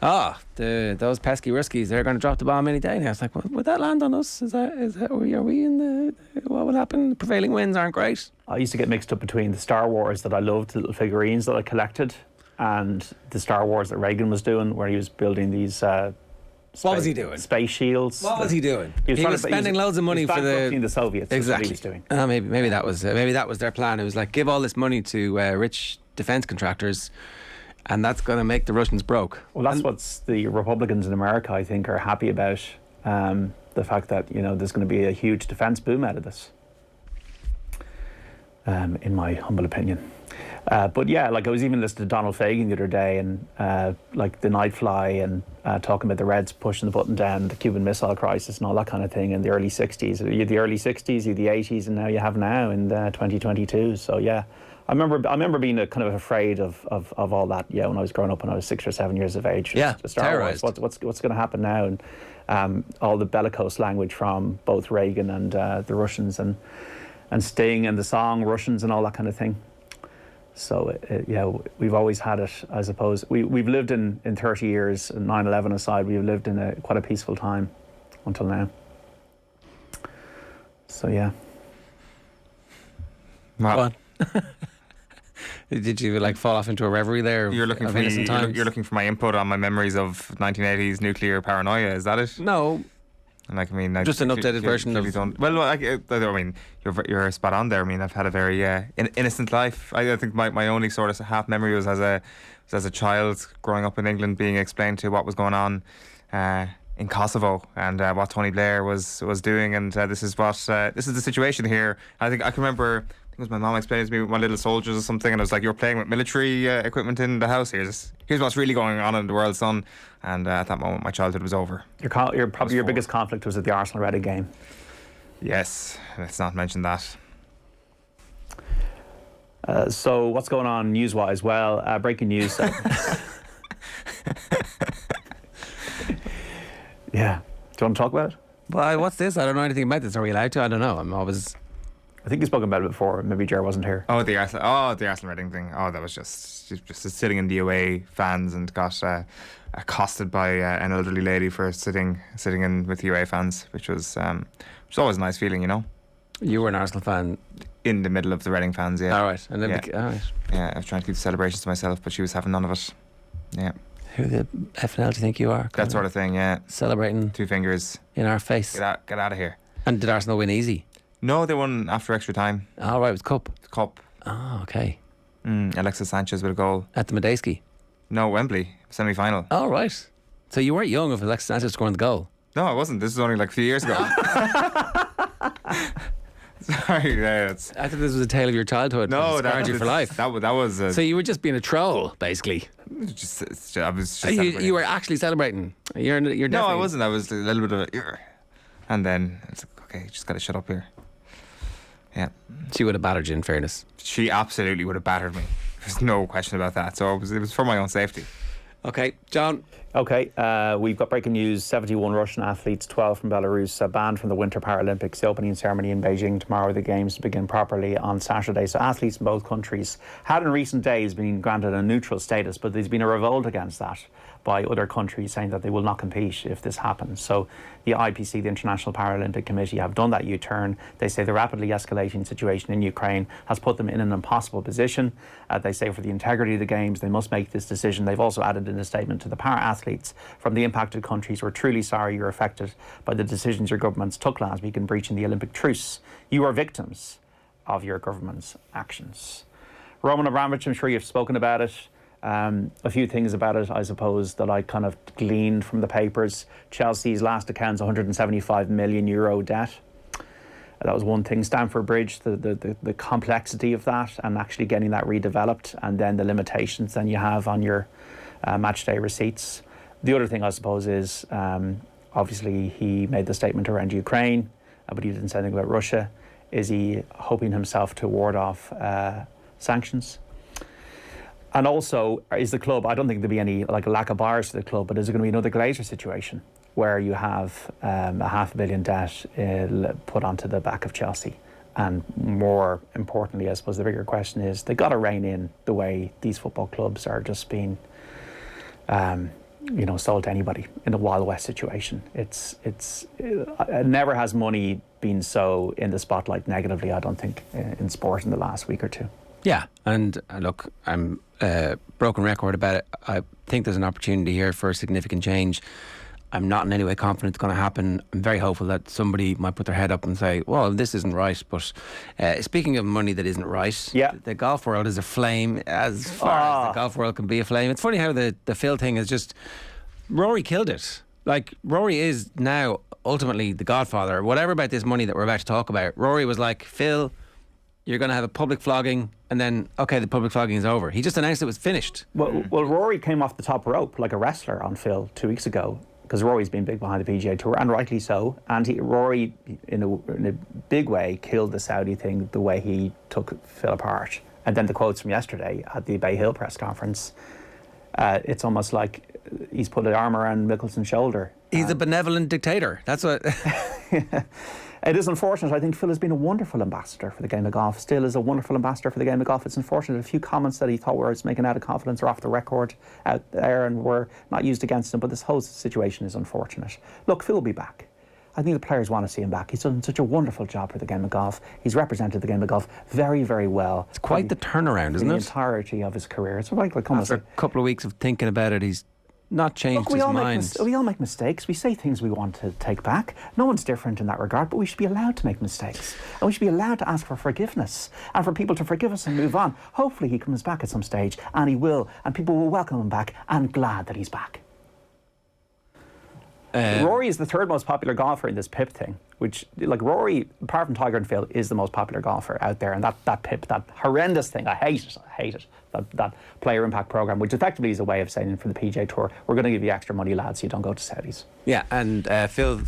those pesky Ruskies, they're going to drop the bomb any day now. It's like, would that land on us? Are we in the, what would happen? The prevailing winds aren't great. I used to get mixed up between the Star Wars that I loved, the little figurines that I collected, and the Star Wars that Reagan was doing, where he was building these... what was he doing? Space shields. What was he doing? He was spending loads of money for the Soviets. Exactly. That's what he was doing. Maybe that was their plan. It was like, give all this money to rich defence contractors, and that's going to make the Russians broke. Well, that's what the Republicans in America, I think, are happy about. The fact that there's going to be a huge defence boom out of this. In my humble opinion. But yeah, like I was even listening to Donald Fagan the other day, and like the Night Fly, and talking about the Reds pushing the button down, the Cuban Missile Crisis and all that kind of thing in the early 60s. You had the early 60s, you had the 80s, and now you have now in 2022. So yeah, I remember being kind of afraid of all that. Yeah, when I was growing up, when I was 6 or 7 years of age. Yeah, terrorized. What's going to happen now? And all the bellicose language from both Reagan and the Russians, and Sting and the song Russians and all that kind of thing. So, we've always had it, I suppose. We've lived in 30 years, 9/11 aside, we've lived in quite a peaceful time until now. So, yeah. What? Did you fall off into a reverie there? You're looking for my input on my memories of 1980s nuclear paranoia, is that it? No. Just an updated version of... you're spot on there. I mean, I've had a very innocent life. I think my only sort of half memory was as a child growing up in England, being explained to what was going on in Kosovo and what Tony Blair was doing, and this is the situation here. I think I can remember. It was my mom explaining to me with my little soldiers or something, and it was like, you're playing with military equipment in the house. Here's what's really going on in the world, son. And at that moment, my childhood was over. Your biggest conflict was at the Arsenal Reading game. Yes, let's not mention that. So what's going on news-wise? Well, breaking news. Yeah. Do you want to talk about it? Well, what's this? I don't know anything about this. Are we allowed to? I don't know. I think you've spoken about it before. Maybe Ger wasn't here. Oh, the Arsenal Reading thing. Oh, that was just sitting in the away fans and got accosted by an elderly lady for sitting in with the away fans, which was always a nice feeling, You were an Arsenal fan in the middle of the Reading fans, yeah. All right, and then all right. Yeah, I was trying to keep the celebrations to myself, but she was having none of it. Yeah. Who the FNL do you think you are? That sort of thing, yeah. Celebrating 2 fingers in our face. Get out of here. And did Arsenal win easy? No, they won after extra time. Oh, right, it was Cup. Cup. Oh, okay. Alexis Sanchez with a goal. At the Medeski? No, Wembley, semi-final. Oh, right. So you weren't young of Alexis Sanchez scoring the goal? No, I wasn't. This was only like a few years ago. Sorry, I thought this was a tale of your childhood. No, that scarred you for life. That was. So you were just being a troll, basically. I was just. You were actually celebrating. You're definitely... No, I wasn't. I was a little bit of a... And then it's like, okay, just got to shut up here. Yeah. She would have battered you, in fairness. She absolutely would have battered me. There's no question about that. So it was for my own safety. Okay, John. Okay, we've got breaking news. 71 Russian athletes, 12 from Belarus, banned from the Winter Paralympics. The opening ceremony in Beijing tomorrow. The games begin properly on Saturday. So athletes in both countries had in recent days been granted a neutral status, but there's been a revolt against that by other countries, saying that they will not compete if this happens. So the IPC, the International Paralympic Committee, have done that U-turn. They say the rapidly escalating situation in Ukraine has put them in an impossible position. They say for the integrity of the games, they must make this decision. They've also added in a statement to the para-athletes from the impacted countries, we're truly sorry you're affected by the decisions your governments took last week in breaching the Olympic truce. You are victims of your government's actions. Roman Abramovich, I'm sure you've spoken about it. A few things about it, I suppose, that I kind of gleaned from the papers. Chelsea's last account's €175 million debt. That was one thing. Stamford Bridge, the complexity of that and actually getting that redeveloped, and then the limitations then you have on your match day receipts. The other thing, I suppose, is obviously he made the statement around Ukraine, but he didn't say anything about Russia. Is he hoping himself to ward off sanctions? And also, is the club, I don't think there'll be any like a lack of buyers to the club, but is it going to be another Glazer situation where you have a $500 million debt put onto the back of Chelsea? And more importantly, I suppose the bigger question is, they got to rein in the way these football clubs are just being sold to anybody in the Wild West situation. It never has money been so in the spotlight negatively, I don't think, in sport in the last week or two. Yeah, and look, I'm broken record about it. I think there's an opportunity here for a significant change. I'm not in any way confident it's going to happen. I'm very hopeful that somebody might put their head up and say, well, this isn't right. But speaking of money that isn't right, the golf world is aflame as far as the golf world can be aflame. It's funny how the Phil thing is just... Rory killed it. Like, Rory is now ultimately the godfather. Whatever about this money that we're about to talk about, Rory was like, Phil, you're going to have a public flogging, and then, okay, the public flogging is over. He just announced it was finished. Well, Rory came off the top rope like a wrestler on Phil 2 weeks ago, because Rory's been big behind the PGA Tour, and rightly so. And Rory, in a big way, killed the Saudi thing the way he took Phil apart. And then the quotes from yesterday at the Bay Hill press conference, it's almost like he's put an arm around Mickelson's shoulder. He's a benevolent dictator. That's what... It is unfortunate. I think Phil has been a wonderful ambassador for the game of golf, still is a wonderful ambassador for the game of golf. It's unfortunate. A few comments that he thought were making out of confidence or off the record out there and were not used against him, but this whole situation is unfortunate. Look, Phil will be back. I think the players want to see him back. He's done such a wonderful job for the game of golf. He's represented the game of golf very, very well. It's quite the turnaround, isn't it? The entirety of his career. It's like after a couple of weeks of thinking about it, he's not changed his mind. We all make mistakes. We say things we want to take back. No one's different in that regard, but we should be allowed to make mistakes. And we should be allowed to ask for forgiveness and for people to forgive us and move on. Hopefully he comes back at some stage, and he will, and people will welcome him back and glad that he's back. Rory is the third most popular golfer in this PIP thing, which, like, Rory, apart from Tiger and Phil, is the most popular golfer out there. And that PIP, that horrendous thing, I hate it. That player impact program, which effectively is a way of saying for the PGA Tour, we're going to give you extra money, lads, so you don't go to Saudis. Yeah, and Phil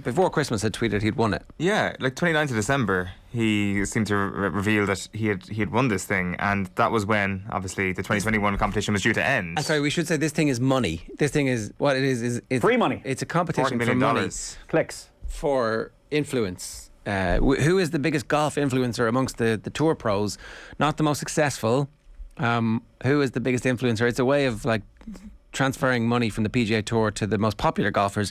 before Christmas had tweeted he'd won it. Yeah, like 29th of December, he seemed to reveal that he had won this thing, and that was when, obviously, the 2021 competition was due to end. I'm sorry, we should say this thing is money. This thing is, what it is free money. It's a competition $40 for million. money. Clicks. For influence. Who is the biggest golf influencer amongst the tour pros? Not the most successful. Who is the biggest influencer? It's a way of, like, transferring money from the PGA Tour to the most popular golfers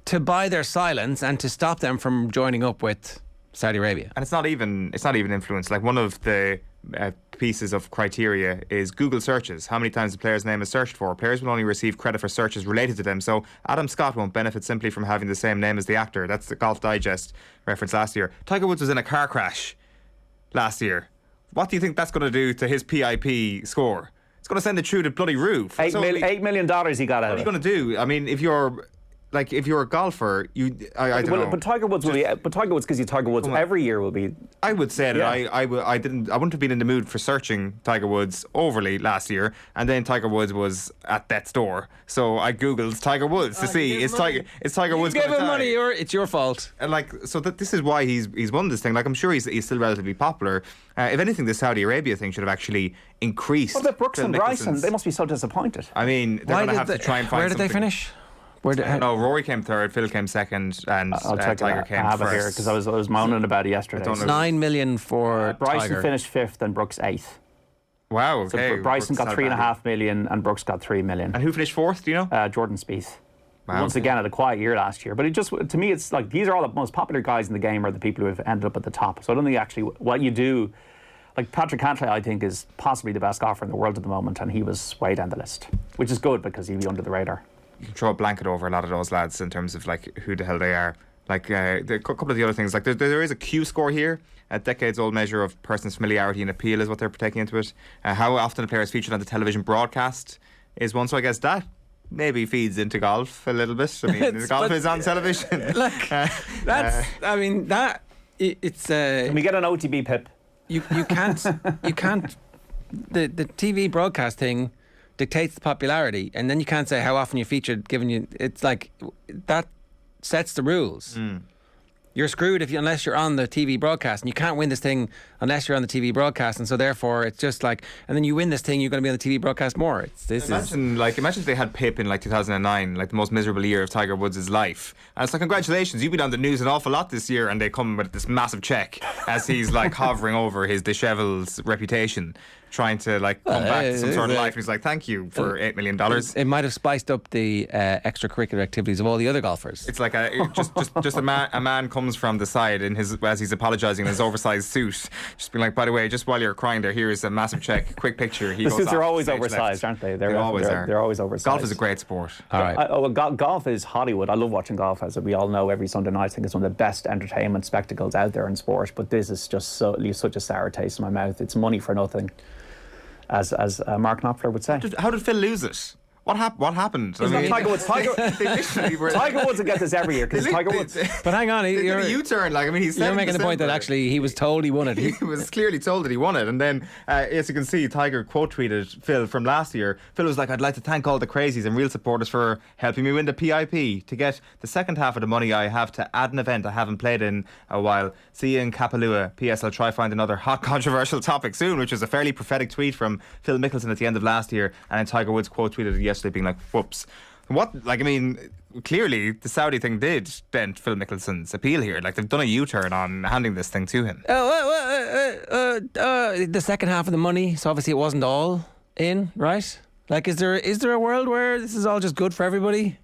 to buy their silence and to stop them from joining up with Saudi Arabia. And it's not even influence. Like, one of the pieces of criteria is Google searches. How many times the player's name is searched for? Players will only receive credit for searches related to them. So Adam Scott won't benefit simply from having the same name as the actor. That's the Golf Digest reference last year. Tiger Woods was in a car crash last year. What do you think that's going to do to his PIP score? It's going to send it through the bloody roof. $8 million he got out of it. What are you going to do? I mean, if you're a golfer, I don't know. But Tiger Woods will be. But Tiger Woods, because he's Tiger Woods, every year will be. I would say that I wouldn't have been in the mood for searching Tiger Woods overly last year, and then Tiger Woods was at death's door, so I googled Tiger Woods to see is Tiger Woods going to die? Give him money, or it's your fault. And this is why he's won this thing. Like, I'm sure he's still relatively popular. If anything, the Saudi Arabia thing should have actually increased. Well, but Brooks and Bryson, they must be so disappointed. I mean, they're going to have to try and find. Where did they finish? No, Rory came third, Phil came second, and Tiger came first. I have it here because I was moaning about it yesterday. $9 million for Bryson Tiger. finished fifth and Brooks eighth. Wow, okay. So Bryson got $3.5 million and Brooks got $3 million. And who finished fourth, do you know? Jordan Spieth. Wow. Once again, had a quiet year last year. But it just, to me, it's like these are all the most popular guys in the game are the people who have ended up at the top. So I don't think actually what you do, like Patrick Cantlay, I think, is possibly the best golfer in the world at the moment, and he was way down the list, which is good because he'd be under the radar. You can throw a blanket over a lot of those lads in terms of, like, who the hell they are. Like, a couple of the other things, like there is a Q score here, a decades-old measure of person's familiarity and appeal is what they're taking into it. How often a player is featured on the television broadcast is one. So I guess that maybe feeds into golf a little bit. I mean, golf is on television. Look, that's. I mean, that it's. Can we get an OTB pip? You can't. You can't. The TV broadcast thing dictates the popularity, and then you can't say how often you're featured. Given you, it's like that sets the rules. You're screwed unless you're on the TV broadcast, and you can't win this thing unless you're on the TV broadcast, and so therefore it's just like, and then you win this thing, you're going to be on the TV broadcast more. Imagine if they had Pip in like 2009, like the most miserable year of Tiger Woods' life, and it's like, congratulations, you've been on the news an awful lot this year, and they come with this massive check as he's like hovering over his dishevelled reputation, trying to like come back to some sort of life, and he's like, thank you for $8 million. It might have spiced up the extracurricular activities of all the other golfers. It's like just a man comes from the side in as he's apologising in his oversized suit, just being like, by the way, just while you're crying there, here is a massive check, quick picture. The suits are always oversized, aren't they? They always are. They're always oversized. Golf is a great sport. All right. Golf is Hollywood. I love watching golf, as we all know. Every Sunday night, I think it's one of the best entertainment spectacles out there in sport. But this is just leaves such a sour taste in my mouth. It's money for nothing, as Mark Knopfler would say. How did Phil lose it? What happened? Tiger Woods. Tiger Woods will get this every year because Tiger Woods. But hang on, you're a U-turn. You're making the point that actually he was told he won it. He was clearly told that he won it, and then as you can see, Tiger quote tweeted Phil from last year. Phil was like, "I'd like to thank all the crazies and real supporters for helping me win the PIP to get the second half of the money I have to add an event I haven't played in a while. See you in Kapalua. P.S. I'll try find another hot controversial topic soon," which was a fairly prophetic tweet from Phil Mickelson at the end of last year, and then Tiger Woods quote tweeted it yesterday, being like, "Whoops." Clearly the Saudi thing did dent Phil Mickelson's appeal here. Like, they've done a U-turn on handing this thing to him. The second half of the money, so obviously it wasn't all in, right? Like, is there a world where this is all just good for everybody?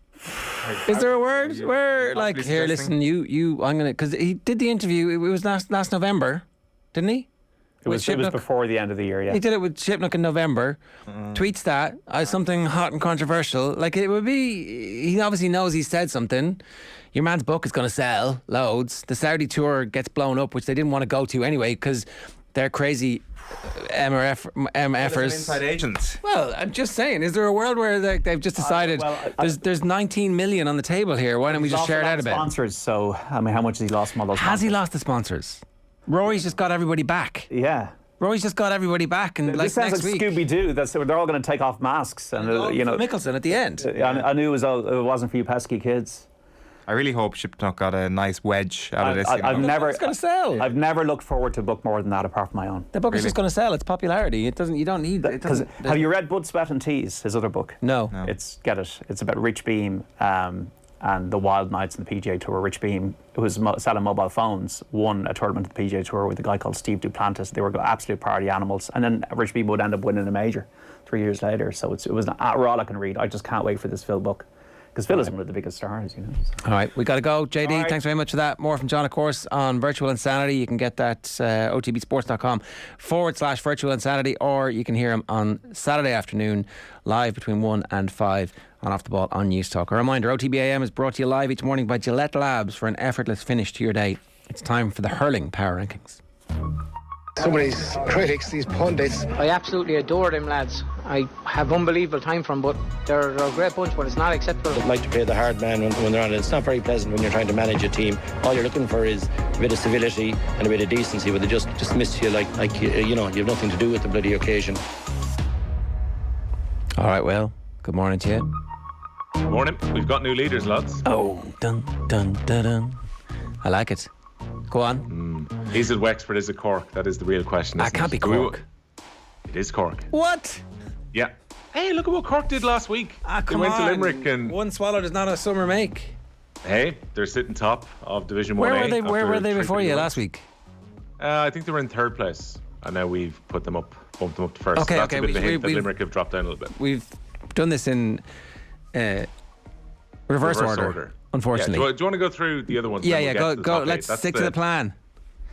Is there a word where, like, here, listen, I'm gonna, because he did the interview. It was last November, didn't he? It was before the end of the year, yeah. He did it with Shipnook in November. Tweets that as something hot and controversial. Like, it would be... He obviously knows he said something. Your man's book is going to sell loads. The Saudi tour gets blown up, which they didn't want to go to anyway because they're crazy MFers. Inside agents. Well, I'm just saying, is there a world where they've just decided there's 19 million on the table here? Why don't we just share it out a bit? Sponsors, so, I mean, how much has he lost from all those sponsors? Has he lost the sponsors? Rory's just got everybody back. Yeah. Rory's just got everybody back, and this sounds like Scooby-Doo. They're all going to take off masks, and Mickelson at the end. I knew it wasn't for you pesky kids. I really hope Shipnook got a nice wedge out of this. It's going to sell. I've never looked forward to a book more than that, apart from my own. The book is just going to sell. It's popularity. It doesn't. You don't need it. Have you read Blood, Sweat and Tears, his other book? No. It's about Rich Beam and the wild nights in the PGA Tour. Rich Beam, who was selling mobile phones, won a tournament at the PGA Tour with a guy called Steve Duplantis. They were absolute party animals, and then Rich Beam would end up winning a major 3 years later. So it was a rollicking read. I just can't wait for this Phil book, because Phil is one of the biggest stars, All right, we got to go. JD, thanks very much for that. More from John, of course, on Virtual Insanity. You can get that otbsports.com/Virtual Insanity, or you can hear him on Saturday afternoon, live between 1 and 5 on Off the Ball on News Talk. A reminder, OTB AM is brought to you live each morning by Gillette Labs for an effortless finish to your day. It's time for the Hurling Power Rankings. Some of these critics, these pundits, I absolutely adore them lads. I have unbelievable time for them, but they're a great bunch, but it's not acceptable. I'd like to play the hard man when they're on it. It's not very pleasant when you're trying to manage a team. All you're looking for is a bit of civility and a bit of decency, but they just miss you like you have nothing to do with the bloody occasion. All right, well, good morning to you. Good morning. We've got new leaders, lads. Oh, dun, dun, dun, dun. I like it. Go on. Is it Wexford? Is it Cork? That is the real question. It can't be Cork. It is Cork. What? Yeah. Hey, look at what Cork did last week. They went to Limerick, and one swallow does not a summer make. Hey, they're sitting top of Division 1A. Where were they before you last week? I think they were in third place, and now we've bumped them up to first. Okay, That's a bit of a hint that Limerick have dropped down a little bit. We've done this in reverse order. Unfortunately. Yeah. Do you want to go through the other ones? Yeah, go. Let's stick to the plan.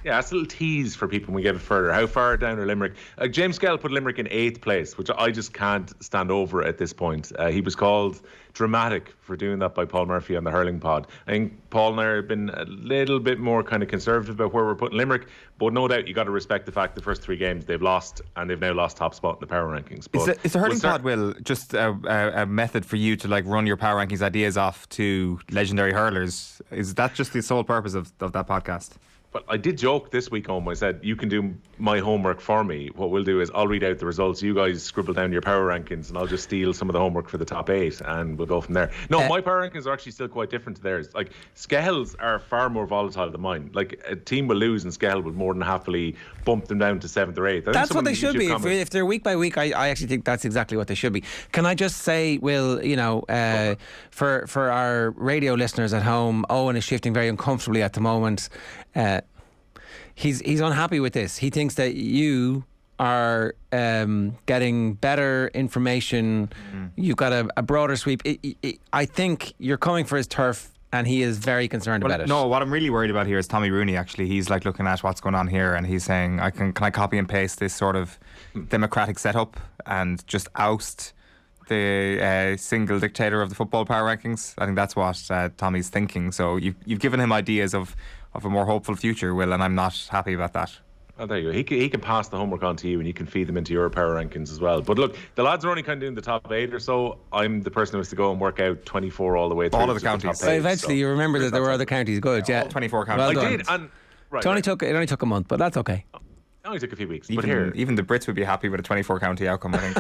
Yeah, that's a little tease for people when we get it further. How far down are Limerick? James Skell put Limerick in 8th place, which I just can't stand over at this point. He was called dramatic for doing that by Paul Murphy on the Hurling pod. I think Paul and I have been a little bit more kind of conservative about where we're putting Limerick, but no doubt you got to respect the fact the first 3 games they've lost, and they've now lost top spot in the power rankings. But is the Hurling pod, Will, just a method for you to like run your power rankings ideas off to legendary hurlers? Is that just the sole purpose of that podcast? Well, I did joke this week home. I said, you can do my homework for me. What we'll do is I'll read out the results. You guys scribble down your power rankings, and I'll just steal some of the homework for the top 8, and we'll go from there. No, my power rankings are actually still quite different to theirs. Like, Skell's are far more volatile than mine. Like, a team will lose, and Skell would more than happily bump them down to 7th or 8th. That's what they should be. If they're week by week, I actually think that's exactly what they should be. Can I just say, Will, you know, for our radio listeners at home, Owen is shifting very uncomfortably at the moment. He's unhappy with this. He thinks that you are getting better information. You've got a broader sweep. I think you're coming for his turf, and he is very concerned about it. No, what I'm really worried about here is Tommy Rooney. Actually, he's like looking at what's going on here, and he's saying, "Can I copy and paste this sort of democratic setup and just oust the single dictator of the football power rankings?" I think that's what Tommy's thinking. So you've given him ideas of a more hopeful future, Will, and I'm not happy about that. Oh, there you go. He can pass the homework on to you, and you can feed them into your power rankings as well. But look, the lads are only kind of doing the top 8 or so. I'm the person who has to go and work out 24 all the way through. All of the counties. So eventually you remember that there were other counties. Good, yeah. 24 counties. Well I did. And, it only took a month, but that's okay. It only took a few weeks. Even the Brits would be happy with a 24 county outcome, I think.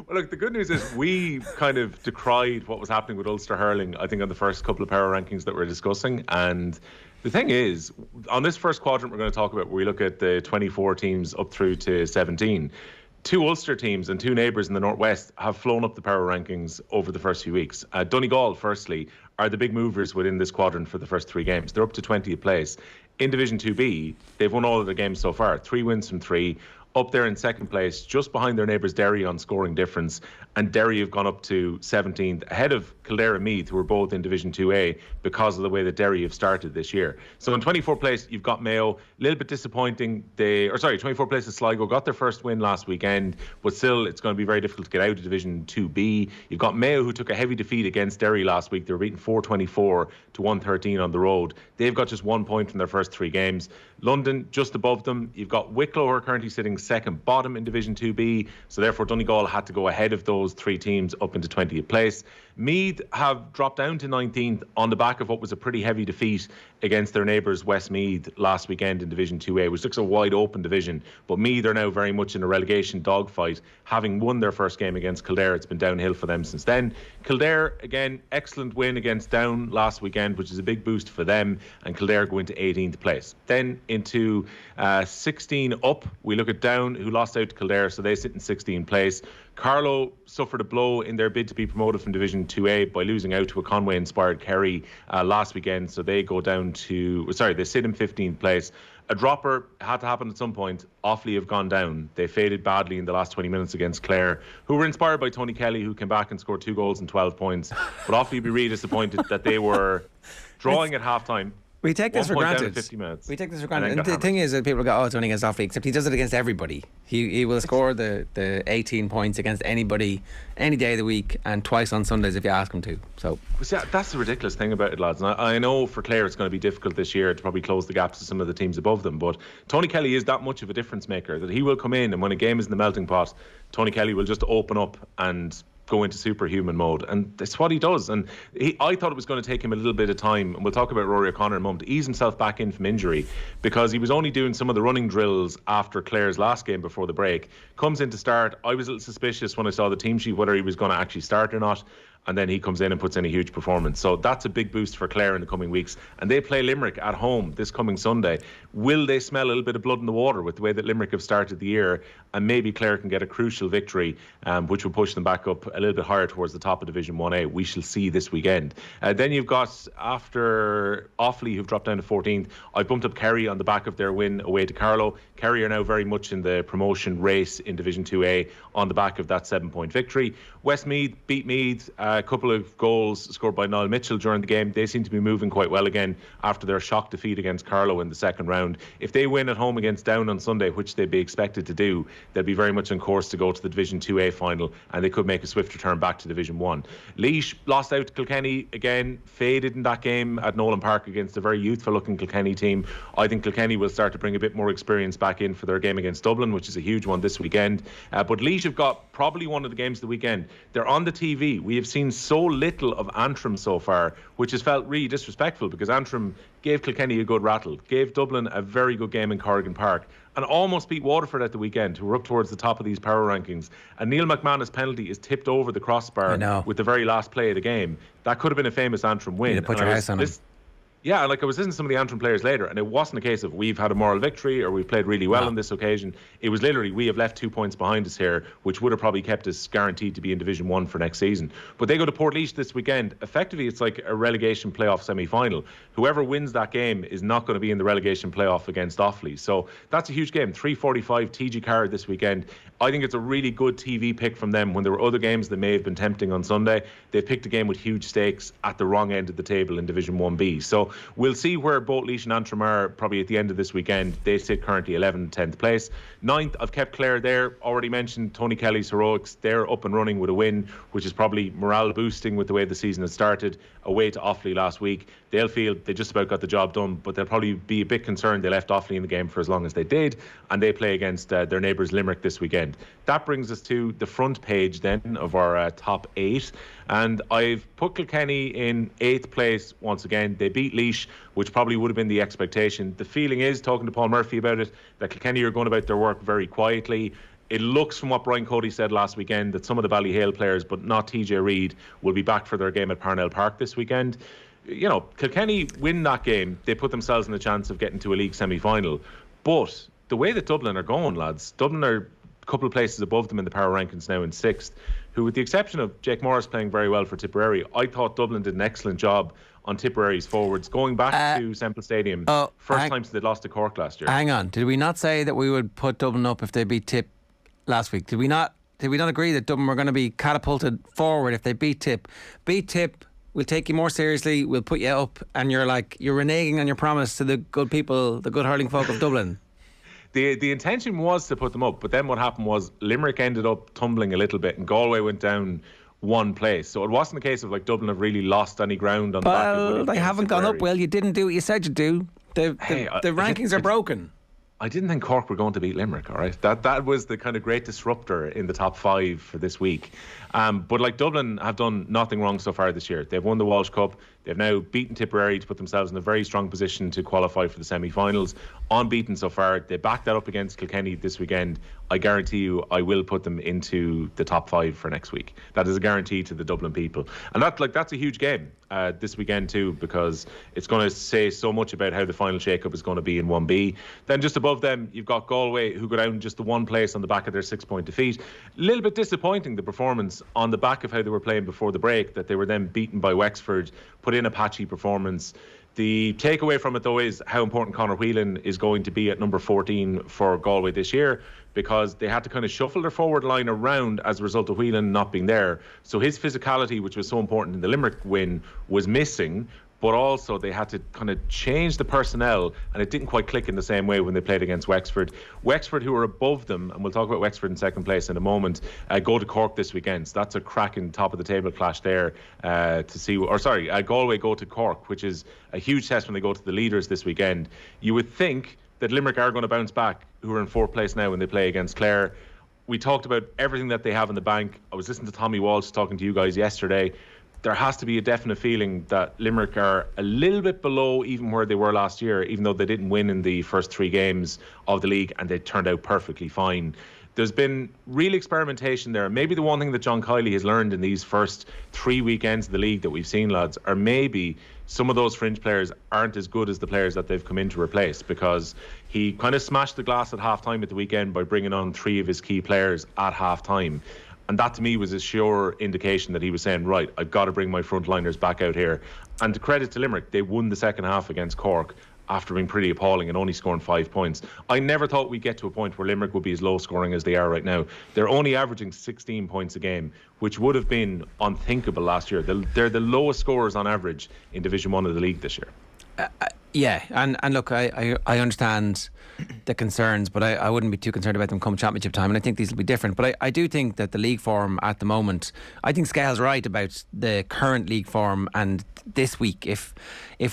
Well, look, the good news is we kind of decried what was happening with Ulster Hurling, I think, on the first couple of power rankings that we're discussing. And the thing is, on this first quadrant we're going to talk about, where we look at the 24 teams up through to 17, 2 Ulster teams and 2 neighbours in the Northwest have flown up the power rankings over the first few weeks. Donegal, firstly, are the big movers within this quadrant for the first 3 games. They're up to 20th place. In Division 2B, they've won all of their games so far. 3 wins from 3. Up there in 2nd place, just behind their neighbours Derry on scoring difference, and Derry have gone up to 17th, ahead of Kildare and Meath, who are both in Division 2A, because of the way that Derry have started this year. So in 24th place, you've got Mayo. A little bit disappointing. 24th place is Sligo, got their first win last weekend, but still it's going to be very difficult to get out of Division 2B. You've got Mayo, who took a heavy defeat against Derry last week. They were beaten 4-24 to 113 on the road. They've got just 1 point from their first 3 games. London, just above them. You've got Wicklow, who are currently sitting second bottom in Division 2B, so therefore Donegal had to go ahead of those 3 teams up into 20th place. Meath have dropped down to 19th on the back of what was a pretty heavy defeat against their neighbours Westmeath last weekend in Division 2A, which looks a wide open division, but Meath are now very much in a relegation dogfight. Having won their first game against Kildare, it's been downhill for them since then. Kildare, again, excellent win against Down last weekend, which is a big boost for them, and Kildare go into 18th place. Then into 16 up, we look at Down, who lost out to Kildare, so they sit in 16th place. Carlow suffered a blow in their bid to be promoted from Division 2A by losing out to a Conway-inspired Kerry last weekend, so they go down to... they sit in 15th place. A dropper had to happen at some point. Offaly have gone down. They faded badly in the last 20 minutes against Clare, who were inspired by Tony Kelly, who came back and scored 2 goals and 12 points. But Offaly would be really disappointed that they were drawing at half-time. We take this for granted. 50 minutes. We take this for granted. And the thing is that people go, oh, it's only against Offaly, except he does it against everybody. He will score the 18 points against anybody, any day of the week, and twice on Sundays if you ask him to. So see, that's the ridiculous thing about it, lads. And I know for Clare it's going to be difficult this year to probably close the gaps to some of the teams above them, but Tony Kelly is that much of a difference maker that he will come in, and when a game is in the melting pot, Tony Kelly will just open up and go into superhuman mode, and that's what he does. And I thought it was going to take him a little bit of time, and we'll talk about Rory O'Connor in a moment, to ease himself back in from injury, because he was only doing some of the running drills after Clare's last game before the break. Comes in to start. I was a little suspicious when I saw the team sheet whether he was going to actually start or not, and then he comes in and puts in a huge performance. So that's a big boost for Clare in the coming weeks. And they play Limerick at home this coming Sunday. Will they smell a little bit of blood in the water with the way that Limerick have started the year? And maybe Clare can get a crucial victory, which will push them back up a little bit higher towards the top of Division 1A. We shall see this weekend. Then you've got, after Offaly, who've dropped down to 14th, I bumped up Kerry on the back of their win away to Carlow. Kerry are now very much in the promotion race in Division 2A on the back of that 7-point victory. Westmeath beat Meath A couple of goals scored by Niall Mitchell during the game. They seem to be moving quite well again after their shock defeat against Carlow in the second round. If they win at home against Down on Sunday, which they'd be expected to do, they'll be very much on course to go to the Division 2A final, and they could make a swift return back to Division 1. Laois lost out to Kilkenny again, faded in that game at Nolan Park against a very youthful-looking Kilkenny team. I think Kilkenny will start to bring a bit more experience back in for their game against Dublin, which is a huge one this weekend. But Laois have got probably one of the games of the weekend. They're on the TV. We have seen so little of Antrim so far, which has felt really disrespectful, because Antrim gave Kilkenny a good rattle, gave Dublin a very good game in Corrigan Park, and almost beat Waterford at the weekend, who were up towards the top of these power rankings. And Neil McManus' penalty is tipped over the crossbar with the very last play of the game. That could have been a famous Antrim win. You put your house on him. Yeah, like I was listening to some of the Antrim players later, and it wasn't a case of we've had a moral victory or we've played really well on this occasion. It was literally, we have left 2 points behind us here, which would have probably kept us guaranteed to be in Division 1 for next season. But they go to Portlaoise this weekend. Effectively, it's like a relegation playoff semi-final. Whoever wins that game is not going to be in the relegation playoff against Offaly. So that's a huge game. 3:45 TG Carr this weekend. I think it's a really good TV pick from them. When there were other games that may have been tempting on Sunday, they've picked a game with huge stakes at the wrong end of the table in Division 1B. So we'll see where both Laois and Antrim are probably at the end of this weekend. They sit currently 11th, 10th place. 9th, I've kept Clare there. Already mentioned Tony Kelly's heroics. They're up and running with a win, which is probably morale boosting with the way the season has started. Away to Offaly last week. They'll feel they just about got the job done, but they'll probably be a bit concerned they left Offaly in the game for as long as they did, and they play against their neighbours Limerick this weekend. That brings us to the front page then of our top 8, and I've put Kilkenny in 8th place once again. They beat Laois, which probably would have been the expectation. The feeling is, talking to Paul Murphy about it, that Kilkenny are going about their work very quietly. It looks, from what Brian Cody said last weekend, that some of the Ballyhale players, but not TJ Reid, will be back for their game at Parnell Park this weekend. You know, Kilkenny win that game, they put themselves in a chance of getting to a league semi-final. But the way that Dublin are going, lads, Dublin are a couple of places above them in the power rankings now in 6th, who, with the exception of Jake Morris playing very well for Tipperary, I thought Dublin did an excellent job on Tipperary's forwards, going back to Semple Stadium. First time since they lost to Cork last year. Hang on, did we not say that we would put Dublin up if they beat Tip last week? Did we not agree that Dublin were going to be catapulted forward if they beat Tip? Beat Tip, we'll take you more seriously, we'll put you up, and you're reneging on your promise to the good people, the good hurling folk of Dublin. The intention was to put them up, but then what happened was Limerick ended up tumbling a little bit and Galway went down one place. So it wasn't a case of like Dublin have really lost any ground on the back of Well, they haven't gone up well. You didn't do what you said you'd do. The rankings are broken. I didn't think Cork were going to beat Limerick, all right? That was the kind of great disruptor in the top 5 for this week. But like Dublin have done nothing wrong so far this year. They've won the Walsh Cup. They've now beaten Tipperary to put themselves in a very strong position to qualify for the semi-finals. Unbeaten so far. They backed that up against Kilkenny this weekend. I guarantee you I will put them into the top 5 for next week. That is a guarantee to the Dublin people. And that's a huge game this weekend too, because it's going to say so much about how the final shake-up is going to be in 1B. Then just above them, you've got Galway, who go down just the one place on the back of their 6-point defeat. A little bit disappointing, the performance on the back of how they were playing before the break, that they were then beaten by Wexford, put in a patchy performance. The takeaway from it, though, is how important Conor Whelan is going to be at number 14 for Galway this year, because they had to kind of shuffle their forward line around as a result of Whelan not being there. So his physicality, which was so important in the Limerick win, was missing. But also they had to kind of change the personnel, and it didn't quite click in the same way when they played against Wexford. Wexford, who are above them, and we'll talk about Wexford in second place in a moment, go to Cork this weekend. So that's a cracking top of the table clash there Galway go to Cork, which is a huge test when they go to the leaders this weekend. You would think that Limerick are going to bounce back, who are in 4th place now when they play against Clare. We talked about everything that they have in the bank. I was listening to Tommy Walsh talking to you guys yesterday. There has to be a definite feeling that Limerick are a little bit below even where they were last year, even though they didn't win in the first 3 games of the league and they turned out perfectly fine. There's been real experimentation there. Maybe the one thing that John Kiley has learned in these first 3 weekends of the league that we've seen, lads, are maybe some of those fringe players aren't as good as the players that they've come in to replace, because he kind of smashed the glass at half-time at the weekend by bringing on 3 of his key players at half-time. And that to me was a sure indication that he was saying, right, I've got to bring my frontliners back out here. And to credit to Limerick, they won the second half against Cork after being pretty appalling and only scoring 5 points. I never thought we'd get to a point where Limerick would be as low scoring as they are right now. They're only averaging 16 points a game, which would have been unthinkable last year. They're the lowest scorers on average in Division 1 of the league this year. Yeah, and look, I understand the concerns, but I wouldn't be too concerned about them come championship time, and I think these will be different. But I do think that the league form at the moment, I think Scale's right about the current league form, and this week, if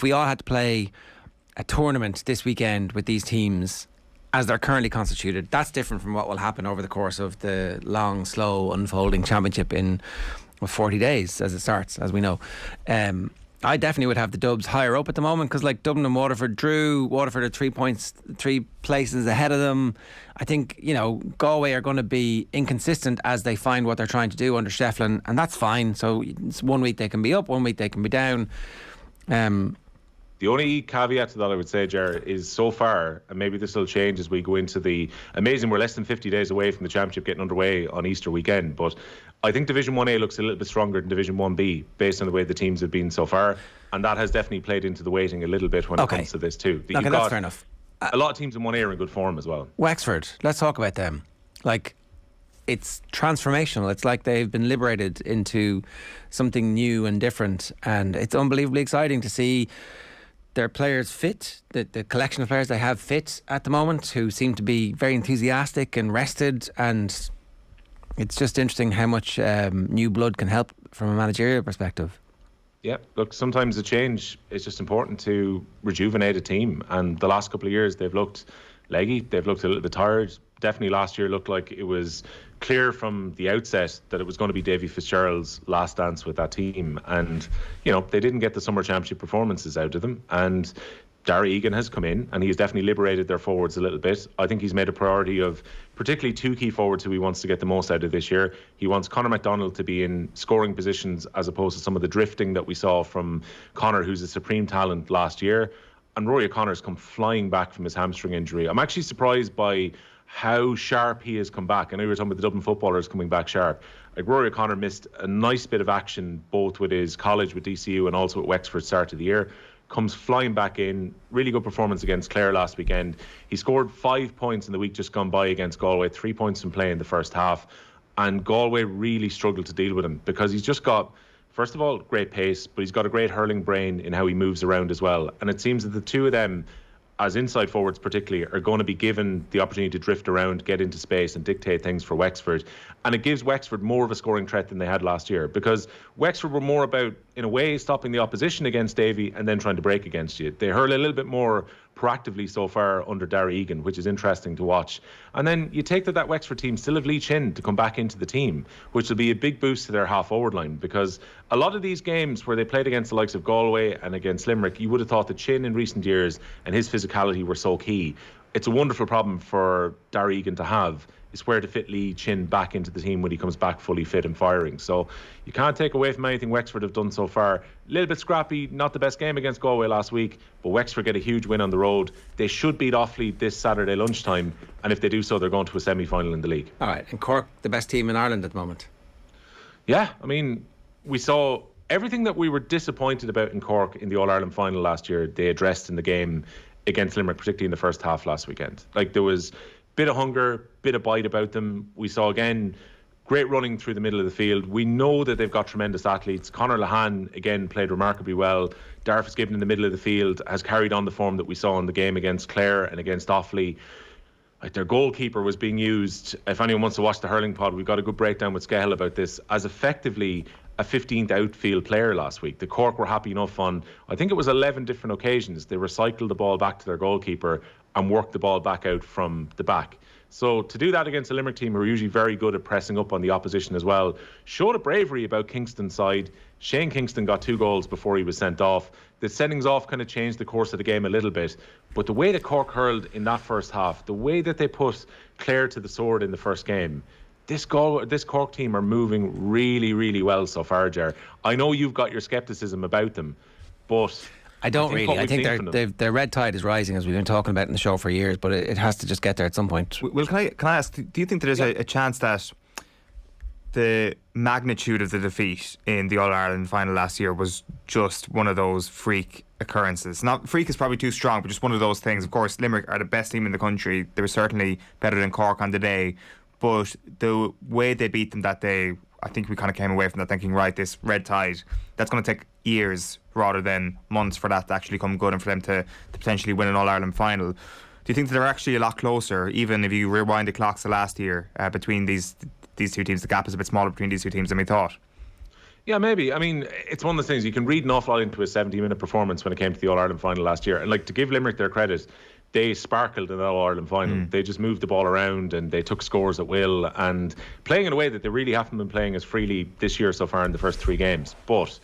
we all had to play a tournament this weekend with these teams as they're currently constituted, that's different from what will happen over the course of the long, slow, unfolding championship in 40 days as it starts, as we know. I definitely would have the Dubs higher up at the moment, because like Dublin and Waterford drew. Waterford are 3 points, 3 places ahead of them. I think, you know, Galway are going to be inconsistent as they find what they're trying to do under Shefflin, and that's fine. So it's 1 week they can be up, 1 week they can be down. The only caveat to that I would say, Ger, is so far, and maybe this will change as we go into the amazing, we're less than 50 days away from the championship getting underway on Easter weekend, but I think Division 1A looks a little bit stronger than Division 1B based on the way the teams have been so far, and that has definitely played into the weighting a little bit when it comes to this too. Okay, that's fair enough. A lot of teams in 1A are in good form as well. Wexford, let's talk about them. Like, it's transformational. It's like they've been liberated into something new and different, and it's unbelievably exciting to see their players fit, the collection of players they have fit at the moment, who seem to be very enthusiastic and rested, and it's just interesting how much new blood can help from a managerial perspective. Yeah, look, sometimes the change is just important to rejuvenate a team, and the last couple of years they've looked leggy, they've looked a little bit tired. Definitely last year looked like it was clear from the outset that it was going to be Davy Fitzgerald's last dance with that team, and you know, they didn't get the summer championship performances out of them, and Darragh Egan has come in and he has definitely liberated their forwards a little bit. I think he's made a priority of particularly 2 key forwards who he wants to get the most out of this year. He wants Conor McDonnell to be in scoring positions as opposed to some of the drifting that we saw from Conor, who's a supreme talent last year, and Rory O'Connor's come flying back from his hamstring injury. I'm actually surprised by how sharp he has come back. I know you were talking about the Dublin footballers coming back sharp. Like, Rory O'Connor missed a nice bit of action both with his college with DCU and also at Wexford start of the year. Comes flying back in. Really good performance against Clare last weekend. He scored 5 points in the week just gone by against Galway, 3 points in play in the first half. And Galway really struggled to deal with him because he's just got, first of all, great pace, but he's got a great hurling brain in how he moves around as well. And it seems that the two of them, as inside forwards particularly, are going to be given the opportunity to drift around, get into space and dictate things for Wexford. And it gives Wexford more of a scoring threat than they had last year, because Wexford were more about, in a way, stopping the opposition against Davy and then trying to break against you. They hurl a little bit more proactively so far under Darragh Egan, which is interesting to watch. And then you take that Wexford team still have Lee Chin to come back into the team, which will be a big boost to their half-forward line, because a lot of these games where they played against the likes of Galway and against Limerick, you would have thought that Chin in recent years and his physicality were so key. It's a wonderful problem for Darragh Egan to have, is where to fit Lee Chin back into the team when he comes back fully fit and firing. So you can't take away from anything Wexford have done so far. A little bit scrappy, not the best game against Galway last week, but Wexford get a huge win on the road. They should beat Offaly this Saturday lunchtime, and if they do so, they're going to a semi-final in the league. All right, and Cork, the best team in Ireland at the moment. Yeah, I mean, we saw everything that we were disappointed about in Cork in the All-Ireland final last year, they addressed in the game against Limerick, particularly in the first half last weekend. Like, there was bit of hunger, bit of bite about them. We saw again great running through the middle of the field. We know that they've got tremendous athletes. Conor Lahan again played remarkably well. Darragh Fitzgibbon in the middle of the field has carried on the form that we saw in the game against Clare and against Offaly. Like, their goalkeeper was being used, if anyone wants to watch the hurling pod, we've got a good breakdown with Scahill about this, as effectively a 15th outfield player last week. The Cork were happy enough on, I think it was 11 different occasions, they recycled the ball back to their goalkeeper and worked the ball back out from the back. So to do that against a Limerick team who are usually very good at pressing up on the opposition as well, showed a bravery about Kingston's side. Shane Kingston got 2 goals before he was sent off. The settings off kind of changed the course of the game a little bit, but the way that Cork hurled in that first half, the way that they put Clare to the sword in the first game, this Cork team are moving really, really well so far, Ger. I know you've got your scepticism about them, but I don't really. I think their red tide is rising, as we've been talking about in the show for years, but it has to just get there at some point. Well, can I ask, do you think there is a chance that the magnitude of the defeat in the All-Ireland final last year was just one of those freak occurrences. Not freak is probably too strong, but just one of those things. Of course, Limerick are the best team in the country. They were certainly better than Cork on the day, but the way they beat them that day, I think we kind of came away from that thinking, right, this red tide, that's going to take years rather than months for that to actually come good and for them to potentially win an All-Ireland final. Do you think that they're actually a lot closer, even if you rewind the clocks to last year, between these two teams? The gap is a bit smaller between these two teams than we thought. Yeah, maybe. I mean, it's one of those things, you can read an awful lot into a 70-minute performance when it came to the All-Ireland final last year. And to give Limerick their credit, they sparkled in that All-Ireland final. They just moved the ball around and they took scores at will, and playing in a way that they really haven't been playing as freely this year so far in the first 3 games. But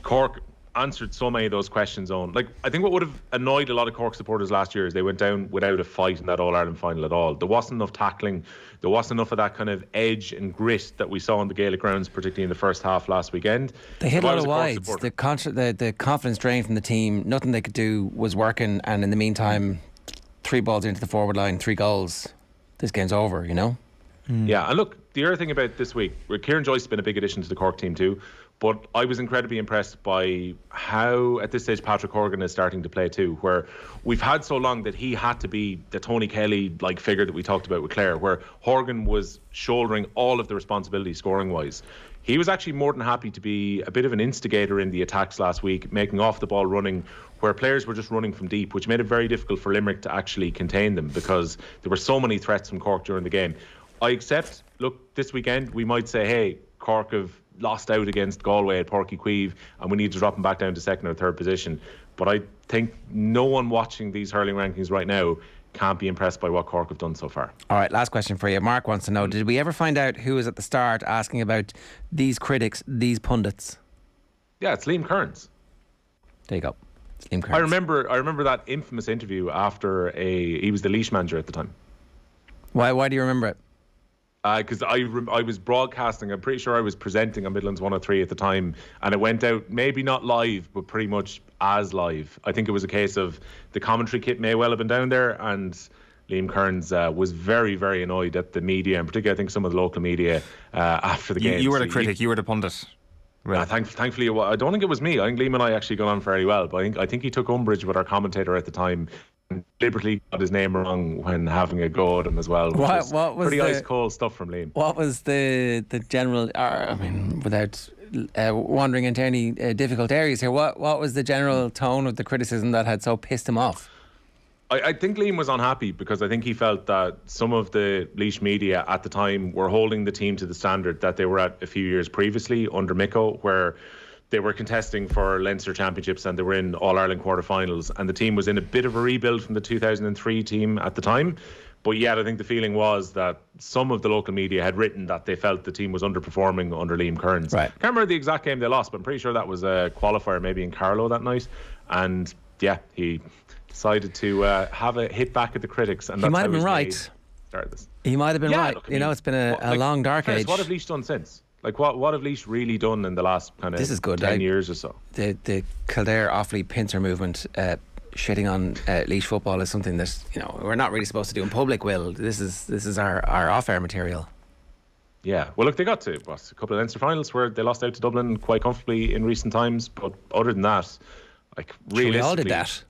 Cork answered so many of those questions on. I think what would have annoyed a lot of Cork supporters last year is they went down without a fight in that All-Ireland final at all. There wasn't enough tackling. There wasn't enough of that kind of edge and grit that we saw on the Gaelic grounds, particularly in the first half last weekend. They hit a lot of wides. The confidence drain from the team, nothing they could do was working, and in the meantime, 3 balls into the forward line, 3 goals. This game's over, you know? Yeah, and look, the other thing about this week, Kieran Joyce has been a big addition to the Cork team too, but I was incredibly impressed by how, at this stage, Patrick Horgan is starting to play too, where we've had so long that he had to be the Tony Kelly-like figure that we talked about with Clare, where Horgan was shouldering all of the responsibility scoring-wise. He was actually more than happy to be a bit of an instigator in the attacks last week, making off the ball running, where players were just running from deep, which made it very difficult for Limerick to actually contain them because there were so many threats from Cork during the game. I accept, look, this weekend we might say, hey, Cork have lost out against Galway at Páirc Uí Chaoimh and we need to drop them back down to 2nd or 3rd position. But I think no one watching these hurling rankings right now can't be impressed by what Cork have done so far. All right, last question for you. Mark wants to know, did we ever find out who was at the start asking about these critics, these pundits? Yeah, it's Liam Kearns. There you go. It's Liam Kearns. I remember that infamous interview after he was the Laois manager at the time. Why do you remember it? Because I was broadcasting, I'm pretty sure I was presenting on Midlands 103 at the time, and it went out, maybe not live, but pretty much as live. I think it was a case of the commentary kit may well have been down there, and Liam Kearns was very, very annoyed at the media, and particularly I think some of the local media after the game. You were the critic, you were the pundit. Right. Thankfully, I don't think it was me. I think Liam and I actually got on fairly well, but I think he took umbrage with our commentator at the time, deliberately got his name wrong when having a go at him as well. What was pretty ice cold stuff from Liam. What was the general? Without wandering into any difficult areas here, what was the general tone of the criticism that had so pissed him off? I think Liam was unhappy because I think he felt that some of the Laois media at the time were holding the team to the standard that they were at a few years previously under Micko, where they were contesting for Leinster Championships and they were in All-Ireland quarterfinals, and the team was in a bit of a rebuild from the 2003 team at the time. But yet I think the feeling was that some of the local media had written that they felt the team was underperforming under Liam Kearns. Right. Can't remember the exact game they lost, but I'm pretty sure that was a qualifier maybe in Carlow that night. And yeah, he decided to have a hit back at the critics. And he might have been right. He might have been right. Look, it's been a long dark age. What have Laois done since? What have Laois really done in the last kind of 10 years or so? The Kildare Offaly pincer movement, shitting on Laois football is something that we're not really supposed to do in public. Will this is our off-air material? Yeah, well, look, they got to a couple of Leinster finals where they lost out to Dublin quite comfortably in recent times. But other than that, realistically, we all did that.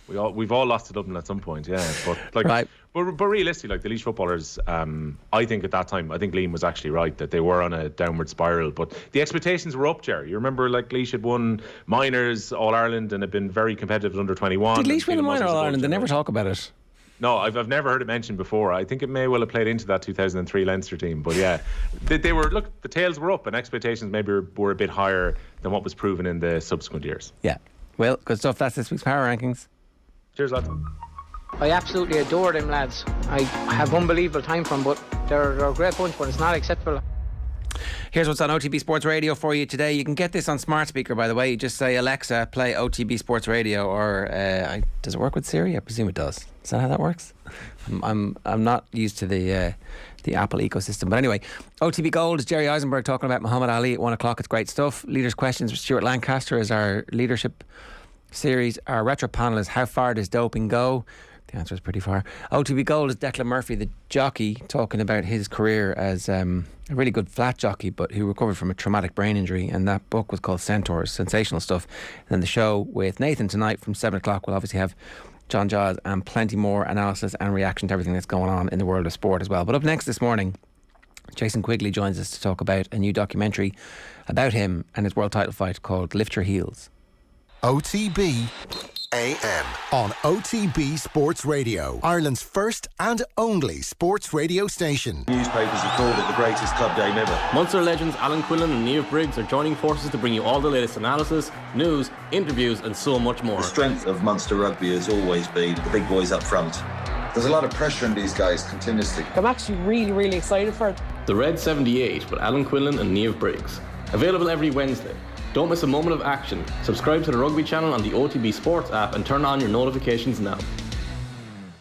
We've all lost to Dublin at some point, yeah. But right. But realistically, the Laois footballers, I think at that time, I think Liam was actually right that they were on a downward spiral. But the expectations were up, Jerry. You remember, Laois had won minors All Ireland and had been very competitive at under 21. Did Laois win a minor All Ireland? They never talk about it. No, I've never heard it mentioned before. I think it may well have played into that 2003 Leinster team. But yeah, they were, the tails were up and expectations maybe were a bit higher than what was proven in the subsequent years. Yeah. Well, good stuff. That's this week's Power Rankings. Cheers, lads. I absolutely adore them lads. I have unbelievable time for them, but they're a great bunch, but it's not acceptable. Here's what's on OTB Sports Radio for you today. You can get this on smart speaker, by the way. You just say, Alexa, play OTB Sports Radio, or does it work with Siri? I presume it does. Is that how that works? I'm not used to the Apple ecosystem. But anyway, OTB Gold is Jerry Eisenberg talking about Muhammad Ali at 1 o'clock. It's great stuff. Leaders' Questions with Stuart Lancaster is our leadership series. Our retro panel is How Far Does Doping Go? The answer is pretty far. OTB Gold is Declan Murphy, the jockey, talking about his career as a really good flat jockey, but who recovered from a traumatic brain injury. And that book was called Centaurs. Sensational stuff. And then the show with Nathan tonight from 7 o'clock will obviously have John Giles and plenty more analysis and reaction to everything that's going on in the world of sport as well. But up next this morning, Jason Quigley joins us to talk about a new documentary about him and his world title fight called Lift Your Heels. OTB AM on OTB Sports Radio, Ireland's first and only sports radio station. Newspapers have called it the greatest club game ever. Munster legends Alan Quinlan and Niamh Briggs are joining forces to bring you all the latest analysis, news, interviews and so much more. The strength of Munster rugby has always been the big boys up front. There's a lot of pressure on these guys continuously. I'm actually really excited for it. The Red 78 with Alan Quinlan and Niamh Briggs. Available every Wednesday. Don't miss a moment of action. Subscribe to the rugby channel on the OTB Sports app and turn on your notifications now.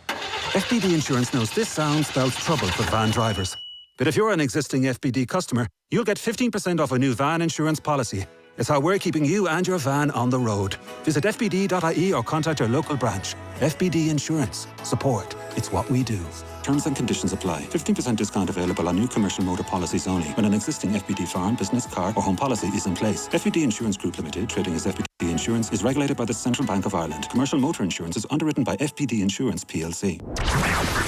FBD Insurance knows this sound spells trouble for van drivers. But if you're an existing FBD customer, you'll get 15% off a new van insurance policy. It's how we're keeping you and your van on the road. Visit fbd.ie or contact your local branch. FBD Insurance. Support. It's what we do. Terms and conditions apply. 15% discount available on new commercial motor policies only when an existing FBD farm, business, car or home policy is in place. FBD Insurance Group Limited, trading as FBD Insurance, is regulated by the Central Bank of Ireland. Commercial motor insurance is underwritten by FBD Insurance PLC.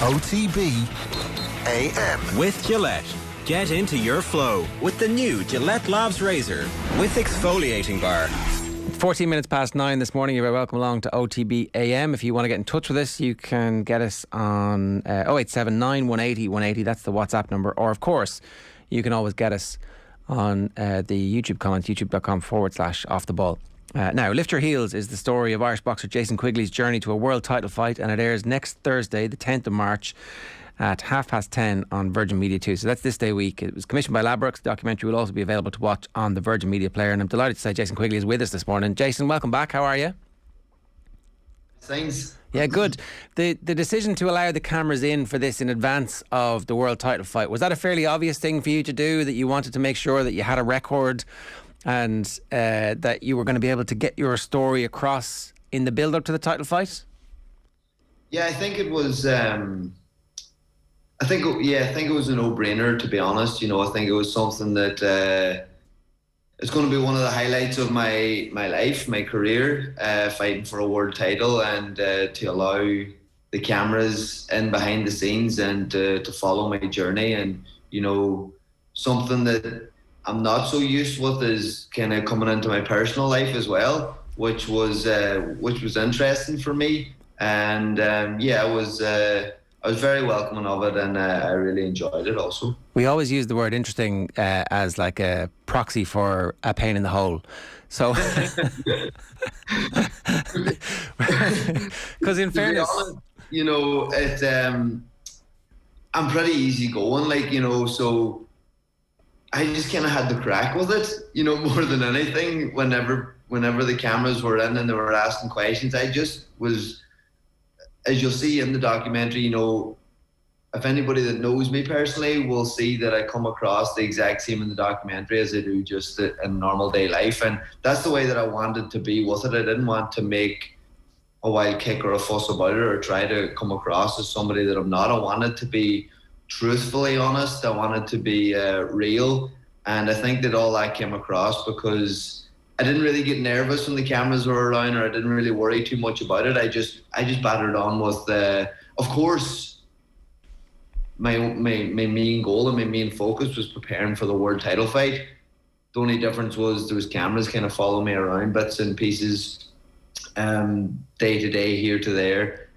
OTB AM. With Gillette. Get into your flow with the new Gillette Labs razor with exfoliating bar. 14 minutes past 9 this morning. You're very welcome along to OTB AM. If you want to get in touch with us, you can get us on 0879 180 180. That's the WhatsApp number. Or, of course, you can always get us on the YouTube comments, youtube.com/offtheball. Now, Lift Your Heels is the story of Irish boxer Jason Quigley's journey to a world title fight, and it airs next Thursday, the 10th of March, at 10:30 on Virgin Media 2. So that's this day week. It was commissioned by Labrooks. The documentary will also be available to watch on the Virgin Media player. And I'm delighted to say Jason Quigley is with us this morning. Jason, welcome back. How are you? Thanks. Yeah, good. The decision to allow the cameras in for this in advance of the world title fight, was that a fairly obvious thing for you to do, that you wanted to make sure that you had a record and that you were going to be able to get your story across in the build-up to the title fight? Yeah, I think it was... I think it was a no-brainer, to be honest. You know, I think it was something that it's going to be one of the highlights of my life, my career, fighting for a world title, and to allow the cameras in behind the scenes and to follow my journey. And, you know, something that I'm not so used with is kind of coming into my personal life as well, which was interesting for me. And I was very welcoming of it, and I really enjoyed it also. We always use the word interesting as like a proxy for a pain in the hole. So, because in fairness, honest, you know, I'm pretty easygoing, like, you know, so I just kind of had the crack with it, you know, more than anything. Whenever the cameras were in and they were asking questions, I just was... As you'll see in the documentary, you know, if anybody that knows me personally will see that I come across the exact same in the documentary as I do just in normal day life. And that's the way that I wanted to be with it. I didn't want to make a wild kick or a fuss about it or try to come across as somebody that I'm not. I wanted to be truthfully honest. I wanted to be real. And I think that all that came across because I didn't really get nervous when the cameras were around, or I didn't really worry too much about it. I just battered on with, of course, my main goal and my main focus was preparing for the world title fight. The only difference was there was cameras kind of following me around, bits and pieces, day to day, here to there,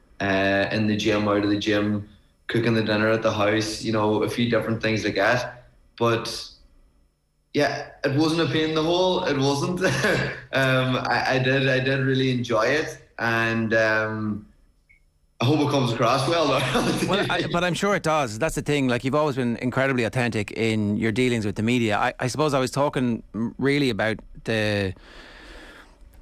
in the gym, out of the gym, cooking the dinner at the house, you know, a few different things like that. But yeah, it wasn't a pain in the hole. It wasn't. I did really enjoy it, and I hope it comes across well. But I'm sure it does. That's the thing. Like, you've always been incredibly authentic in your dealings with the media. I suppose I was talking really about the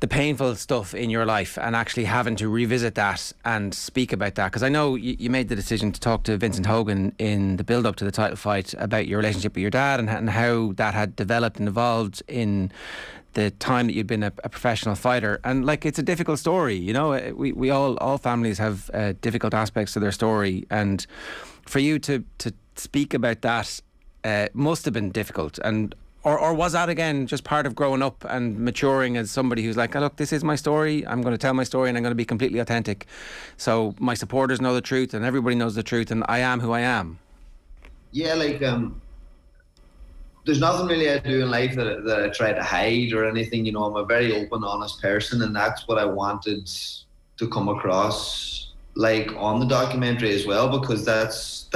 painful stuff in your life and actually having to revisit that and speak about that, because I know you made the decision to talk to Vincent Hogan in the build-up to the title fight about your relationship with your dad and how that had developed and evolved in the time that you'd been a professional fighter. And like, it's a difficult story, you know. We all families have difficult aspects to their story, and for you to speak about that must have been difficult. And or was that again just part of growing up and maturing as somebody who's like, oh, look, this is my story, I'm going to tell my story and I'm going to be completely authentic, so my supporters know the truth and everybody knows the truth and I am who I am? Yeah, like there's nothing really I do in life that I try to hide or anything. You know, I'm a very open, honest person, and that's what I wanted to come across, like, on the documentary as well, because that's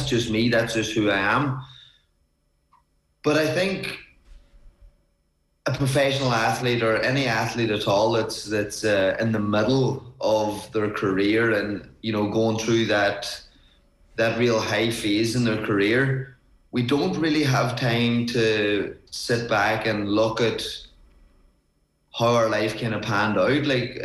just me. That's just who I am. But I think a professional athlete, or any athlete at all, that's in the middle of their career and, you know, going through that real high phase in their career, we don't really have time to sit back and look at how our life kind of panned out. Like,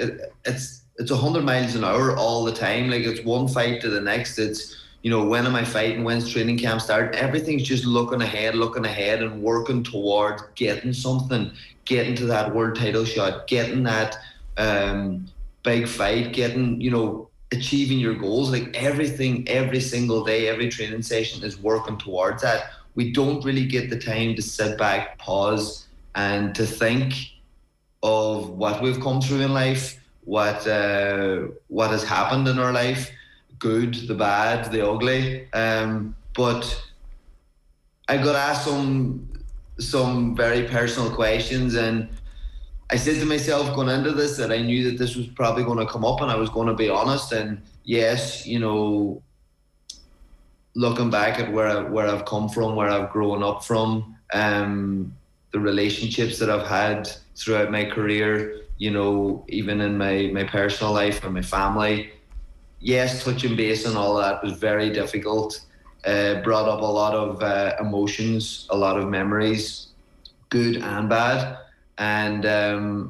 it's 100 miles an hour all the time. Like, it's one fight to the next. It's, you know, when am I fighting? When's training camp start? Everything's just looking ahead and working towards getting something, getting to that world title shot, getting that big fight, getting, you know, achieving your goals. Like, everything, every single day, every training session is working towards that. We don't really get the time to sit back, pause, and to think of what we've come through in life, what has happened in our life, good, the bad, the ugly. But I got asked some very personal questions, and I said to myself going into this that I knew that this was probably going to come up and I was going to be honest. And yes, you know, looking back at where I've come from, where I've grown up from, the relationships that I've had throughout my career, you know, even in my personal life and my family, yes, touching base on all of that was very difficult. Brought up a lot of emotions, a lot of memories, good and bad. And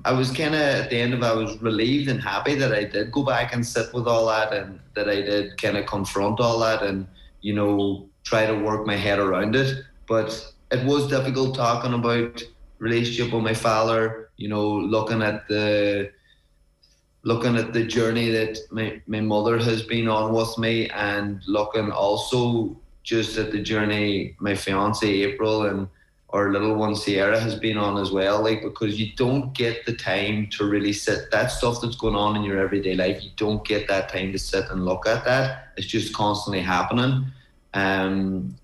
I was kind of, at the end of it, I was relieved and happy that I did go back and sit with all that, and that I did kind of confront all that and, you know, try to work my head around it. But it was difficult talking about relationship with my father, you know, looking at the journey that my mother has been on with me, and looking also just at the journey my fiance April and our little one Sierra has been on as well. Like, because you don't get the time to really sit, that stuff that's going on in your everyday life, you don't get that time to sit and look at that. It's just constantly happening. And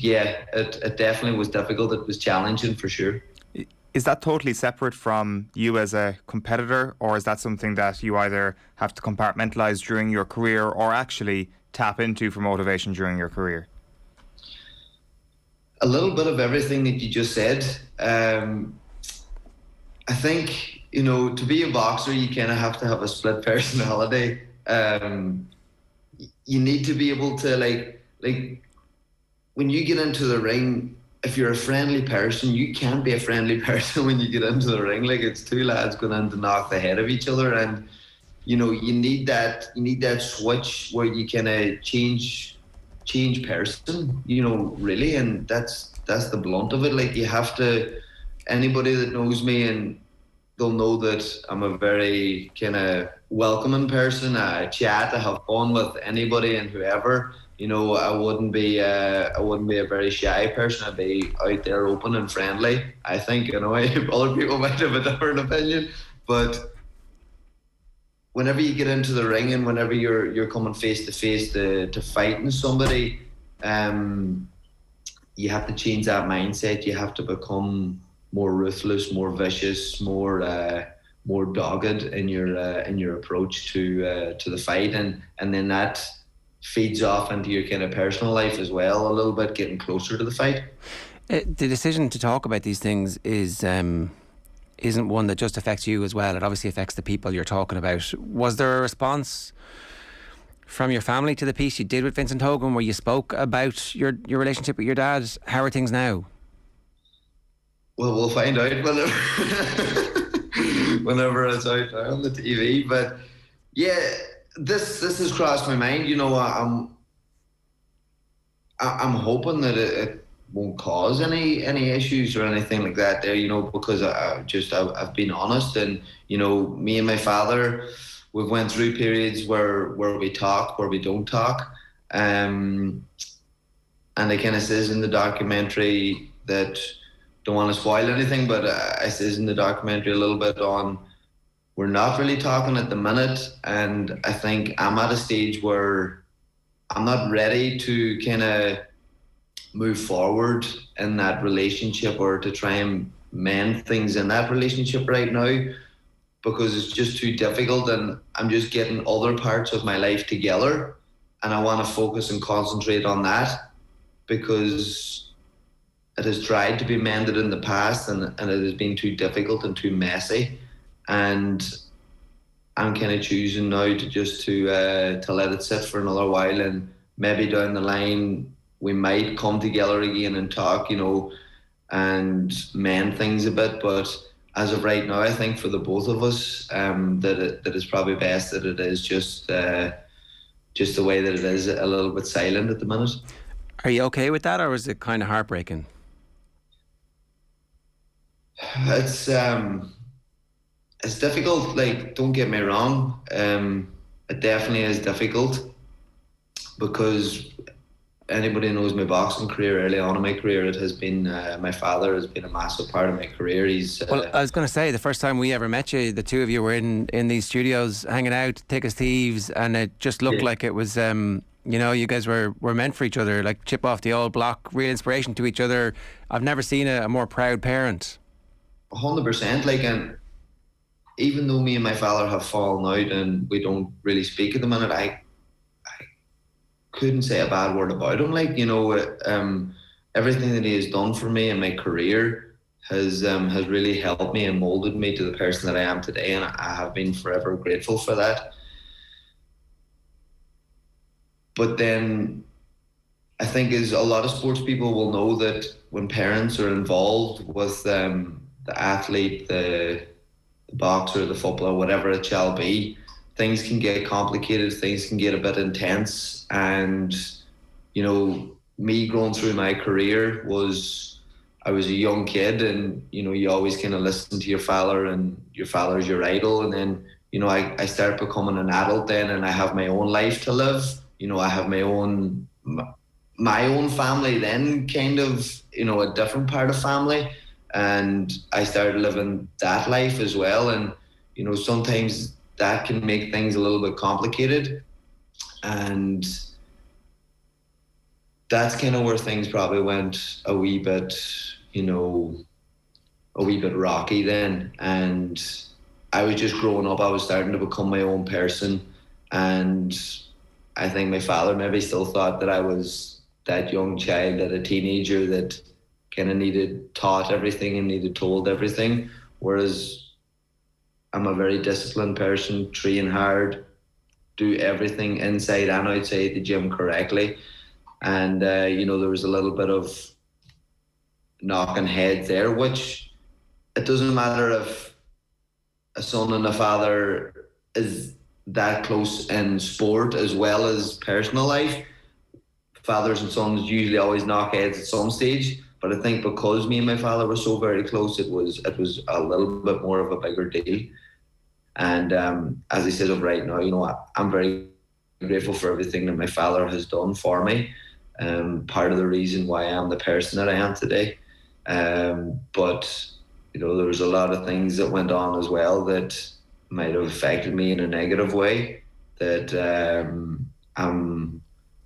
yeah, it definitely was difficult. It was challenging for sure. Is that totally separate from you as a competitor, or is that something that you either have to compartmentalise during your career or actually tap into for motivation during your career? A little bit of everything that you just said. I think, you know, to be a boxer, you kind of have to have a split personality. You need to be able to, like when you get into the ring, if you're a friendly person, you can't be a friendly person when you get into the ring. Like, it's two lads going in to knock the head of each other, and, you know, you need that switch where you kind of change person, you know, really. And that's the blunt of it. Like, you have to, anybody that knows me, and they'll know that I'm a very kind of welcoming person. I chat, I have fun with anybody and whoever. You know, I wouldn't be a very shy person. I'd be out there open and friendly, I think. You know, other people might have a different opinion, but whenever you get into the ring and whenever you're coming face to face to fighting somebody, you have to change that mindset. You have to become more ruthless, more vicious, more dogged in your approach to the fight, and then that feeds off into your kind of personal life as well a little bit, getting closer to the fight. The decision to talk about these things isn't one that just affects you as well. It obviously affects the people you're talking about. Was there a response from your family to the piece you did with Vincent Hogan, where you spoke about your relationship with your dad? How are things now? Well, we'll find out whenever it's out on the TV. But yeah, this has crossed my mind. You know, I'm hoping that won't cause any issues or anything like that there, you know, because I've been honest. And, you know, me and my father, we've went through periods where we talk, where we don't talk. And it kind of says in the documentary that, don't want to spoil anything, but it says in the documentary a little bit on, we're not really talking at the minute. And I think I'm at a stage where I'm not ready to kind of move forward in that relationship or to try and mend things in that relationship right now, because it's just too difficult, and I'm just getting other parts of my life together, and I want to focus and concentrate on that, because it has tried to be mended in the past, and it has been too difficult and too messy. And I'm kind of choosing now to just to let it sit for another while, and maybe down the line we might come together again and talk, you know, and mend things a bit. But as of right now, I think for the both of us, that it's probably best that it is just the way that it is, a little bit silent at the minute. Are you okay with that, or is it kind of heartbreaking? It's difficult. Like, don't get me wrong. It definitely is difficult, because anybody who knows my boxing career, early on in my career, it has been my father has been a massive part of my career. Well, I was going to say, the first time we ever met you, the two of you were in these studios hanging out, thick as thieves, and it just looked like it was, you know, you guys were meant for each other, like chip off the old block, real inspiration to each other. I've never seen a more proud parent. 100%. Like, and even though me and my father have fallen out and we don't really speak at the minute, I couldn't say a bad word about him. Like, you know, everything that he has done for me in my career has really helped me and molded me to the person that I am today, and I have been forever grateful for that. But then I think as a lot of sports people will know, that when parents are involved with the athlete, the boxer, the footballer, whatever it shall be, things can get complicated, things can get a bit intense. And, you know, me growing through my career I was a young kid, and, you know, you always kind of listen to your father, and your father's your idol. And then, you know, I start becoming an adult then, and I have my own life to live. You know, I have my own family then, kind of, you know, a different part of family. And I started living that life as well. And, you know, sometimes that can make things a little bit complicated. And that's kind of where things probably went a wee bit, you know, a wee bit rocky then. And I was just growing up. I was starting to become my own person. And I think my father maybe still thought that I was that young child, that a teenager that kind of needed taught everything and needed told everything. Whereas I'm a very disciplined person, train hard, do everything inside and outside the gym correctly. And, you know, there was a little bit of knocking heads there, which it doesn't matter if a son and a father is that close in sport as well as personal life. Fathers and sons usually always knock heads at some stage. But I think because me and my father were so very close, it was a little bit more of a bigger deal. And as I said of right now, you know, I'm very grateful for everything that my father has done for me. Part of the reason why I'm the person that I am today. But, you know, there was a lot of things that went on as well that might have affected me in a negative way, that I'm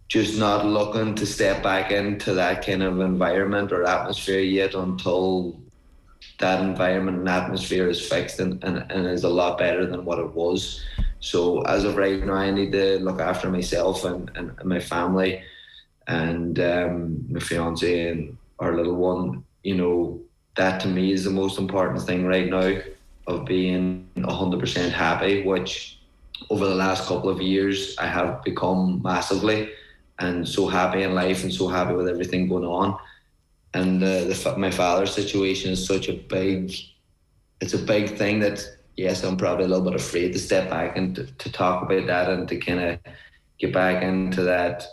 just not looking to step back into that kind of environment or atmosphere yet, until that environment and atmosphere is fixed and is a lot better than what it was. So as of right now, I need to look after myself and my family and my fiance and our little one. You know, that to me is the most important thing right now, of being 100% happy, which over the last couple of years I have become massively, and so happy in life and so happy with everything going on. And my father's situation is such a big thing that, yes, I'm probably a little bit afraid to step back and to talk about that and to kind of get back into that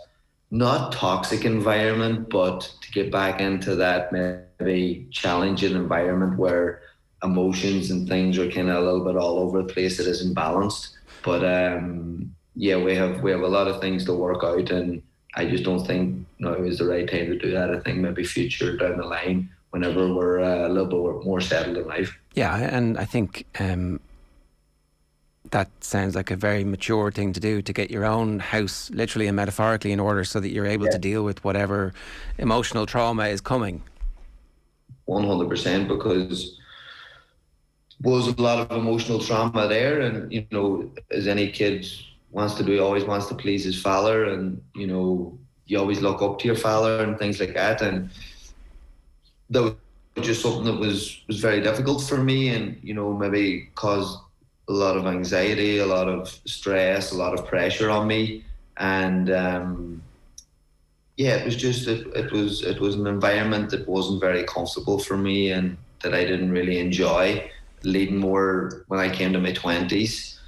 not toxic environment, but to get back into that maybe challenging environment where emotions and things are kind of a little bit all over the place. It isn't balanced. But yeah, we have a lot of things to work out, and I just don't think now is the right time to do that. I think maybe future down the line, whenever we're a little bit more settled in life. Yeah, and I think that sounds like a very mature thing to do, to get your own house literally and metaphorically in order so that you're able to deal with whatever emotional trauma is coming. 100%, because was a lot of emotional trauma there, and you know, as any kid wants to do, always wants to please his father, and you know, you always look up to your father and things like that, and that was just something that was very difficult for me, and you know, maybe caused a lot of anxiety, a lot of stress, a lot of pressure on me, and yeah, it was just it was an environment that wasn't very comfortable for me and that I didn't really enjoy. Leading more when I came to my 20s,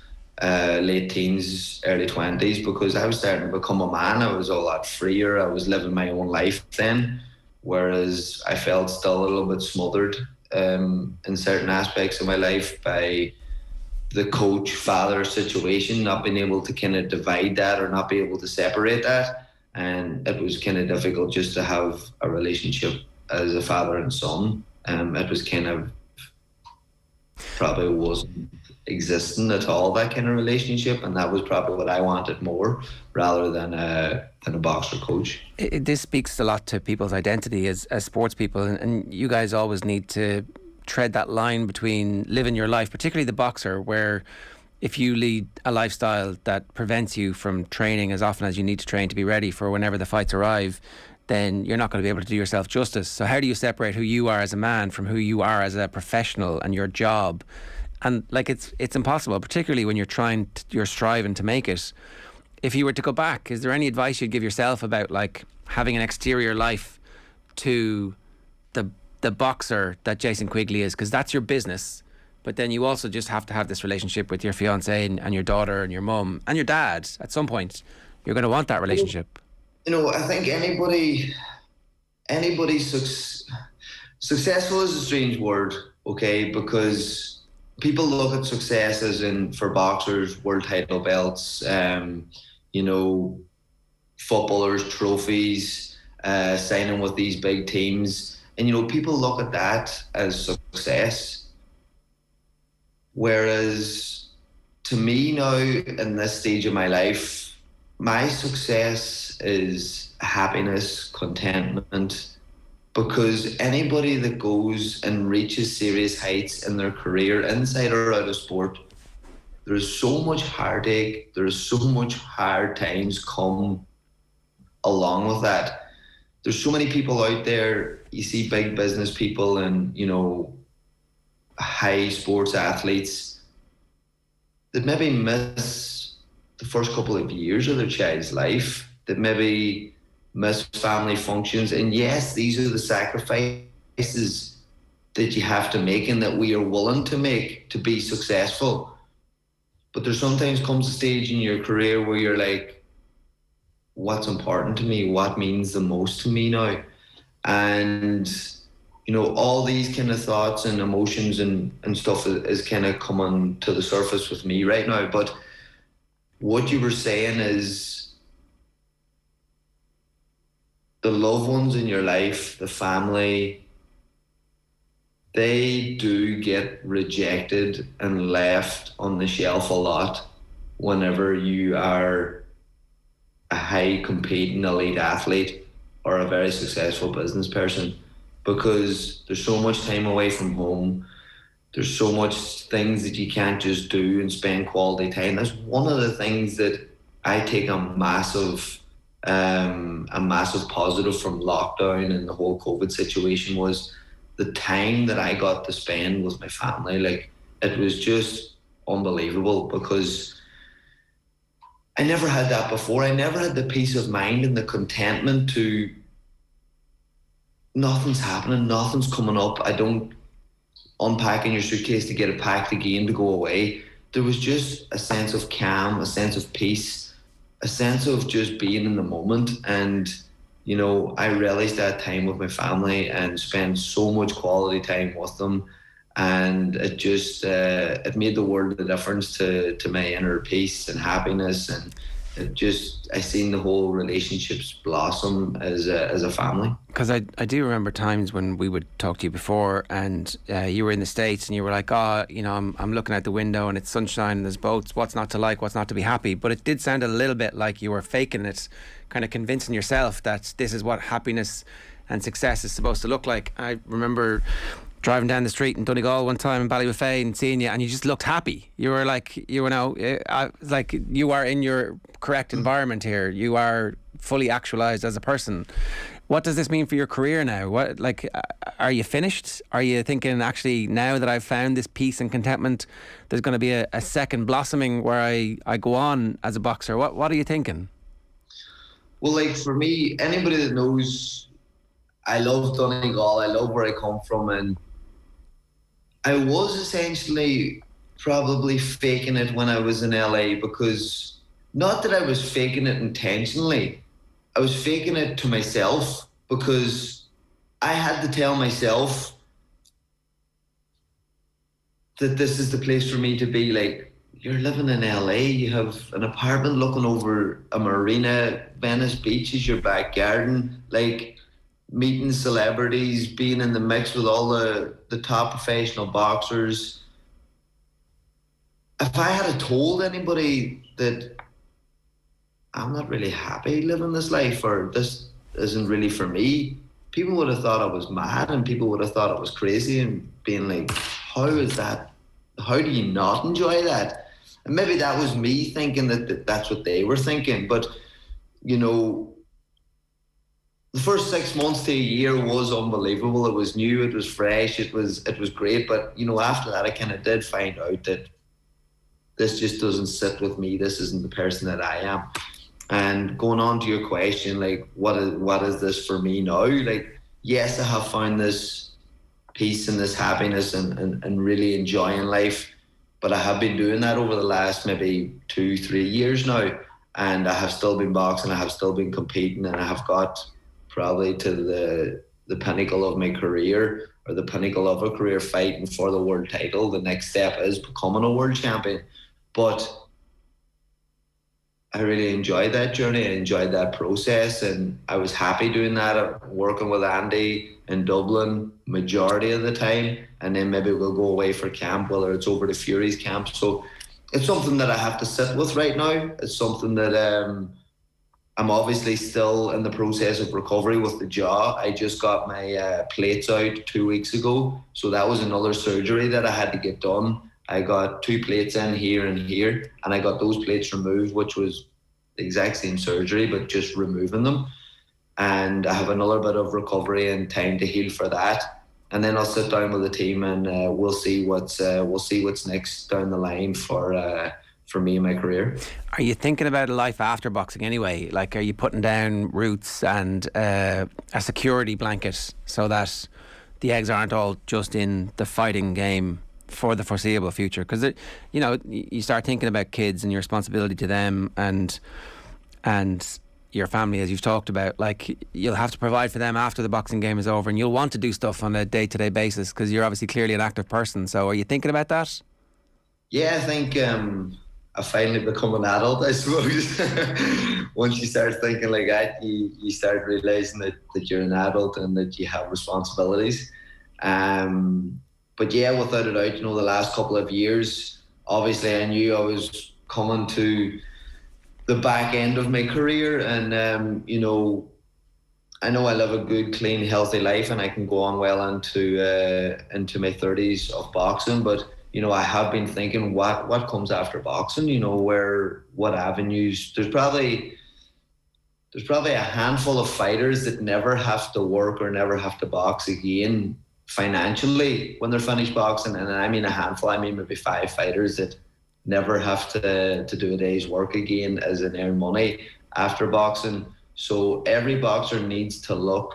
late teens, early 20s, because I was starting to become a man. I was a lot freer. I was living my own life then, whereas I felt still a little bit smothered in certain aspects of my life by the coach-father situation, not being able to kind of divide that or not be able to separate that. And it was kind of difficult just to have a relationship as a father and son. It was kind of probably wasn't existing at all, that kind of relationship, and that was probably what I wanted more rather than a boxer coach. This speaks a lot to people's identity as sports people, and you guys always need to tread that line between living your life, particularly the boxer, where if you lead a lifestyle that prevents you from training as often as you need to train to be ready for whenever the fights arrive, then you're not going to be able to do yourself justice. So how do you separate who you are as a man from who you are as a professional and your job? And like it's impossible, particularly when you're striving to make it. If you were to go back, is there any advice you'd give yourself about like having an exterior life to the boxer that Jason Quigley is? Because that's your business, but then you also just have to have this relationship with your fiance and your daughter and your mum and your dad. At some point, you're going to want that relationship. You know, I think anybody successful is a strange word, okay? Because people look at success as in, for boxers, world title belts, you know, footballers, trophies, signing with these big teams. And, you know, people look at that as success. Whereas to me now, in this stage of my life, my success is happiness, contentment, because anybody that goes and reaches serious heights in their career, inside or out of sport, there is so much heartache, there is so much hard times come along with that. There's so many people out there, you see big business people and, you know, high sports athletes that maybe miss the first couple of years of their child's life, that maybe miss family functions. And yes, these are the sacrifices that you have to make and that we are willing to make to be successful. But there sometimes comes a stage in your career where you're like, what's important to me? What means the most to me now? And, you know, all these kind of thoughts and emotions and stuff is kind of coming to the surface with me right now. But what you were saying is the loved ones in your life, the family, they do get rejected and left on the shelf a lot whenever you are a high competing elite athlete or a very successful business person, because there's so much time away from home. There's so much things that you can't just do and spend quality time. That's one of the things that I take a massive positive from lockdown and the whole COVID situation was the time that I got to spend with my family. Like, it was just unbelievable, because I never had that before. I never had the peace of mind and the contentment to nothing's happening, nothing's coming up. I don't unpacking your suitcase to get it packed again to go away. There was just a sense of calm, a sense of peace, a sense of just being in the moment. And, you know, I relished that time with my family and spent so much quality time with them. And it just, it made the world of difference to my inner peace and happiness. And it just, I seen the whole relationships blossom as a family. Because I do remember times when we would talk to you before, and you were in the States and you were like, you know, I'm looking out the window and it's sunshine and there's boats, what's not to like, what's not to be happy. But it did sound a little bit like you were faking it, kind of convincing yourself that this is what happiness and success is supposed to look like. I remember driving down the street in Donegal one time in Ballywafay and seeing you, and you just looked happy. You were like, you know, like you are in your correct environment here. You are fully actualized as a person. What does this mean for your career now? What, like, are you finished? Are you thinking, actually, now that I've found this peace and contentment, there's going to be a second blossoming where I go on as a boxer? What are you thinking? Well, like, for me, anybody that knows, I love Donegal. I love where I come from, and I was essentially probably faking it when I was in LA, because not that I was faking it intentionally. I was faking it to myself, because I had to tell myself that this is the place for me to be. Like, you're living in LA, you have an apartment looking over a marina, Venice Beach is your back garden, like, meeting celebrities, being in the mix with all the top professional boxers. If I had told anybody that I'm not really happy living this life, or this isn't really for me, people would have thought I was mad, and people would have thought I was crazy, and being like, how is that? How do you not enjoy that? And maybe that was me thinking that that's what they were thinking. But, you know, the first 6 months to a year was unbelievable. It was new, it was fresh, it was great. But, you know, after that, I kind of did find out that this just doesn't sit with me. This isn't the person that I am. And going on to your question, like, what is this for me now? Like, yes, I have found this peace and this happiness and really enjoying life. But I have been doing that over the last maybe 2-3 years now. And I have still been boxing, I have still been competing, and I have got probably to the pinnacle of my career, or the pinnacle of a career, fighting for the world title. The next step is becoming a world champion. But I really enjoyed that journey. I enjoyed that process, and I was happy doing that, working with Andy in Dublin majority of the time, and then maybe we'll go away for camp, whether it's over to Fury's camp. So it's something that I have to sit with right now. It's something that I'm obviously still in the process of recovery with the jaw. I just got my plates out 2 weeks ago. So that was another surgery that I had to get done. I got 2 plates in here and here, and I got those plates removed, which was the exact same surgery, but just removing them. And I have another bit of recovery and time to heal for that. And then I'll sit down with the team, and we'll see what's next down the line for me and my career. Are you thinking about a life after boxing anyway? Like, are you putting down roots and a security blanket so that the eggs aren't all just in the fighting game for the foreseeable future? Because, you know, you start thinking about kids and your responsibility to them and your family, as you've talked about. Like, you'll have to provide for them after the boxing game is over, and you'll want to do stuff on a day-to-day basis because you're obviously clearly an active person. So are you thinking about that? Yeah, I think I finally become an adult, I suppose. Once you start thinking like that, you start realising that you're an adult and that you have responsibilities. But yeah, without a doubt, you know, the last couple of years, obviously I knew I was coming to the back end of my career, and you know I live a good, clean, healthy life, and I can go on well into my 30s of boxing. But you know, I have been thinking what comes after boxing. You know, what avenues? There's probably a handful of fighters that never have to work or never have to box again financially when they're finished boxing, and I mean a handful. I mean maybe 5 fighters that never have to do a day's work again as in earn money after boxing. So every boxer needs to look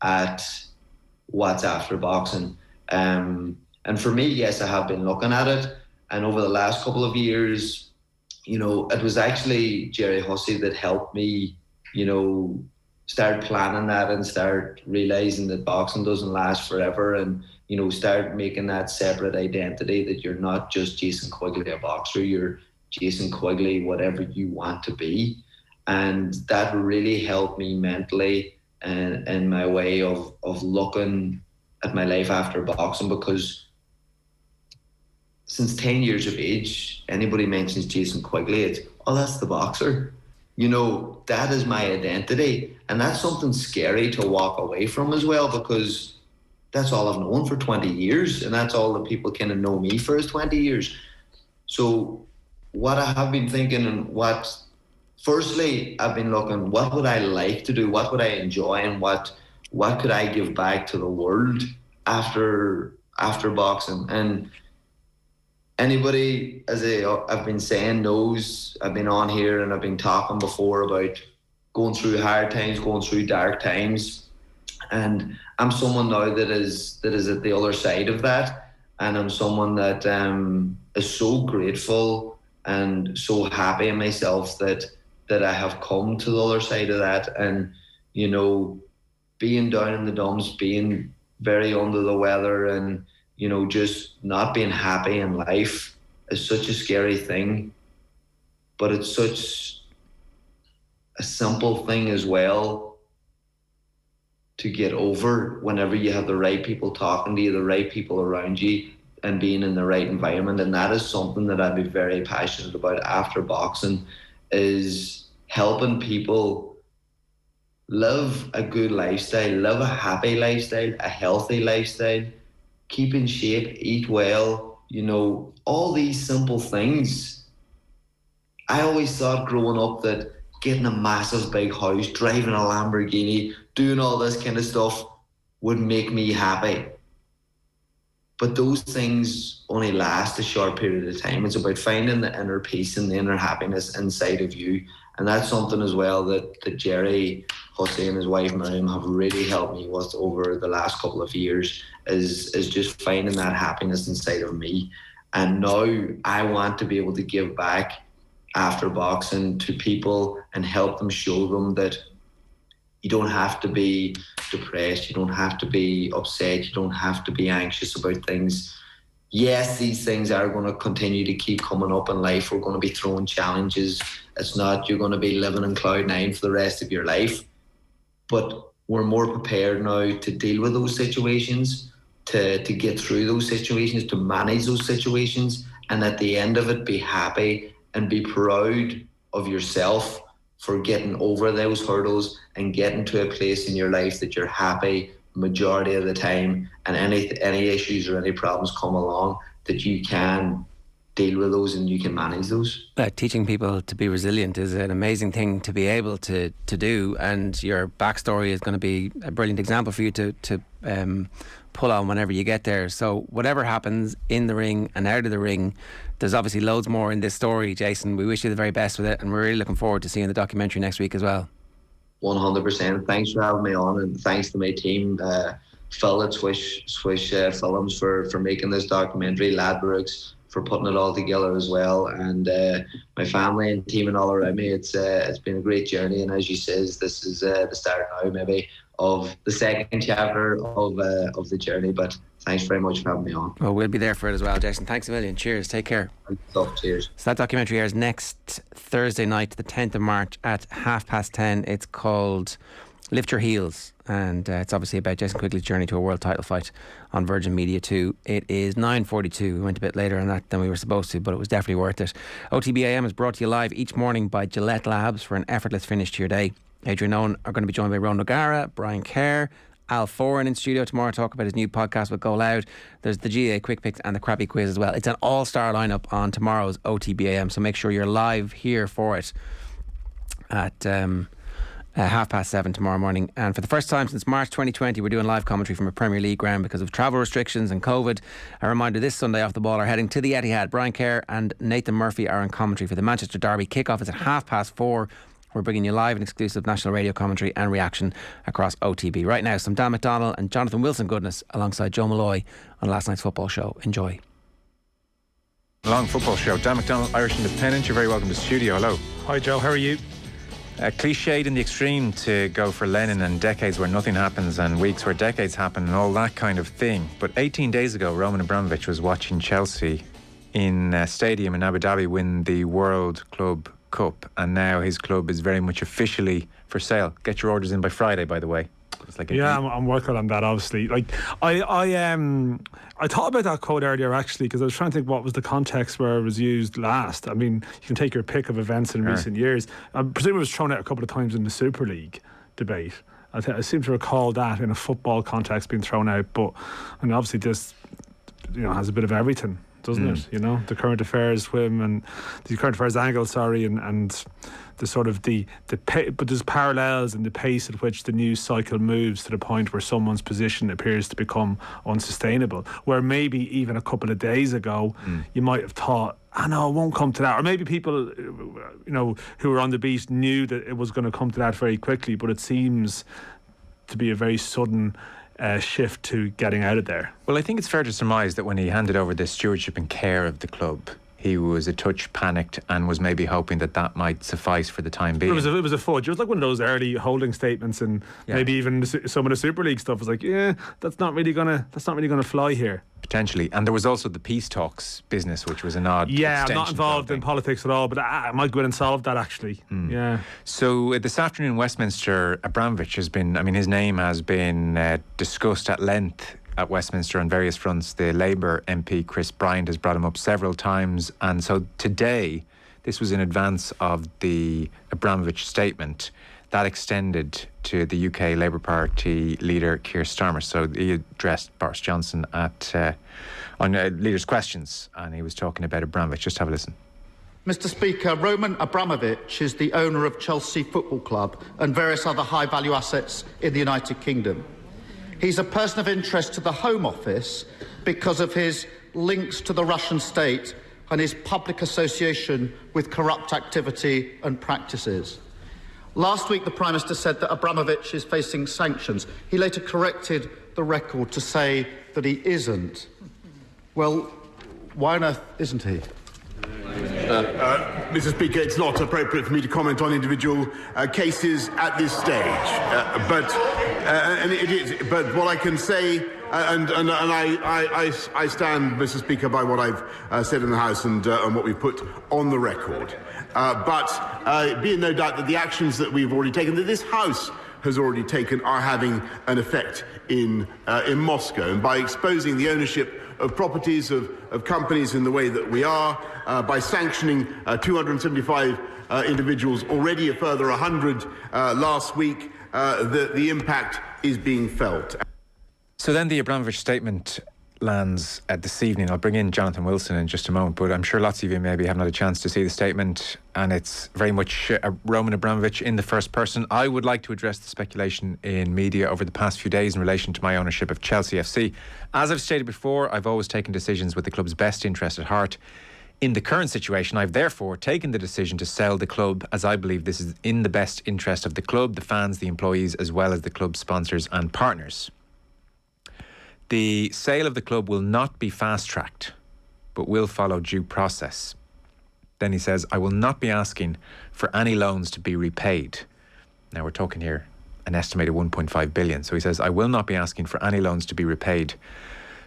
at what's after boxing. And for me, yes, I have been looking at it. And over the last couple of years, you know, it was actually Jerry Hussey that helped me, you know, start planning that and start realising that boxing doesn't last forever, and, you know, start making that separate identity, that you're not just Jason Quigley, a boxer, you're Jason Quigley, whatever you want to be. And that really helped me mentally and in my way of looking at my life after boxing, because since 10 years of age, anybody mentions Jason Quigley, it's, oh, that's the boxer. You know, that is my identity. And that's something scary to walk away from as well, because that's all I've known for 20 years. And that's all that people kind of know me for is 20 years. So what I have been thinking, and firstly, I've been looking, what would I like to do? What would I enjoy? And what could I give back to the world after boxing? And anybody, as I've been saying, knows I've been on here and I've been talking before about going through hard times, going through dark times. And I'm someone now that is at the other side of that. And I'm someone that is so grateful and so happy in myself that I have come to the other side of that. And, you know, being down in the dumps, being very under the weather, and, you know, just not being happy in life is such a scary thing. But it's such a simple thing as well to get over whenever you have the right people talking to you, the right people around you, and being in the right environment. And that is something that I'd be very passionate about after boxing, is helping people live a good lifestyle, live a happy lifestyle, a healthy lifestyle, keep in shape, eat well, you know, all these simple things. I always thought growing up that getting a massive big house, driving a Lamborghini, doing all this kind of stuff would make me happy. But those things only last a short period of time. It's about finding the inner peace and the inner happiness inside of you. And that's something as well that Jerry Hussey and his wife Miriam have really helped me with over the last couple of years, is just finding that happiness inside of me. And now I want to be able to give back after boxing to people and help them, show them that you don't have to be depressed, you don't have to be upset, you don't have to be anxious about things. Yes, these things are going to continue to keep coming up in life. We're going to be throwing challenges. It's not you're going to be living in cloud nine for the rest of your life. But we're more prepared now to deal with those situations, to get through those situations, to manage those situations, and at the end of it, be happy and be proud of yourself for getting over those hurdles and getting to a place in your life that you're happy majority of the time, and any issues or any problems come along, that you can deal with those and you can manage those. Teaching people to be resilient is an amazing thing to be able to do, and your backstory is going to be a brilliant example for you to pull on whenever you get there. So whatever happens in the ring and out of the ring, there's obviously loads more in this story, Jason. We wish you the very best with it, and we're really looking forward to seeing the documentary next week as well. 100%. Thanks for having me on, and thanks to my team, Phil at Swish Films for making this documentary, Ladbrokes for putting it all together as well, and my family and team and all around me. It's been a great journey, and as you says, this is the start now maybe of the second chapter of the journey. But thanks very much for having me on. Well, we'll be there for it as well, Jason. Thanks a million. Cheers. Take care. Cheers. So that documentary airs next Thursday night, the 10th of March at 10:30. It's called Lift Your Heels, and it's obviously about Jason Quigley's journey to a world title fight on Virgin Media 2. It is 9:42. We went a bit later on that than we were supposed to, but it was definitely worth it. OTB AM is brought to you live each morning by Gillette Labs for an effortless finish to your day. Adrian Owen are going to be joined by Ron O'Gara, Brian Kerr, Al Foran in studio tomorrow to talk about his new podcast with Go Loud. There's the GA Quick Picks and the Crappy Quiz as well. It's an all-star lineup on tomorrow's OTB AM, so make sure you're live here for it at 7:30 tomorrow morning. And for the first time since March 2020, we're doing live commentary from a Premier League ground because of travel restrictions and COVID. A reminder, this Sunday Off the Ball are heading to the Etihad. Brian Kerr and Nathan Murphy are in commentary for the Manchester Derby. Kick-off is at 4:30. We're bringing you live and exclusive national radio commentary and reaction across OTB. Right now, some Dan McDonnell and Jonathan Wilson goodness alongside Joe Malloy on last night's football show. Enjoy. Long football show. Dan McDonnell, Irish Independent. You're very welcome to the studio. Hello. Hi, Joe. How are you? Cliched in the extreme to go for Lenin and decades where nothing happens and weeks where decades happen and all that kind of thing. But 18 days ago, Roman Abramovich was watching Chelsea in a stadium in Abu Dhabi win the World Club Cup, and now his club is very much officially for sale. Get your orders in by Friday, by the way. It's like I'm working on that, obviously. Like I thought about that quote earlier, actually, because I was trying to think what was the context where it was used last. I mean, you can take your pick of events in recent years. I presume it was thrown out a couple of times in the Super League debate. I seem to recall that in a football context being thrown out, but and obviously this, has a bit of everything, doesn't it? The current affairs whim and the current affairs angle, and the sort of but there's parallels in the pace at which the news cycle moves to the point where someone's position appears to become unsustainable, where maybe even a couple of days ago you might have thought, no, it won't come to that, or maybe people who were on the beat knew that it was going to come to that very quickly, but it seems to be a very sudden shift to getting out of there. Well, I think it's fair to surmise that when he handed over the stewardship and care of the club, he was a touch panicked and was maybe hoping that might suffice for the time being. It was a fudge. It was like one of those early holding statements, and maybe even some of the Super League stuff was like, that's not really gonna fly here. Potentially. And there was also the peace talks business, which was an odd I'm not involved in politics at all, but I might go in and solve that, actually. So this afternoon in Westminster, Abramovich has been, his name has been discussed at length at Westminster on various fronts. The Labour MP Chris Bryant has brought him up several times, and so today, this was in advance of the Abramovich statement that extended to the UK Labour Party leader Keir Starmer. So he addressed Boris Johnson on leaders' questions, and he was talking about Abramovich. Just have a listen. Mr. Speaker, Roman Abramovich is the owner of Chelsea Football Club and various other high-value assets in the United Kingdom. He's a person of interest to the Home Office because of his links to the Russian state and his public association with corrupt activity and practices. Last week, the Prime Minister said that Abramovich is facing sanctions. He later corrected the record to say that he isn't. Well, why on earth isn't he? Mr. Speaker, it's not appropriate for me to comment on individual cases at this stage. And it is. But what I can say, and I stand, Mr. Speaker, by what I've said in the House and what we've put on the record. But be in no doubt that the actions that we've already taken, that this House has already taken, are having an effect in Moscow. And by exposing the ownership of properties of companies in the way that we are, by sanctioning 275 individuals, already a further 100 last week, the impact is being felt. So then the Abramovich statement lands this evening. I'll bring in Jonathan Wilson in just a moment, but I'm sure lots of you maybe haven't had a chance to see the statement, and it's very much Roman Abramovich in the first person. I would like to address the speculation in media over the past few days in relation to my ownership of Chelsea FC. As I've stated before, I've always taken decisions with the club's best interest at heart. In the current situation, I've therefore taken the decision to sell the club, as I believe this is in the best interest of the club, the fans, the employees, as well as the club sponsors and partners. The sale of the club will not be fast-tracked, but will follow due process. Then he says, I will not be asking for any loans to be repaid. Now we're talking here an estimated 1.5 billion. So he says, I will not be asking for any loans to be repaid.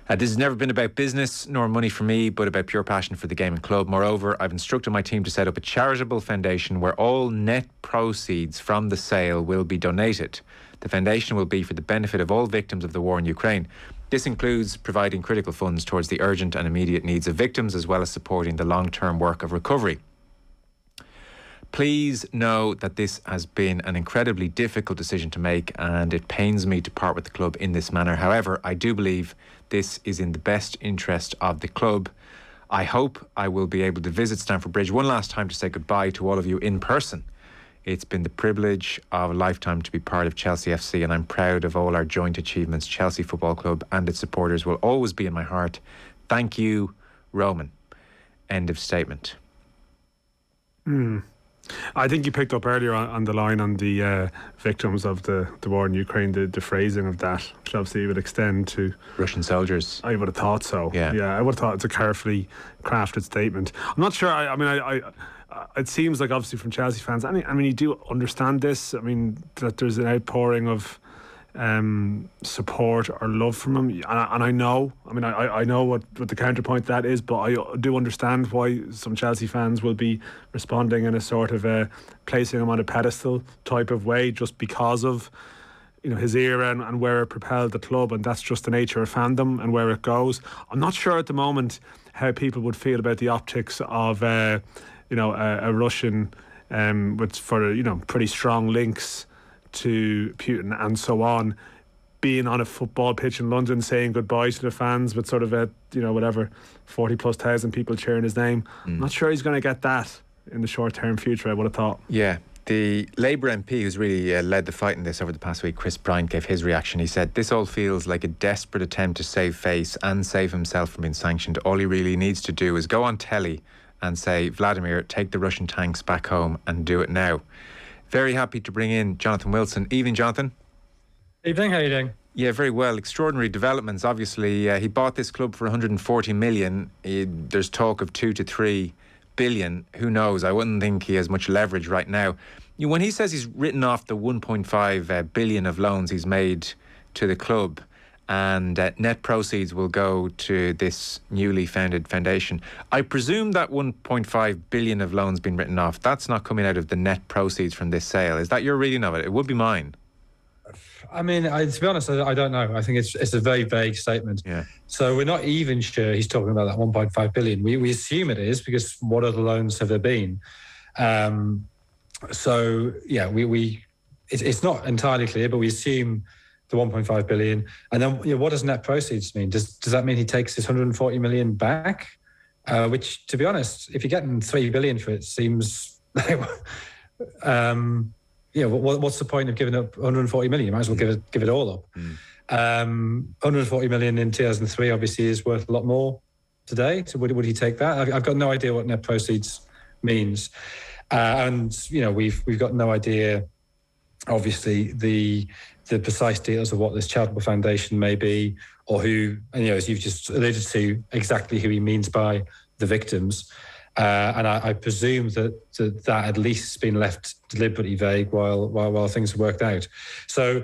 This has never been about business nor money for me, but about pure passion for the game and club. Moreover, I've instructed my team to set up a charitable foundation where all net proceeds from the sale will be donated. The foundation will be for the benefit of all victims of the war in Ukraine. This includes providing critical funds towards the urgent and immediate needs of victims, as well as supporting the long-term work of recovery. Please know that this has been an incredibly difficult decision to make, and it pains me to part with the club in this manner. However, I do believe this is in the best interest of the club. I hope I will be able to visit Stamford Bridge one last time to say goodbye to all of you in person. It's been the privilege of a lifetime to be part of Chelsea FC, and I'm proud of all our joint achievements. Chelsea Football Club and its supporters will always be in my heart. Thank you, Roman. End of statement. I think you picked up earlier on the line on the victims of the war in Ukraine, the phrasing of that, which obviously would extend to Russian soldiers. I would have thought so. Yeah, I would have thought it's a carefully crafted statement. I'm not sure. I mean, it seems like obviously from Chelsea fans, I mean, you do understand this. I mean, that there's an outpouring of support or love from him, and I know. I mean, I know what the counterpoint to that is, but I do understand why some Chelsea fans will be responding in a sort of placing him on a pedestal type of way, just because of his era and where it propelled the club, and that's just the nature of fandom and where it goes. I'm not sure at the moment how people would feel about the optics of a Russian with pretty strong links to Putin and so on, being on a football pitch in London saying goodbye to the fans with sort of 40,000+ people cheering his name. I'm not sure he's going to get that in the short term future, I would have thought. Yeah. The Labour MP who's really led the fight in this over the past week, Chris Bryant, gave his reaction. He said, "This all feels like a desperate attempt to save face and save himself from being sanctioned. All he really needs to do is go on telly and say, Vladimir, take the Russian tanks back home, and do it now." Very happy to bring in Jonathan Wilson. Evening, Jonathan. Evening, how are you doing? Yeah, very well. Extraordinary developments. Obviously, he bought this club for 140 million. There's talk of 2 to 3 billion. Who knows? I wouldn't think he has much leverage right now. When he says he's written off the 1.5 billion of loans he's made to the club, and net proceeds will go to this newly founded foundation, I presume that 1.5 billion of loans being written off, that's not coming out of the net proceeds from this sale. Is that your reading of it? It would be mine. I mean, to be honest, I don't know. I think it's a very vague statement. Yeah. So we're not even sure he's talking about that 1.5 billion. We assume it is, because what other loans have there been? So yeah, it's not entirely clear, but we assume the 1.5 billion. And then what does net proceeds mean? Does that mean he takes his 140 million back? Which, to be honest, if you're getting 3 billion for it, seems like, what's the point of giving up 140 million? You might as well give it all up. 140 million in 2003 obviously is worth a lot more today. So would he take that? I've got no idea what net proceeds means. And we've got no idea, obviously, the precise details of what this charitable foundation may be, or who, as you've just alluded to, exactly who he means by the victims. And I presume that at least has been left deliberately vague while things are worked out. So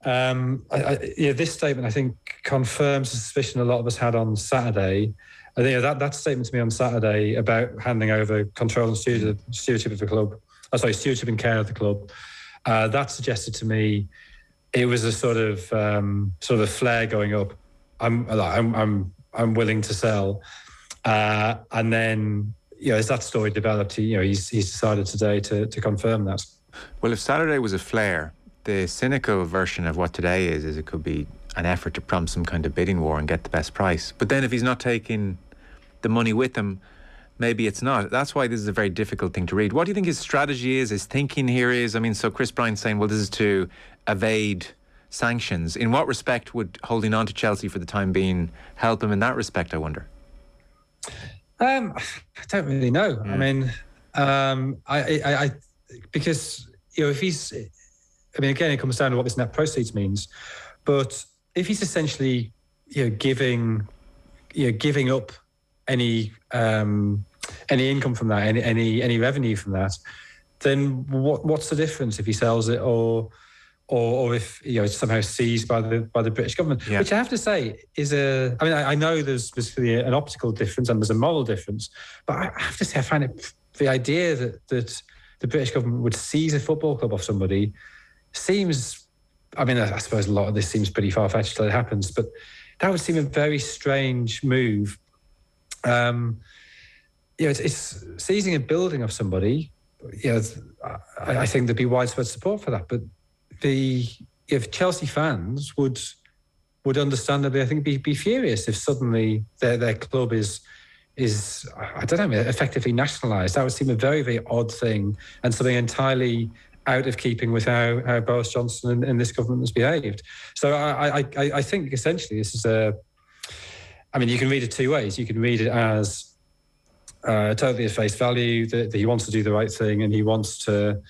this statement, I think, confirms the suspicion a lot of us had on Saturday. I think that statement to me on Saturday about handing over control and stewardship of the club, stewardship and care of the club, that suggested to me it was a sort of a flare going up. I'm willing to sell, and then as that story developed, he's decided today to confirm that. Well, if Saturday was a flare, the cynical version of what today is it could be an effort to prompt some kind of bidding war and get the best price. But then if he's not taking the money with him, maybe it's not. That's why this is a very difficult thing to read. What do you think his strategy is, his thinking here is? I mean, so Chris Bryant's saying, well, this is to evade sanctions. In what respect would holding on to Chelsea for the time being help him in that respect, I wonder? I don't really know. I mean, I because if he's, again, it comes down to what this net proceeds means. But if he's essentially, giving up any income from that, any revenue from that, then what's the difference if he sells it or if it's somehow seized by the British government? Yeah. Which I have to say is I know there's basically an optical difference and there's a moral difference, but I have to say I find it, the idea that the British government would seize a football club off somebody seems. I suppose a lot of this seems pretty far-fetched till it happens, but that would seem a very strange move. It's seizing a building of somebody. I think there'd be widespread support for that. But if Chelsea fans would understandably, I think, be furious if suddenly their club is I don't know, effectively nationalised. That would seem a very, very odd thing and something entirely out of keeping with how Boris Johnson and this government has behaved. So I think essentially this is you can read it two ways. You can read it as totally at face value, that he wants to do the right thing and he wants to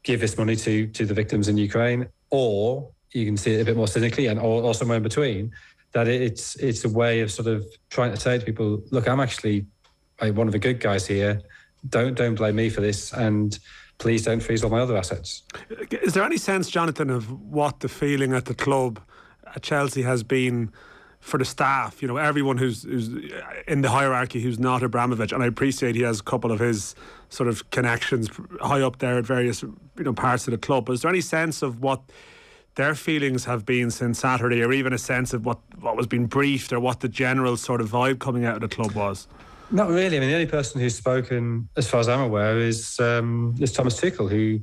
give this money to the victims in Ukraine, or you can see it a bit more cynically, or somewhere in between, that it's a way of sort of trying to say to people, look, I'm actually one of the good guys here. Don't blame me for this, and please don't freeze all my other assets. Is there any sense, Jonathan, of what the feeling at the club at Chelsea has been for the staff? You know, everyone who's in the hierarchy who's not Abramovich, and I appreciate he has a couple of his sort of connections high up there at various parts of the club. But is there any sense of what their feelings have been since Saturday, or even a sense of what was being briefed, or what the general sort of vibe coming out of the club was? Not really. I mean, the only person who's spoken, as far as I'm aware, is Thomas Tuchel, who,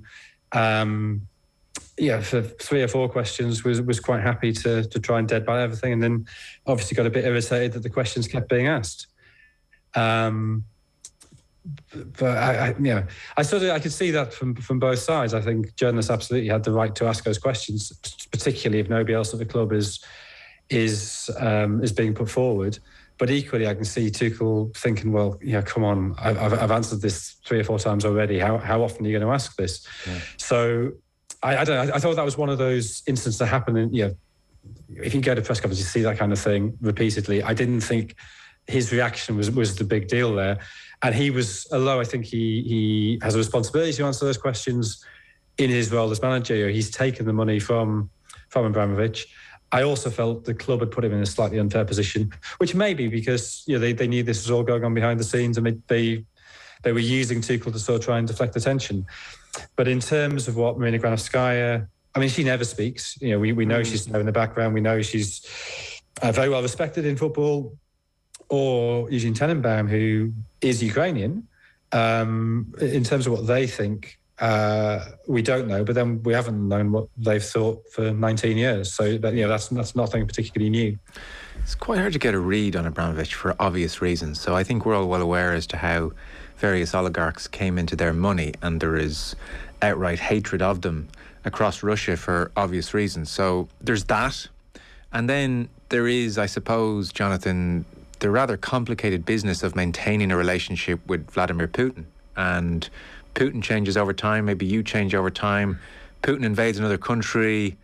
for 3 or 4 questions was quite happy to try and deadbite everything, and then obviously got a bit irritated that the questions kept being asked. But I could see that from both sides. I think journalists absolutely had the right to ask those questions, particularly if nobody else at the club is being put forward. But equally, I can see Tuchel thinking, well, come on, I've answered this 3 or 4 times already. How often are you going to ask this? Yeah. So I don't know. I thought that was one of those instances that happen in, if you go to press conferences, you see that kind of thing repeatedly. I didn't think his reaction was the big deal there. And he was, although I think he has a responsibility to answer those questions in his role as manager, he's taken the money from Abramovich. I also felt the club had put him in a slightly unfair position, which may be because they knew this was all going on behind the scenes, and they were using Tuchel to sort of try and deflect attention. But in terms of what Marina Granovskaya, I mean, she never speaks. We know she's there in the background. We know she's very well respected in football. Or Eugene Tenenbaum, who is Ukrainian. In terms of what they think, we don't know, but then we haven't known what they've thought for 19 years. So that's nothing particularly new. It's quite hard to get a read on Abramovich for obvious reasons. So I think we're all well aware as to how various oligarchs came into their money, and there is outright hatred of them across Russia for obvious reasons. So there's that. And then there is, I suppose, Jonathan, the rather complicated business of maintaining a relationship with Vladimir Putin. And Putin changes over time, maybe you change over time. Putin invades another country.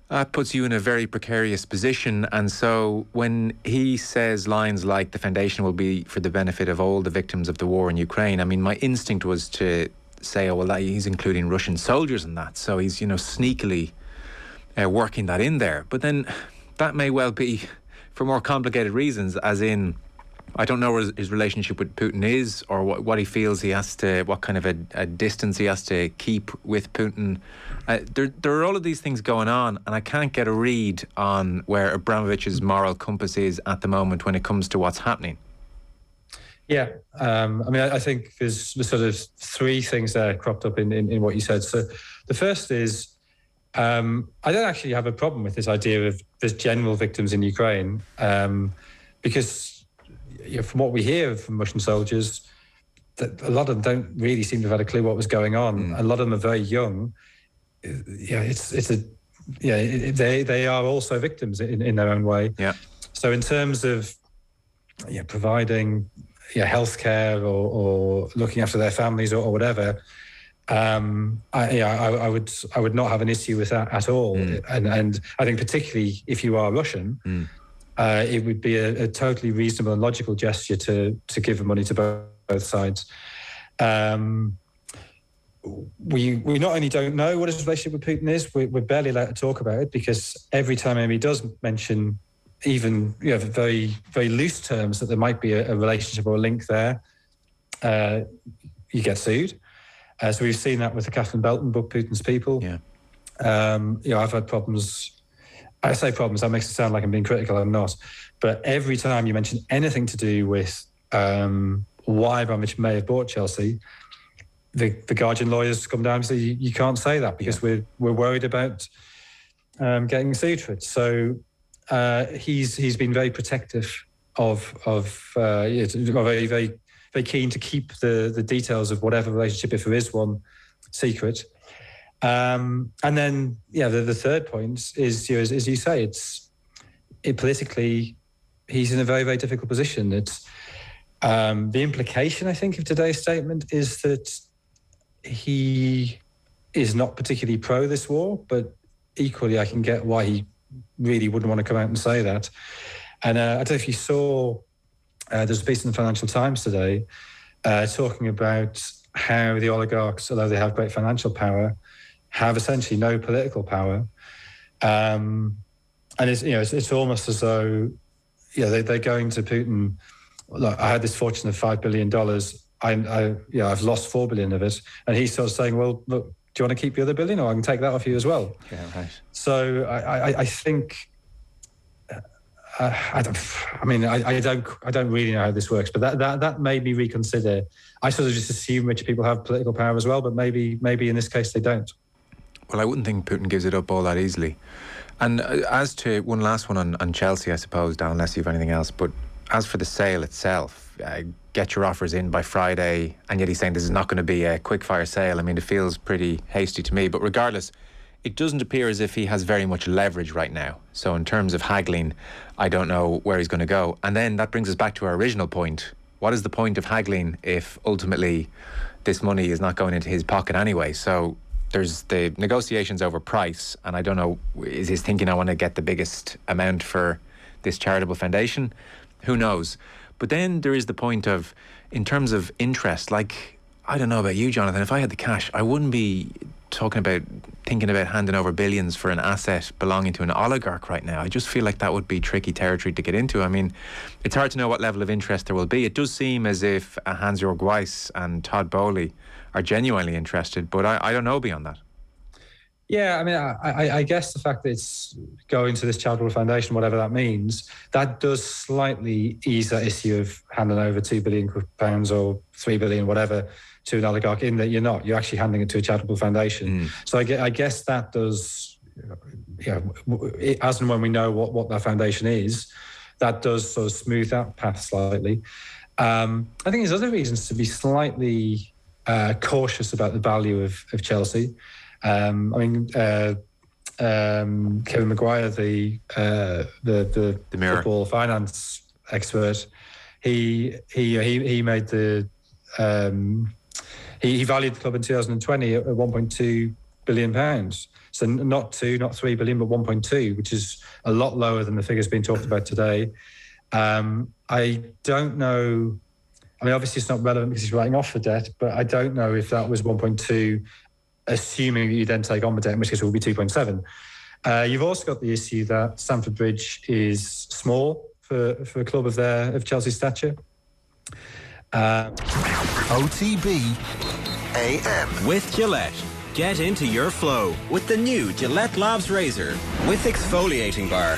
That puts you in a very precarious position. And so when he says lines like the foundation will be for the benefit of all the victims of the war in Ukraine, I mean, my instinct was to say, he's including Russian soldiers in that. So he's, sneakily working that in there. But then that may well be for more complicated reasons, as in, I don't know what his relationship with Putin is, or what he feels he has to, what kind of a distance he has to keep with Putin. There are all of these things going on, and I can't get a read on where Abramovich's moral compass is at the moment when it comes to what's happening. Yeah, I think there's sort of 3 things there cropped up in what you said. So the first is, I don't actually have a problem with this idea of there's general victims in Ukraine, because from what we hear from Russian soldiers, that a lot of them don't really seem to have had a clue what was going on. A lot of them are very young. They are also victims in their own way. Yeah. So in terms of providing healthcare or looking after their families or whatever, I would not have an issue with that at all. And I think particularly if you are Russian, it would be a totally reasonable and logical gesture to give the money to both sides. We not only don't know what his relationship with Putin is, we're barely allowed to talk about it, because every time he does mention even very, very loose terms that there might be a relationship or a link there, you get sued. So we've seen that with the Catherine Belton book, Putin's People. Yeah. I've had problems. I say problems, that makes it sound like I'm being critical. I'm not. But every time you mention anything to do with why Abramovich may have bought Chelsea, the Guardian lawyers come down and say you can't say that because we're worried about getting sued for it. So he's been very protective of very, very, very keen to keep the details of whatever relationship, if there is one, secret. And then, the third point is, as you say, politically, he's in a very, very difficult position. The implication, I think, of today's statement is that he is not particularly pro this war, but equally I can get why he really wouldn't want to come out and say that. And I don't know if you saw, there's a piece in the Financial Times today talking about how the oligarchs, although they have great financial power, have essentially no political power. And it's almost as though they're going to Putin. Look, I had this fortune of $5 billion. I've lost $4 billion of it, and he's sort of saying, "Well, look, do you want to keep the other $1 billion, or I can take that off you as well?" Yeah, right. So I think I don't really know how this works, but that made me reconsider. I sort of just assume rich people have political power as well, but maybe in this case they don't. Well, I wouldn't think Putin gives it up all that easily. And as to one last one on Chelsea, I suppose, Dan, unless you have anything else, but as for the sale itself, get your offers in by Friday, and yet he's saying this is not going to be a quick-fire sale. I mean, it feels pretty hasty to me, but regardless, it doesn't appear as if he has very much leverage right now. So in terms of haggling, I don't know where he's going to go. And then that brings us back to our original point. What is the point of haggling if ultimately this money is not going into his pocket anyway? So there's the negotiations over price, and I don't know, is his thinking I want to get the biggest amount for this charitable foundation? Who knows? But then there is the point of, in terms of interest, like, I don't know about you, Jonathan, if I had the cash, I wouldn't be thinking about handing over billions for an asset belonging to an oligarch right now. I just feel like that would be tricky territory to get into. I mean, it's hard to know what level of interest there will be. It does seem as if Hans-Jörg Weiss and Todd Bowley are genuinely interested, but I don't know beyond that. Yeah, I mean, I guess the fact that it's going to this charitable foundation, whatever that means, that does slightly ease that issue of handing over £2 billion or £3 billion, whatever, to an oligarch, in that you're actually handing it to a charitable foundation. So I guess that does, as and when we know what that foundation is, that does sort of smooth that path slightly. I think there's other reasons to be slightly cautious about the value of Chelsea. Kevin Maguire, the football finance expert, he made the he valued the club in 2020 at £1.2 billion. So not 3 billion, but 1.2, which is a lot lower than the figures being talked about today. I don't know. I mean, obviously it's not relevant because he's writing off the debt, but I don't know if that was 1.2. Assuming you then take on the debt, in which case it will be 2.7. You've also got the issue that Stamford Bridge is small for a club of Chelsea's stature. OTB AM. With Gillette. Get into your flow with the new Gillette Labs razor with exfoliating bar.